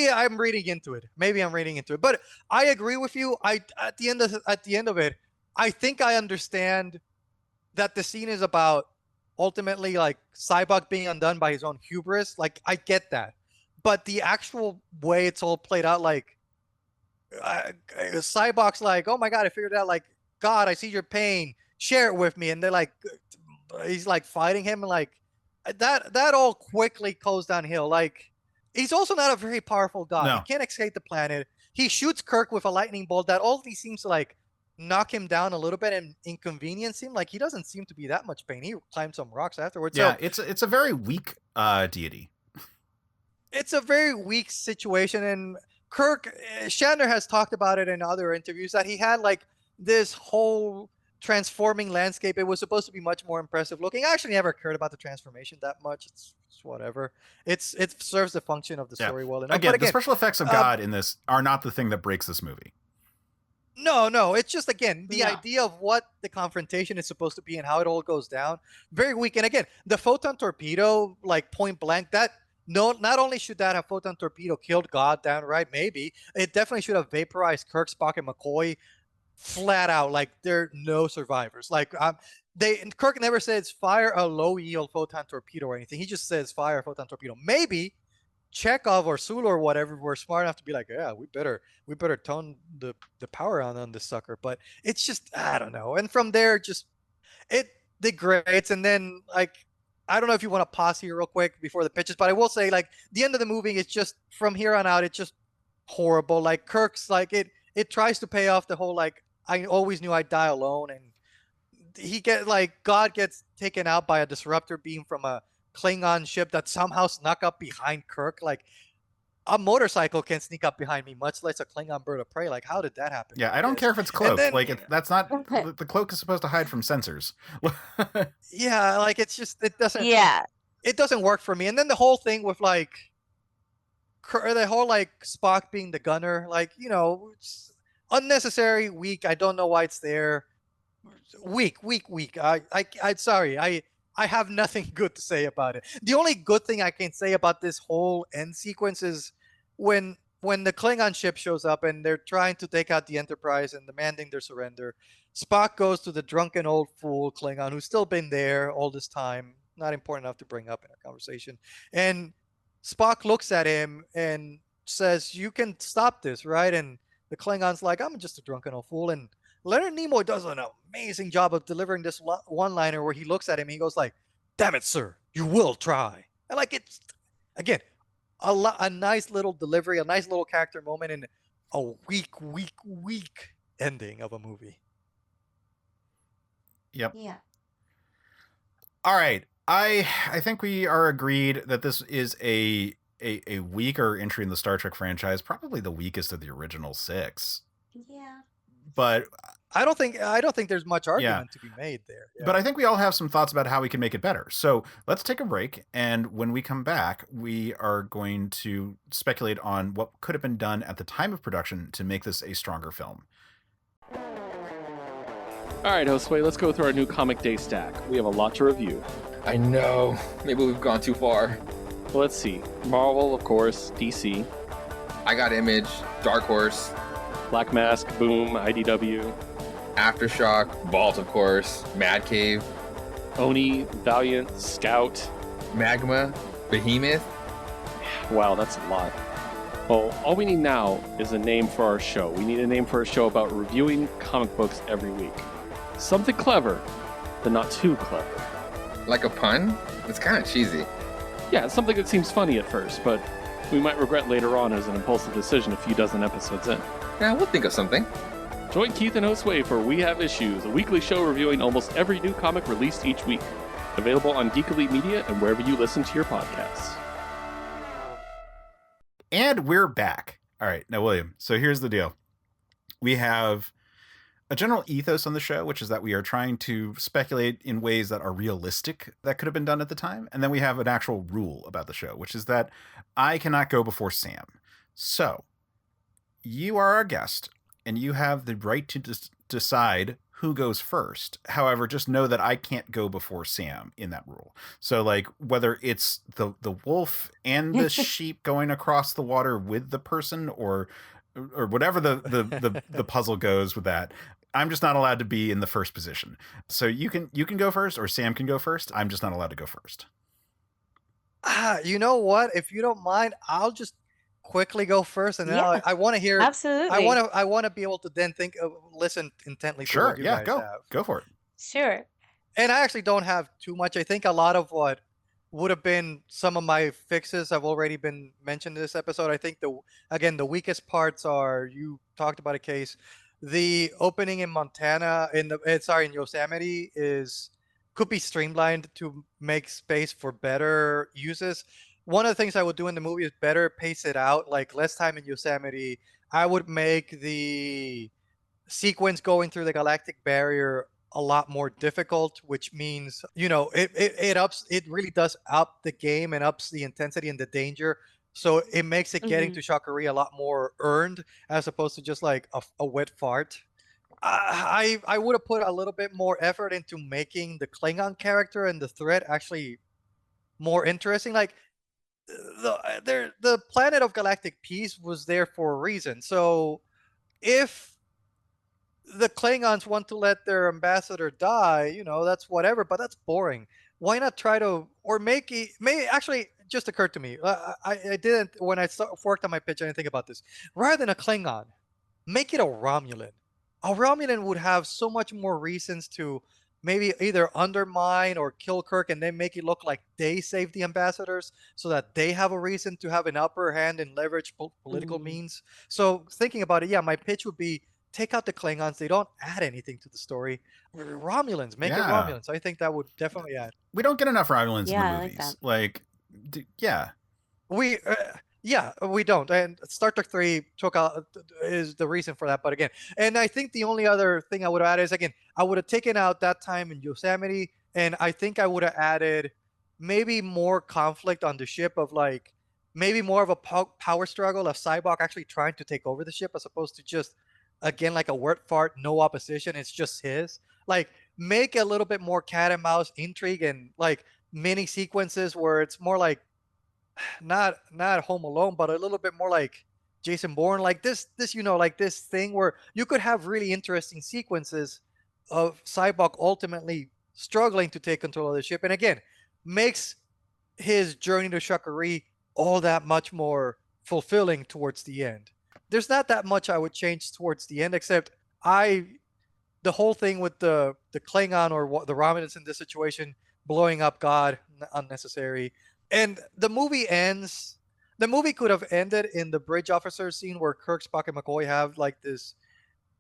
I'm reading into it. But I agree with you. At the end of it, I think I understand that the scene is about ultimately like Sybok being undone by his own hubris. Like, I get that, but the actual way it's all played out, like Sybok's like, oh my god, I figured it out. Like, God, I see your pain. Share it with me. And they're like, he's like fighting him, and like that all quickly goes downhill. Like, he's also not a very powerful god. No. He can't escape the planet. He shoots Kirk with a lightning bolt that only seems to like knock him down a little bit and inconvenience him. Like, he doesn't seem to be that much pain. He climbed some rocks afterwards. Yeah, so it's a very weak deity. It's a very weak situation, and Shatner has talked about it in other interviews that he had like this whole transforming landscape. It was supposed to be much more impressive looking. I actually never cared about the transformation that much. It's whatever. It serves the function of the story well enough. Again, the special effects of God in this are not the thing that breaks this movie. No. It's just, again, the idea of what the confrontation is supposed to be and how it all goes down. Very weak. And again, the photon torpedo, like point blank, that not only should that have photon torpedo killed God downright, maybe it definitely should have vaporized Kirk, Spock, and McCoy flat out. Like, there are no survivors. Like, Kirk never says fire a low yield photon torpedo or anything. He just says fire a photon torpedo. Maybe Chekhov or Sulu or whatever were smart enough to be like, yeah, we better tone the power on this sucker. But it's just, I don't know. And from there, just it degrades. And then, like, I don't know if you want to pause here real quick before the pitches, but I will say, like, the end of the movie is just, from here on out, it's just horrible. Like, Kirk's like, it tries to pay off the whole, like, I always knew I'd die alone, and God gets taken out by a disruptor beam from a Klingon ship that somehow snuck up behind Kirk. Like, a motorcycle can sneak up behind me, much less a Klingon bird of prey. Like, how did that happen? Yeah, I don't care if it's cloaked. That's not the cloak is supposed to hide from sensors. Yeah, like, it's just, it doesn't. Yeah, it doesn't work for me. And then the whole thing with like the whole like Spock being the gunner, like, it's unnecessary, weak. I don't know why it's there. Weak. I sorry. I have nothing good to say about it. The only good thing I can say about this whole end sequence is when the Klingon ship shows up and they're trying to take out the Enterprise and demanding their surrender. Spock goes to the drunken old fool Klingon who's still been there all this time, not important enough to bring up in a conversation. And Spock looks at him and says, "You can stop this, right?" And the Klingon's like, "I'm just a drunken old fool." And Leonard Nimoy does an amazing job of delivering this one-liner where he looks at him and he goes like, "Damn it, sir, you will try." And like, it's, again, a nice little delivery, a nice little character moment, and a weak ending of a movie. Yep. Yeah. All right. I think we are agreed that this is a weaker entry in the Star Trek franchise, probably the weakest of the original 6. Yeah. But I don't think there's much argument to be made there. Yeah. But I think we all have some thoughts about how we can make it better. So let's take a break. And when we come back, we are going to speculate on what could have been done at the time of production to make this a stronger film. All right, Josue, let's go through our new Comic Day stack. We have a lot to review. I know. Maybe we've gone too far. Well, let's see. Marvel, of course. DC. I got Image, Dark Horse, Black Mask, Boom, IDW. Aftershock, Vault, of course, Mad Cave, Oni, Valiant, Scout. Magma, Behemoth. Wow, that's a lot. Well, all we need now is a name for our show. We need a name for a show about reviewing comic books every week. Something clever, but not too clever. Like a pun? It's kind of cheesy. Yeah, it's something that seems funny at first, but we might regret later on as an impulsive decision a few dozen episodes in. Yeah, we'll think of something. Join Keith and Josue for We Have Issues, a weekly show reviewing almost every new comic released each week. Available on Geek Elite Media and wherever you listen to your podcasts. And we're back. All right. Now, William, so here's the deal. We have a general ethos on the show, which is that we are trying to speculate in ways that are realistic that could have been done at the time. And then we have an actual rule about the show, which is that I cannot go before Sam. So you are our guest, and you have the right to decide who goes first. However, just know that I can't go before Sam in that rule. So like whether it's the wolf and the sheep going across the water with the person or whatever the puzzle goes with that, I'm just not allowed to be in the first position. So you can go first or Sam can go first. I'm just not allowed to go first. You know what? If you don't mind, I'll just quickly go first, and then I want to hear. Absolutely. I want to be able to then listen intently. Sure. To what you Yeah. guys have. Go for it. Sure. And I actually don't have too much. I think a lot of what would have been some of my fixes have already been mentioned in this episode. I think the weakest parts are, you talked about a case. The opening in Montana in Yosemite could be streamlined to make space for better uses. One of the things I would do in the movie is better pace it out, like less time in Yosemite. I would make the sequence going through the galactic barrier a lot more difficult, which means, it really does up the game and ups the intensity and the danger. So it makes it getting to Shakari a lot more earned as opposed to just like a wet fart. I would have put a little bit more effort into making the Klingon character and the threat actually more interesting. Like, the planet of galactic peace was there for a reason. So if the Klingons want to let their ambassador die, that's whatever, but that's boring. Why not try to, or actually just occurred to me. I didn't, when I worked on my pitch, I didn't think about this. Rather than a Klingon, make it a Romulan. A Romulan would have so much more reasons to maybe either undermine or kill Kirk and then make it look like they saved the ambassadors so that they have a reason to have an upper hand and leverage political means. So thinking about it, my pitch would be take out the Klingons. They don't add anything to the story. Romulans, make it Romulans. I think that would definitely add. We don't get enough Romulans in the movies. We don't. And Star Trek 3 is the reason for that. But again, and I think the only other thing I would add is, again, I would have taken out that time in Yosemite, and I think I would have added maybe more conflict on the ship of like maybe more of a power struggle of Sybok actually trying to take over the ship as opposed to just, again, like a word fart, no opposition. It's just his. Like, make a little bit more cat and mouse intrigue and like mini sequences where it's more like not Home Alone, but a little bit more like Jason Bourne, like this like this thing where you could have really interesting sequences of Sybok ultimately struggling to take control of the ship, and again, makes his journey to Shakari all that much more fulfilling towards the end. There's not that much I would change towards the end, except the whole thing with the Klingon or the Romulans in this situation blowing up God, unnecessary. And the movie ends. The movie could have ended in the bridge officer scene where Kirk, Spock, and McCoy have like this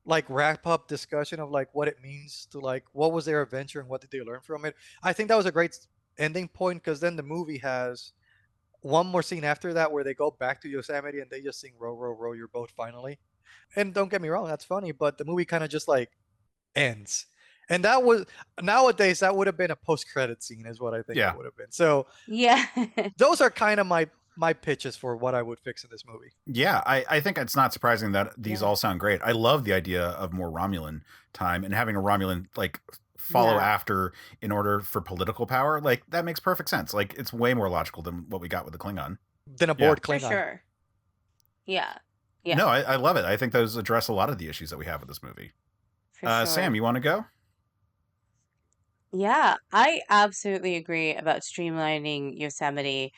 like wrap up discussion of like what it means to like what was their adventure and what did they learn from it. I think that was a great ending point because then the movie has one more scene after that where they go back to Yosemite and they just sing "Row, row, row your boat" finally. And don't get me wrong, that's funny, but the movie kind of just like ends. And that was nowadays that would have been a post-credit scene, is what I think it would have been. So yeah, those are kind of my pitches for what I would fix in this movie. Yeah, I think it's not surprising that these all sound great. I love the idea of more Romulan time and having a Romulan like follow after in order for political power. Like that makes perfect sense. Like it's way more logical than what we got with the Klingon. Than a bored Klingon. For sure. Yeah. Yeah. No, I love it. I think those address a lot of the issues that we have with this movie. For sure. Sam, you want to go? Yeah, I absolutely agree about streamlining Yosemite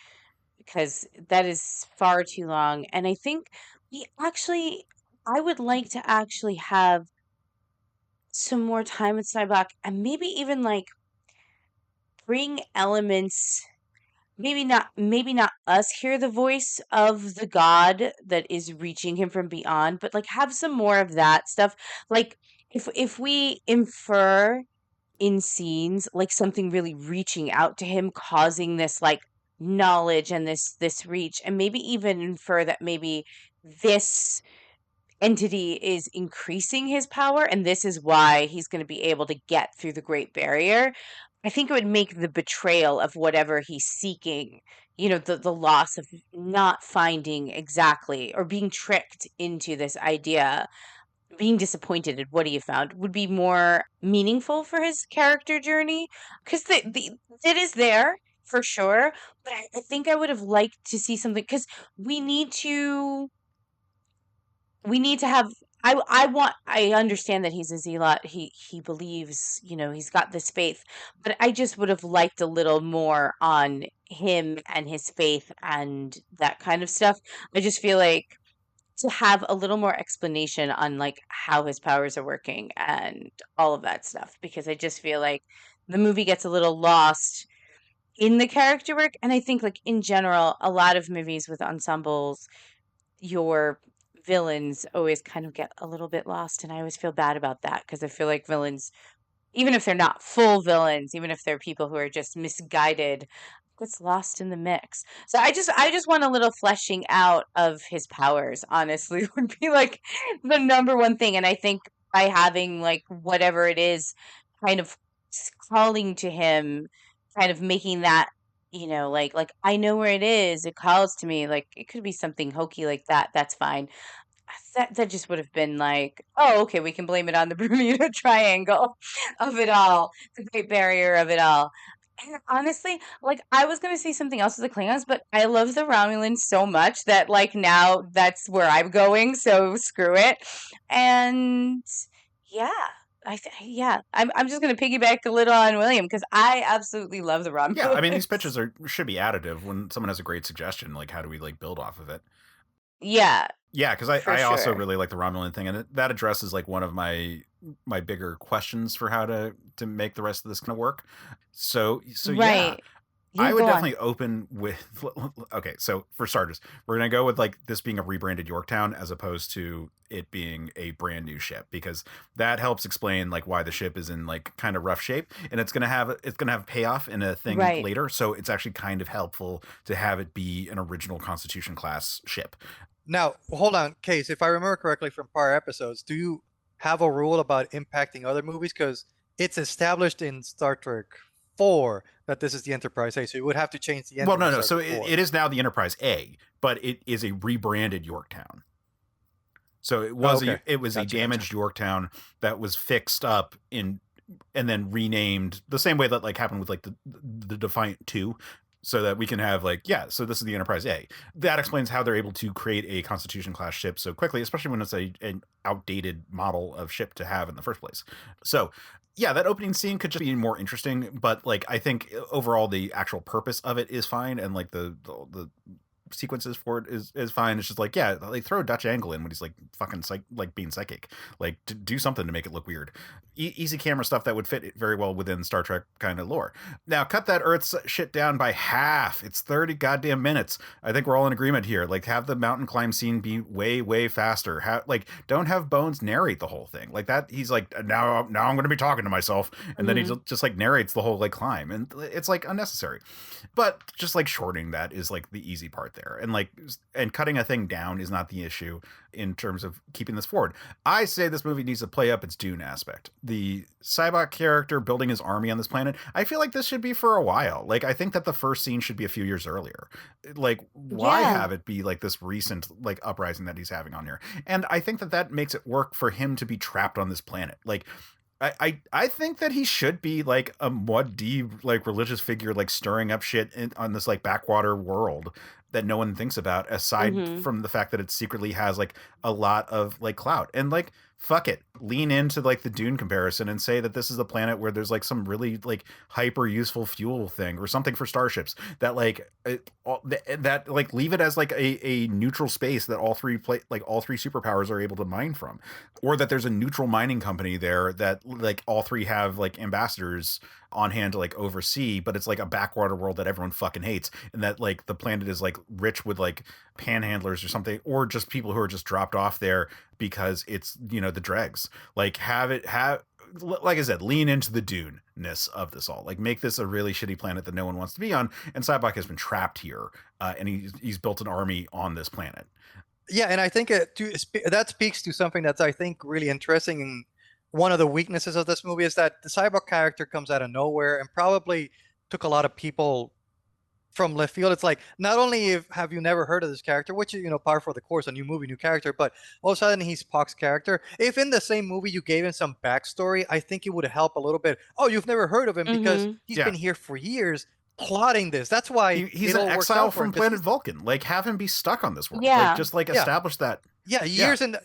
because that is far too long. And I think I would like to actually have some more time with Sybok and maybe even like bring elements, maybe not us hear the voice of the God that is reaching him from beyond, but like have some more of that stuff. Like if we infer in scenes like something really reaching out to him, causing this like knowledge and this reach, and maybe even infer that maybe this entity is increasing his power and this is why he's going to be able to get through the Great Barrier. I think it would make the betrayal of whatever he's seeking, the loss of not finding exactly or being tricked into this idea, being disappointed at what he found would be more meaningful for his character journey because it is there for sure, but I think I would have liked to see something because we need to have. I understand that he's a zealot. He believes, he's got this faith, but I just would have liked a little more on him and his faith and that kind of stuff. I just feel like to have a little more explanation on like how his powers are working and all of that stuff, because I just feel like the movie gets a little lost in the character work. And I think like in general, a lot of movies with ensembles, your villains always kind of get a little bit lost. And I always feel bad about that because I feel like villains, even if they're not full villains, even if they're people who are just misguided, gets lost in the mix. So I just want a little fleshing out of his powers, honestly, would be like the number one thing. And I think by having like whatever it is kind of calling to him, kind of making that, like I know where it is, it calls to me, like it could be something hokey like that. That's fine. That just would have been like, oh, okay, we can blame it on the Bermuda Triangle of it all, the Great Barrier of it all. And honestly, like I was gonna say something else with the Klingons, but I love the Romulans so much that like now that's where I'm going. So screw it. And yeah, I'm just gonna piggyback a little on William because I absolutely love the Romulans. Yeah, I mean these pitches should be additive when someone has a great suggestion. Like, how do we like build off of it? Yeah. Yeah, because I For also sure. really like the Romulan thing, and that addresses like one of my bigger questions for how to make the rest of this kind of work. So yeah, Right. Yeah, I would go on. definitely open with okay. So for starters, we're gonna go with like this being a rebranded Yorktown as opposed to it being a brand new ship, because that helps explain like why the ship is in like kind of rough shape, and it's gonna have payoff in a thing Right. later. So it's actually kind of helpful to have it be an original Constitution class ship. Now, hold on, Case. If I remember correctly from prior episodes, do you have a rule about impacting other movies? Because it's established in Star Trek before that this is the Enterprise A. So you would have to change the engine. Well, no. to So start before. it is now the Enterprise A, but it is a rebranded Yorktown. So it was okay. a damaged Yorktown that was fixed up and then renamed the same way that like happened with like the Defiant 2, so that we can have like, so this is the Enterprise A. That explains how they're able to create a Constitution class ship so quickly, especially when it's an outdated model of ship to have in the first place. So yeah, that opening scene could just be more interesting, but like I think overall the actual purpose of it is fine, and like the sequences for it is fine. It's just like, like throw a Dutch angle in when he's like fucking being psychic, like to do something to make it look weird. Easy camera stuff that would fit very well within Star Trek kind of lore. Now cut that Earth's shit down by half. It's 30 goddamn minutes. I think we're all in agreement here. Like have the mountain climb scene be way faster. Don't have Bones narrate the whole thing like that. He's like, now I'm going to be talking to myself, and then he just like narrates the whole like climb, and it's like unnecessary. But just like shortening that is like the easy part there, and cutting a thing down is not the issue in terms of keeping this forward. I say this movie needs to play up its Dune aspect. The Sybok character building his army on this planet, I feel like this should be for a while. Like I think that the first scene should be a few years earlier. Like why have it be like this recent like uprising that he's having on here? And I think that makes it work for him to be trapped on this planet. Like I think that he should be like a Muad'Dib like religious figure, like stirring up shit on this like backwater world that no one thinks about, aside from the fact that it secretly has like a lot of like clout. And like fuck it, lean into like the Dune comparison and say that this is a planet where there's like some really like hyper useful fuel thing or something for starships that like that like leave it as like a neutral space that all three superpowers are able to mine from, or that there's a neutral mining company there that like all three have like ambassadors on hand to like oversee, but it's like a backwater world that everyone fucking hates, and that like the planet is like rich with like panhandlers or something, or just people who are just dropped off there because it's the dregs. Like like I said, lean into the Dune-ness of this all. Like make this a really shitty planet that no one wants to be on, and Sybok has been trapped here, and he's built an army on this planet. Yeah, and I think that speaks to something that's I think really interesting. And one of the weaknesses of this movie is that the Sybok character comes out of nowhere and probably took a lot of people from left field. It's like, not only have you never heard of this character, which is, par for the course, a new movie, new character, but all of a sudden he's Spock's character. If in the same movie you gave him some backstory, I think it would help a little bit. Oh, you've never heard of him because he's been here for years plotting this. That's why he's an exile from planet Vulcan. Like have him be stuck on this world. Like just like establish that. Yeah, years in the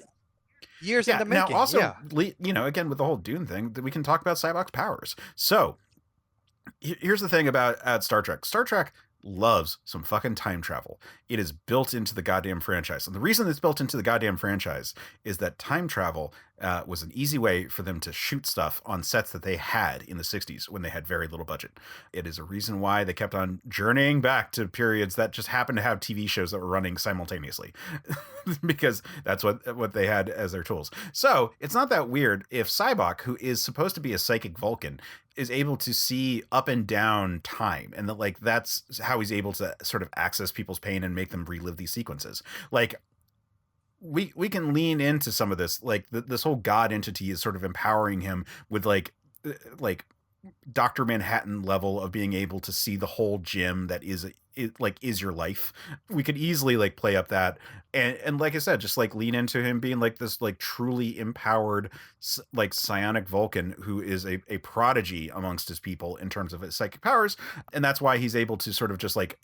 making. Now also, again with the whole Dune thing, we can talk about Sybok's powers. So here's the thing about Star Trek. Star Trek loves some fucking time travel. It is built into the goddamn franchise. And the reason it's built into the goddamn franchise is that time travel was an easy way for them to shoot stuff on sets that they had in the 60s when they had very little budget. It is a reason why they kept on journeying back to periods that just happened to have TV shows that were running simultaneously because that's what they had as their tools. So it's not that weird if Sybok, who is supposed to be a psychic Vulcan, is able to see up and down time, and that's how he's able to sort of access people's pain and make them relive these sequences. Like we can lean into some of this, like this whole god entity is sort of empowering him with like Dr. Manhattan level of being able to see the whole gym that is your life. We could easily like play up that and like I said, just like lean into him being like this like truly empowered like psionic Vulcan who is a prodigy amongst his people in terms of his psychic powers, and that's why he's able to sort of just like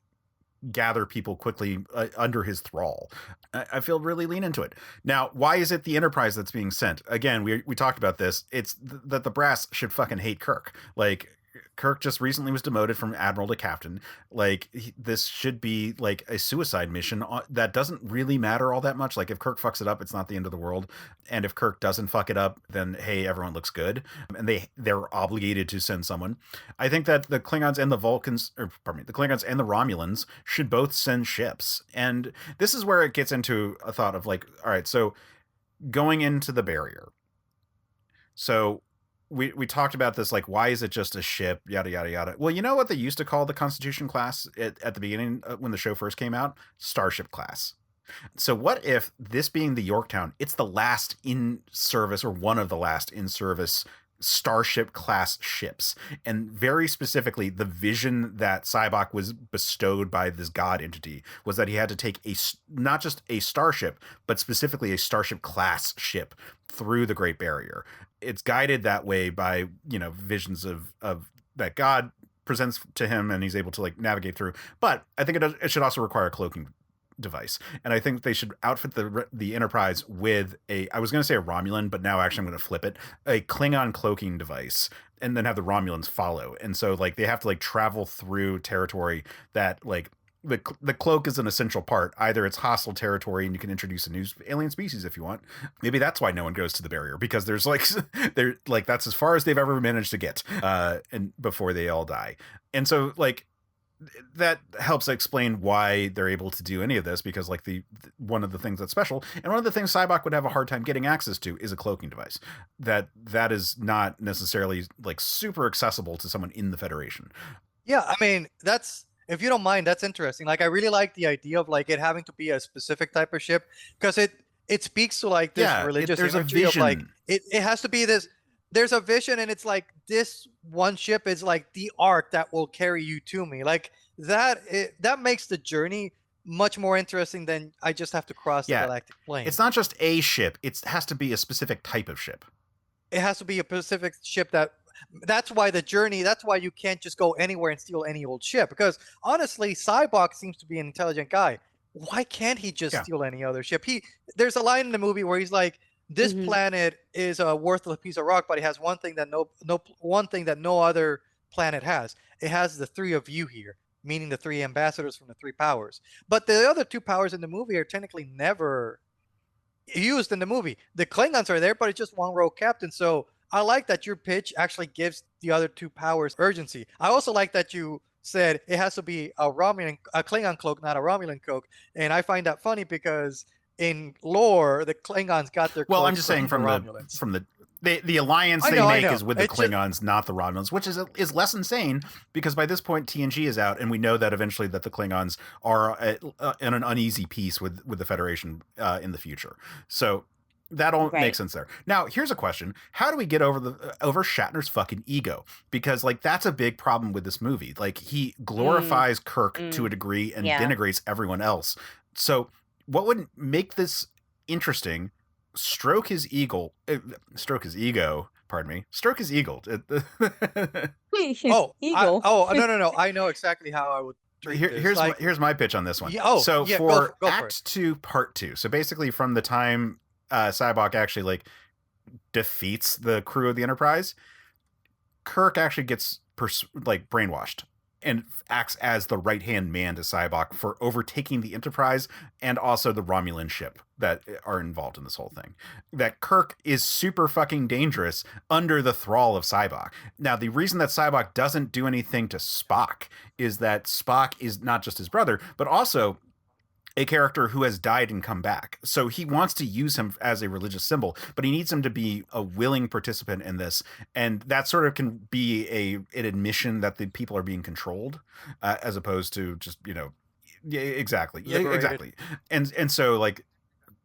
gather people quickly under his thrall. I feel really lean into it. Now, why is it the Enterprise that's being sent? Again, we talked about this. It's that the brass should fucking hate Kirk. Like Kirk just recently was demoted from admiral to captain. Like this should be like a suicide mission that doesn't really matter all that much. Like if Kirk fucks it up, it's not the end of the world. And if Kirk doesn't fuck it up, then hey, everyone looks good. And they're obligated to send someone. I think that the Klingons and the Klingons and the Romulans should both send ships. And this is where it gets into a thought of like, all right, so going into the barrier. So we talked about this, like, why is it just a ship, yada, yada, yada. Well, you know what they used to call the Constitution class at the beginning when the show first came out? Starship class. So what if this being the Yorktown, it's the last in service or one of the last in service Starship class ships. And very specifically, the vision that Sybok was bestowed by this god entity was that he had to take not just a starship, but specifically a Starship class ship through the Great Barrier. It's guided that way by, visions of that god presents to him, and he's able to like navigate through. But I think it should also require a cloaking device, and I think they should outfit the Enterprise with I was going to say a Romulan, but now actually I'm going to flip it, a Klingon cloaking device, and then have the Romulans follow. And so like they have to like travel through territory that like the cloak is an essential part. Either it's hostile territory and you can introduce a new alien species if you want. Maybe that's why no one goes to the barrier, because there's like that's as far as they've ever managed to get and before they all die. And so like that helps explain why they're able to do any of this, because like one of the things that's special, and one of the things Sybok would have a hard time getting access to, is a cloaking device that is not necessarily like super accessible to someone in the Federation. Yeah, I mean, that's, if you don't mind, that's interesting. Like, I really like the idea of like it having to be a specific type of ship, because it speaks to like this religious imagery of like it has to be this. There's a vision, and it's like this one ship is like the arc that will carry you to me. Like that makes the journey much more interesting than I just have to cross the galactic plane. It's not just a ship; it has to be a specific type of ship. It has to be a specific ship that's why the journey, that's why you can't just go anywhere and steal any old ship. Because honestly, Sybok seems to be an intelligent guy. Why can't he just steal any other ship? There's a line in the movie where he's like, this planet is a worthless piece of rock, but it has one thing that no other planet has. It has the three of you here, meaning the three ambassadors from the three powers. But the other two powers in the movie are technically never used in the movie. The Klingons are there, but it's just one rogue captain. So I like that your pitch actually gives the other two powers urgency. I also like that you said it has to be a Klingon cloak, not a Romulan cloak. And I find that funny because in lore, the Klingons got their cloaks. Well, I'm just saying from the alliance they make is with the Klingons, not the Romulans, which is less insane, because by this point TNG is out, and we know that eventually that the Klingons are in an uneasy peace with the Federation in the future. So that all makes sense there. Now, here's a question: how do we get over Shatner's fucking ego? Because like that's a big problem with this movie. Like he glorifies Kirk to a degree and denigrates everyone else. So what would make this interesting? Stroke his ego. Pardon me. Stroke his ego. Eagle. No. I know exactly how I would treat this. Here's my pitch on this one. Go Act 2, Part 2. So basically, from the time Sybok actually like defeats the crew of the Enterprise, Kirk actually gets brainwashed and acts as the right-hand man to Sybok for overtaking the Enterprise and also the Romulan ship that are involved in this whole thing. That Kirk is super fucking dangerous under the thrall of Sybok. Now, the reason that Sybok doesn't do anything to Spock is that Spock is not just his brother, but also a character who has died and come back. So he wants to use him as a religious symbol, but he needs him to be a willing participant in this. And that sort of can be an admission that the people are being controlled, as opposed to just, exactly. And so like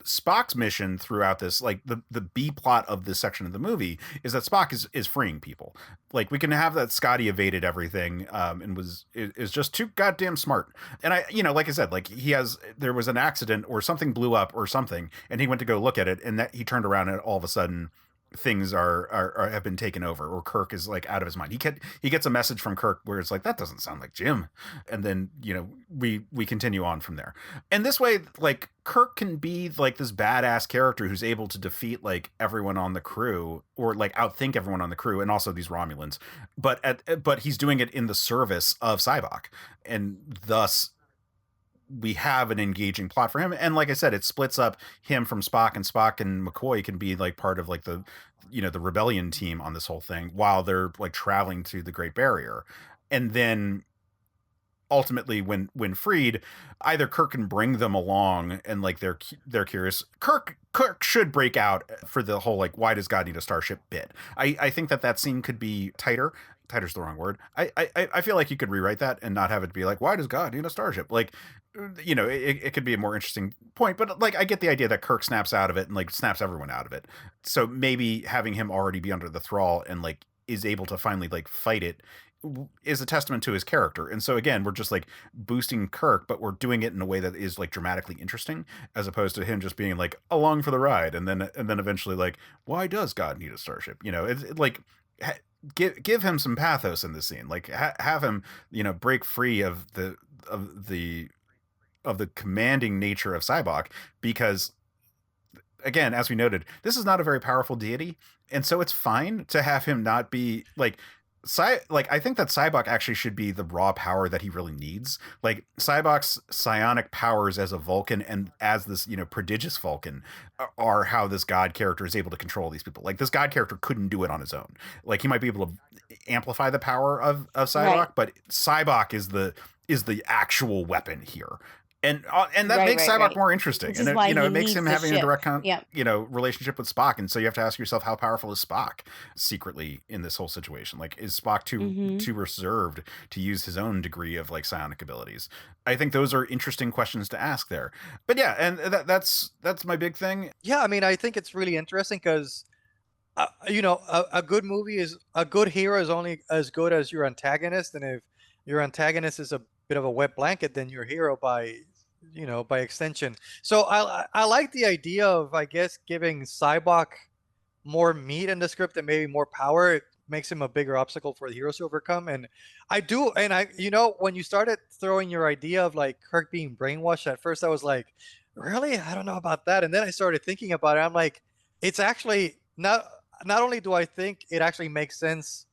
Spock's mission throughout this, like the B plot of this section of the movie, is that Spock is freeing people. Like we can have that Scotty evaded everything and is just too goddamn smart. And I, like I said, like there was an accident or something blew up or something, and he went to go look at it, and that he turned around and all of a sudden things are have been taken over, or Kirk is like out of his mind. He gets a message from Kirk where it's like, that doesn't sound like Jim, and then we continue on from there. And this way, like Kirk can be like this badass character who's able to defeat like everyone on the crew, or like outthink everyone on the crew, and also these Romulans, but he's doing it in the service of Sybok, and thus we have an engaging plot for him. And like I said, it splits up him from Spock, and Spock and McCoy can be like part of like the rebellion team on this whole thing while they're like traveling to the Great Barrier. And then ultimately, when freed, either Kirk can bring them along and like they're curious. Kirk should break out for the whole like why does God need a starship bit. I think that scene could be tighter. Tighter's the wrong word. I feel like you could rewrite that and not have it be like why does God need a starship? Like, you know, it could be a more interesting point. But like I get the idea that Kirk snaps out of it and like snaps everyone out of it. So maybe having him already be under the thrall and like is able to finally like fight it is a testament to his character. And so again, we're just like boosting Kirk, but we're doing it in a way that is like dramatically interesting, as opposed to him just being like along for the ride, and then eventually like, why does God need a starship? You know, it's like give him some pathos in the scene, like have him, you know, break free of the commanding nature of Sybok, because again, as we noted, this is not a very powerful deity, and so it's fine to have him not be like I think that Sybok actually should be the raw power that he really needs. Like Sybok's psionic powers as a Vulcan and as this, you know, prodigious Vulcan are how this God character is able to control these people. Like this God character couldn't do it on his own. Like he might be able to amplify the power of Sybok, right, but Sybok is the actual weapon here. And that makes Sybok more interesting, and it, you know, it makes him having a direct you know, relationship with Spock. And so you have to ask yourself, how powerful is Spock secretly in this whole situation? Like, is Spock too reserved to use his own degree of like psionic abilities? I think those are interesting questions to ask there. But yeah, and that's my big thing. Yeah, I mean, I think it's really interesting because you know, a good movie is a good hero is only as good as your antagonist, and if your antagonist is a bit of a wet blanket, then your hero by extension. So I like the idea of, I guess, giving Sybok more meat in the script and maybe more power. It makes him a bigger obstacle for the heroes to overcome. And you know, when you started throwing your idea of like Kirk being brainwashed, at first I was like, really? I don't know about that. And then I started thinking about it. I'm like, it's actually not only do I think it actually makes sense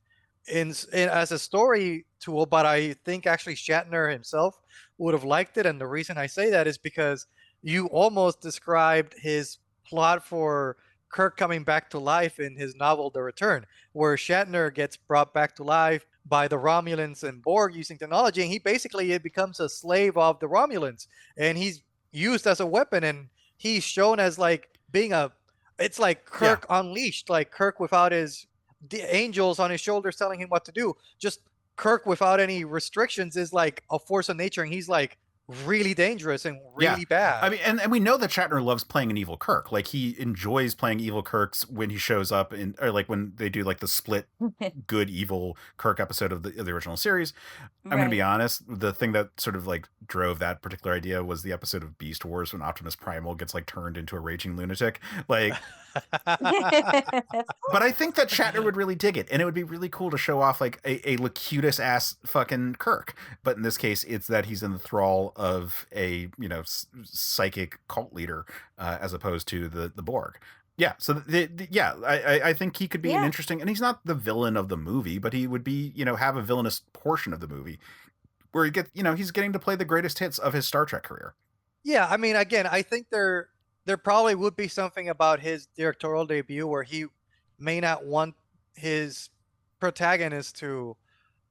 in as a story tool, but I think actually Shatner himself would have liked it. And the reason I say that is because you almost described his plot for Kirk coming back to life in his novel The Return, where Shatner gets brought back to life by the Romulans and Borg using technology, and he basically becomes a slave of the Romulans, and he's used as a weapon, and he's shown as like being it's like Kirk unleashed, like Kirk without the angels on his shoulders telling him what to do. Just Kirk without any restrictions is like a force of nature, and he's like really dangerous and really bad. I mean, and we know that Shatner loves playing an evil Kirk. Like he enjoys playing evil Kirks when he shows up or like when they do like the split good evil Kirk episode of the original series. I'm going to be honest, the thing that sort of like drove that particular idea was the episode of Beast Wars when Optimus Primal gets like turned into a raging lunatic. Like but I think that Shatner would really dig it, and it would be really cool to show off like a Locutus ass fucking Kirk. But in this case, it's that he's in the thrall of a, you know, psychic cult leader as opposed to the Borg. Yeah, so I think he could be an interesting, and he's not the villain of the movie, but he would be, you know, have a villainous portion of the movie where he's getting to play the greatest hits of his Star Trek career. Yeah, I mean, again, I think there probably would be something about his directorial debut where he may not want his protagonist to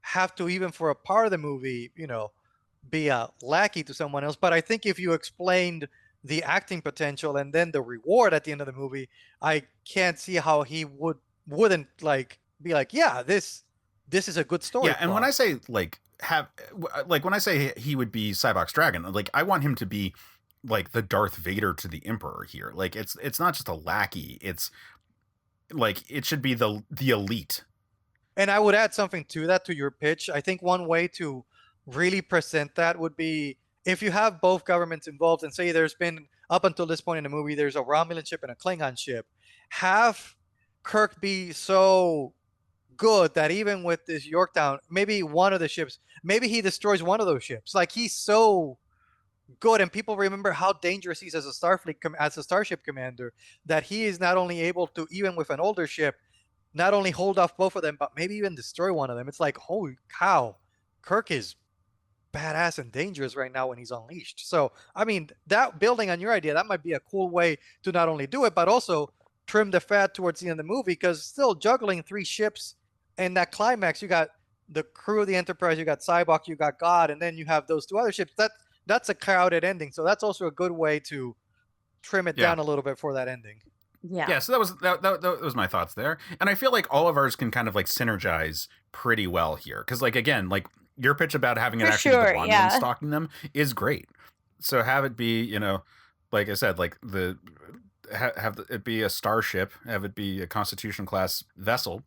have to, even for a part of the movie, you know, be a lackey to someone else. But I think if you explained the acting potential and then the reward at the end of the movie, I can't see how he wouldn't like be like, yeah, this is a good story. Yeah, and when I say when I say he would be Sybok's dragon, like I want him to be like the Darth Vader to the Emperor here. Like it's not just a lackey. It's like it should be the elite. And I would add something to that, to your pitch. I think one way to really present that would be if you have both governments involved, and say there's been, up until this point in the movie, there's a Romulan ship and a Klingon ship. Have Kirk be so good that even with this Yorktown, maybe one of the ships, maybe he destroys one of those ships. Like he's so good, and people remember how dangerous he's as a Starship commander, that he is not only able to, even with an older ship, not only hold off both of them, but maybe even destroy one of them. It's like, holy cow, Kirk is badass and dangerous right now when he's unleashed. So, I mean, that, building on your idea, that might be a cool way to not only do it, but also trim the fat towards the end of the movie, because still juggling 3 ships and that climax, you got the crew of the Enterprise, you got Sybok, you got God, and then you have those 2 other ships. That's a crowded ending. So that's also a good way to trim it down a little bit for that ending. Yeah. So that was my thoughts there, and I feel like all of ours can kind of like synergize pretty well here, because like again, like your pitch about having it For actually be sure, the Romulans yeah. stalking them is great. So have it be, like I said, like have it be a starship, have it be a Constitution class vessel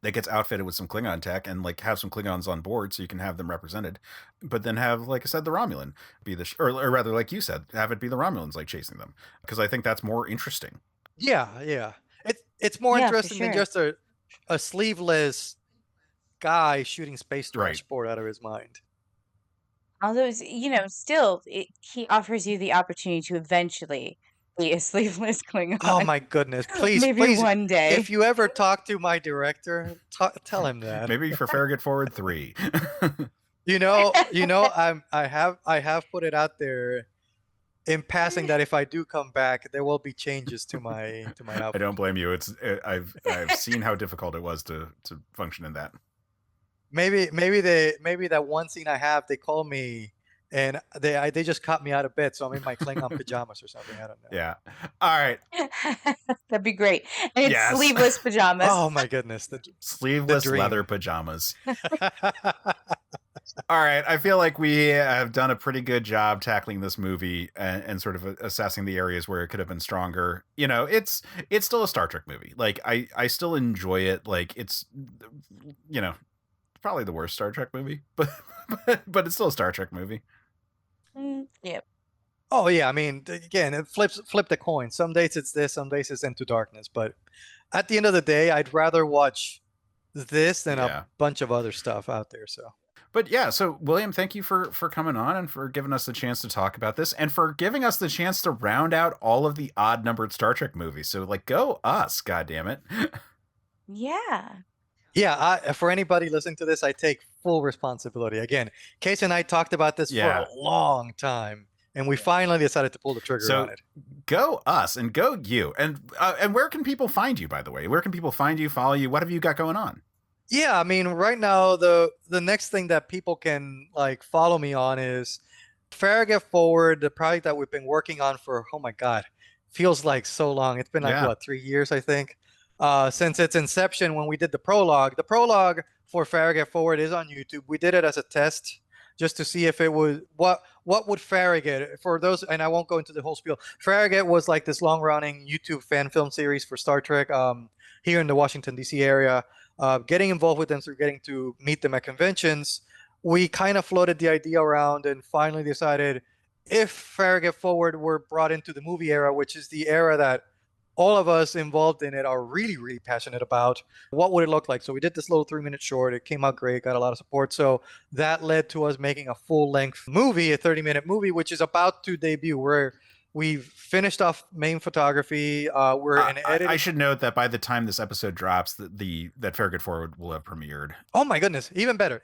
that gets outfitted with some Klingon tech, and like have some Klingons on board so you can have them represented, but then have, like I said, the Romulan be or rather, like you said, have it be the Romulans like chasing them, because I think that's more interesting. Yeah. It's more Yeah, for interesting than sure. just a sleeveless guy shooting space Right. transport out of his mind. Although, still, he offers you the opportunity to eventually be a sleeveless Klingon. Oh my goodness! Please, Maybe one day. if you ever talk to my director, tell him that. Maybe for Farragut Forward 3. I have put it out there in passing that if I do come back, there will be changes to my I outfit. don't blame you. I've seen how difficult it was to function in that. Maybe that one scene I have, they call me and they just cut me out of bed, so I'm in my Klingon pajamas or something. I don't know. Yeah. All right. That'd be great. And it's Yes. sleeveless pajamas. Oh my goodness. Sleeveless dream. leather pajamas. All right. I feel like we have done a pretty good job tackling this movie and sort of assessing the areas where it could have been stronger. It's still a Star Trek movie. Like I still enjoy it. Like it's, probably the worst Star Trek movie, but it's still a Star Trek movie. Yep. Oh yeah, I mean, again, it flip the coin. Some days it's this, some days it's Into Darkness. But at the end of the day, I'd rather watch this than a bunch of other stuff out there. So. But yeah, so William, thank you for coming on and for giving us the chance to talk about this, and for giving us the chance to round out all of the odd numbered Star Trek movies. So like, go us, goddammit. Yeah. Yeah, for anybody listening to this, I take full responsibility. Again, Case and I talked about this for a long time, and we finally decided to pull the trigger on it. Go us and go you. And where can people find you, by the way? Where can people find you, follow you? What have you got going on? Yeah, I mean, right now, the next thing that people can follow me on is Farragut Forward, the project that we've been working on for, oh my God, feels like so long. It's been 3 years, I think. Since its inception, when we did the prologue. The prologue for Farragut Forward is on YouTube. We did it as a test just to see if it was what would Farragut, for those, and I won't go into the whole spiel. Farragut was like this long-running YouTube fan film series for Star Trek here in the Washington, D.C. area. Getting involved with them through getting to meet them at conventions, we kind of floated the idea around and finally decided if Farragut Forward were brought into the movie era, which is the era that all of us involved in it are really, really passionate about, what would it look like? So we did this little 3-minute short. It came out great, got a lot of support. So that led to us making a full-length movie, a 30-minute movie, which is about to debut. We've finished off main photography. We're in editing. I should note that by the time this episode drops, that Farragut Forward will have premiered. Oh my goodness, even better.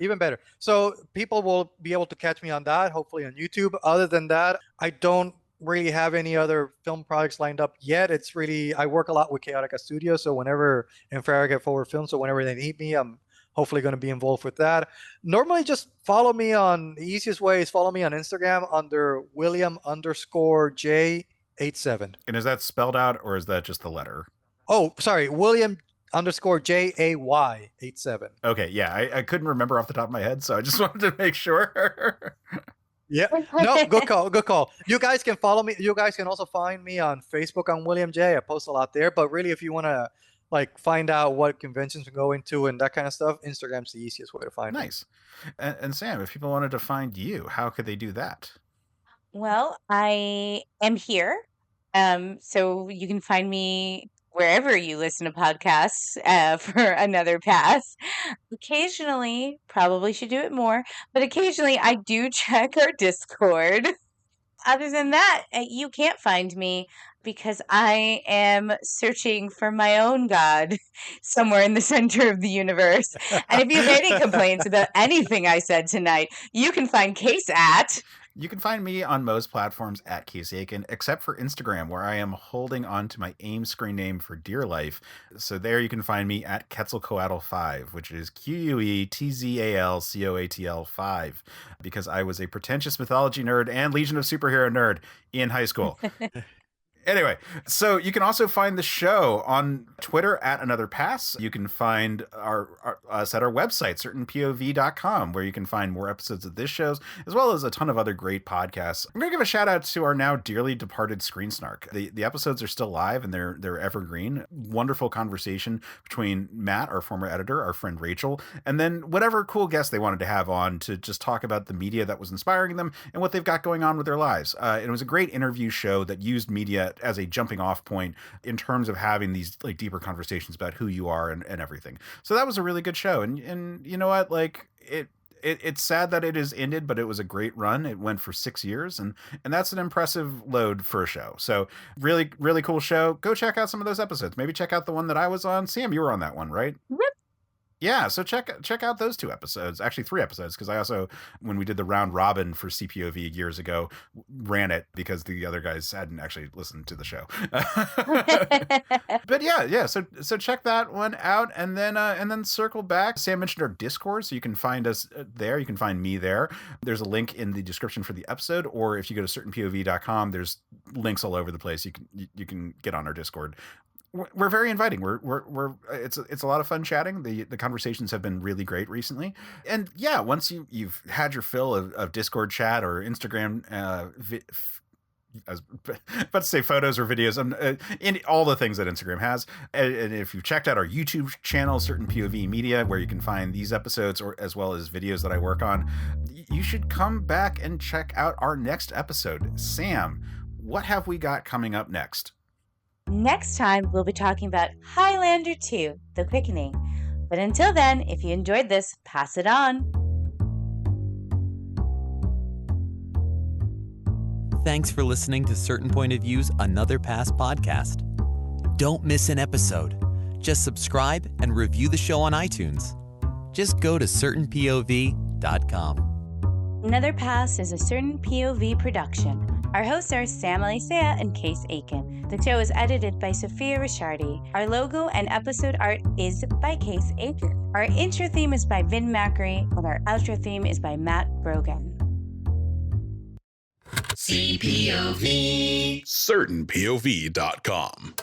So people will be able to catch me on that, hopefully on YouTube. Other than that, I don't really have any other film projects lined up yet. It's really, I work a lot with Chaotica Studios, so whenever in Farragut Forward Films, so whenever they need me, I'm hopefully going to be involved with that. Normally, just follow me on, the easiest way is follow me on Instagram under William_J87. And is that spelled out, or is that just the letter? Oh, sorry, William_JAY87. Okay, yeah, I couldn't remember off the top of my head, so I just wanted to make sure. Yeah. No, good call. You guys can follow me. You guys can also find me on Facebook on William J. I post a lot there. But really, if you want to find out what conventions we're going to and that kind of stuff, Instagram's the easiest way to find me. Nice. And Sam, if people wanted to find you, how could they do that? Well, I am here. So you can find me wherever you listen to podcasts for another pass. Occasionally, probably should do it more, but occasionally I do check our Discord. Other than that, you can't find me because I am searching for my own God somewhere in the center of the universe. And if you have any complaints about anything I said tonight, you can find Case at... You can find me on most platforms at Case Aiken, except for Instagram, where I am holding on to my AIM screen name for dear life. So there you can find me at Quetzalcoatl5, which is Quetzalcoatl 5, because I was a pretentious mythology nerd and Legion of Superhero nerd in high school. Anyway, so you can also find the show on Twitter at Another Pass. You can find us at our website, certainpov.com, where you can find more episodes of this show, as well as a ton of other great podcasts. I'm going to give a shout out to our now dearly departed Screen Snark. The episodes are still live and they're evergreen. Wonderful conversation between Matt, our former editor, our friend Rachel, and then whatever cool guest they wanted to have on to just talk about the media that was inspiring them and what they've got going on with their lives. It was a great interview show that used media as a jumping off point in terms of having these like deeper conversations about who you are and everything. So that was a really good show. And you know what, like it's sad that it is ended, but it was a great run. It went for 6 years and that's an impressive load for a show. So really, really cool show. Go check out some of those episodes. Maybe check out the one that I was on. Sam, you were on that one, right? Yep. Yeah, so check out those 2 episodes, actually 3 episodes, because I also, when we did the round robin for CPOV years ago, ran it because the other guys hadn't actually listened to the show. But yeah, so check that one out, and then circle back. Sam mentioned our Discord, so you can find us there. You can find me there. There's a link in the description for the episode, or if you go to certainpov.com, there's links all over the place. You can get on our Discord. We're very inviting. It's a lot of fun chatting. The conversations have been really great recently. And yeah, once you've had your fill of Discord chat or Instagram, I was about to say photos or videos, in all the things that Instagram has. And if you've checked out our YouTube channel, Certain POV Media, where you can find these episodes or as well as videos that I work on, you should come back and check out our next episode. Sam, what have we got coming up next? Next time, we'll be talking about Highlander 2, The Quickening. But until then, if you enjoyed this, pass it on. Thanks for listening to Certain Point of View's Another Pass podcast. Don't miss an episode. Just subscribe and review the show on iTunes. Just go to certainpov.com. Another Pass is a Certain POV production. Our hosts are Sam Alicea and Case Aiken. The show is edited by Sophia Ricciardi. Our logo and episode art is by Case Aiken. Our intro theme is by Vin Macri, and our outro theme is by Matt Brogan. CPOV. CertainPOV.com.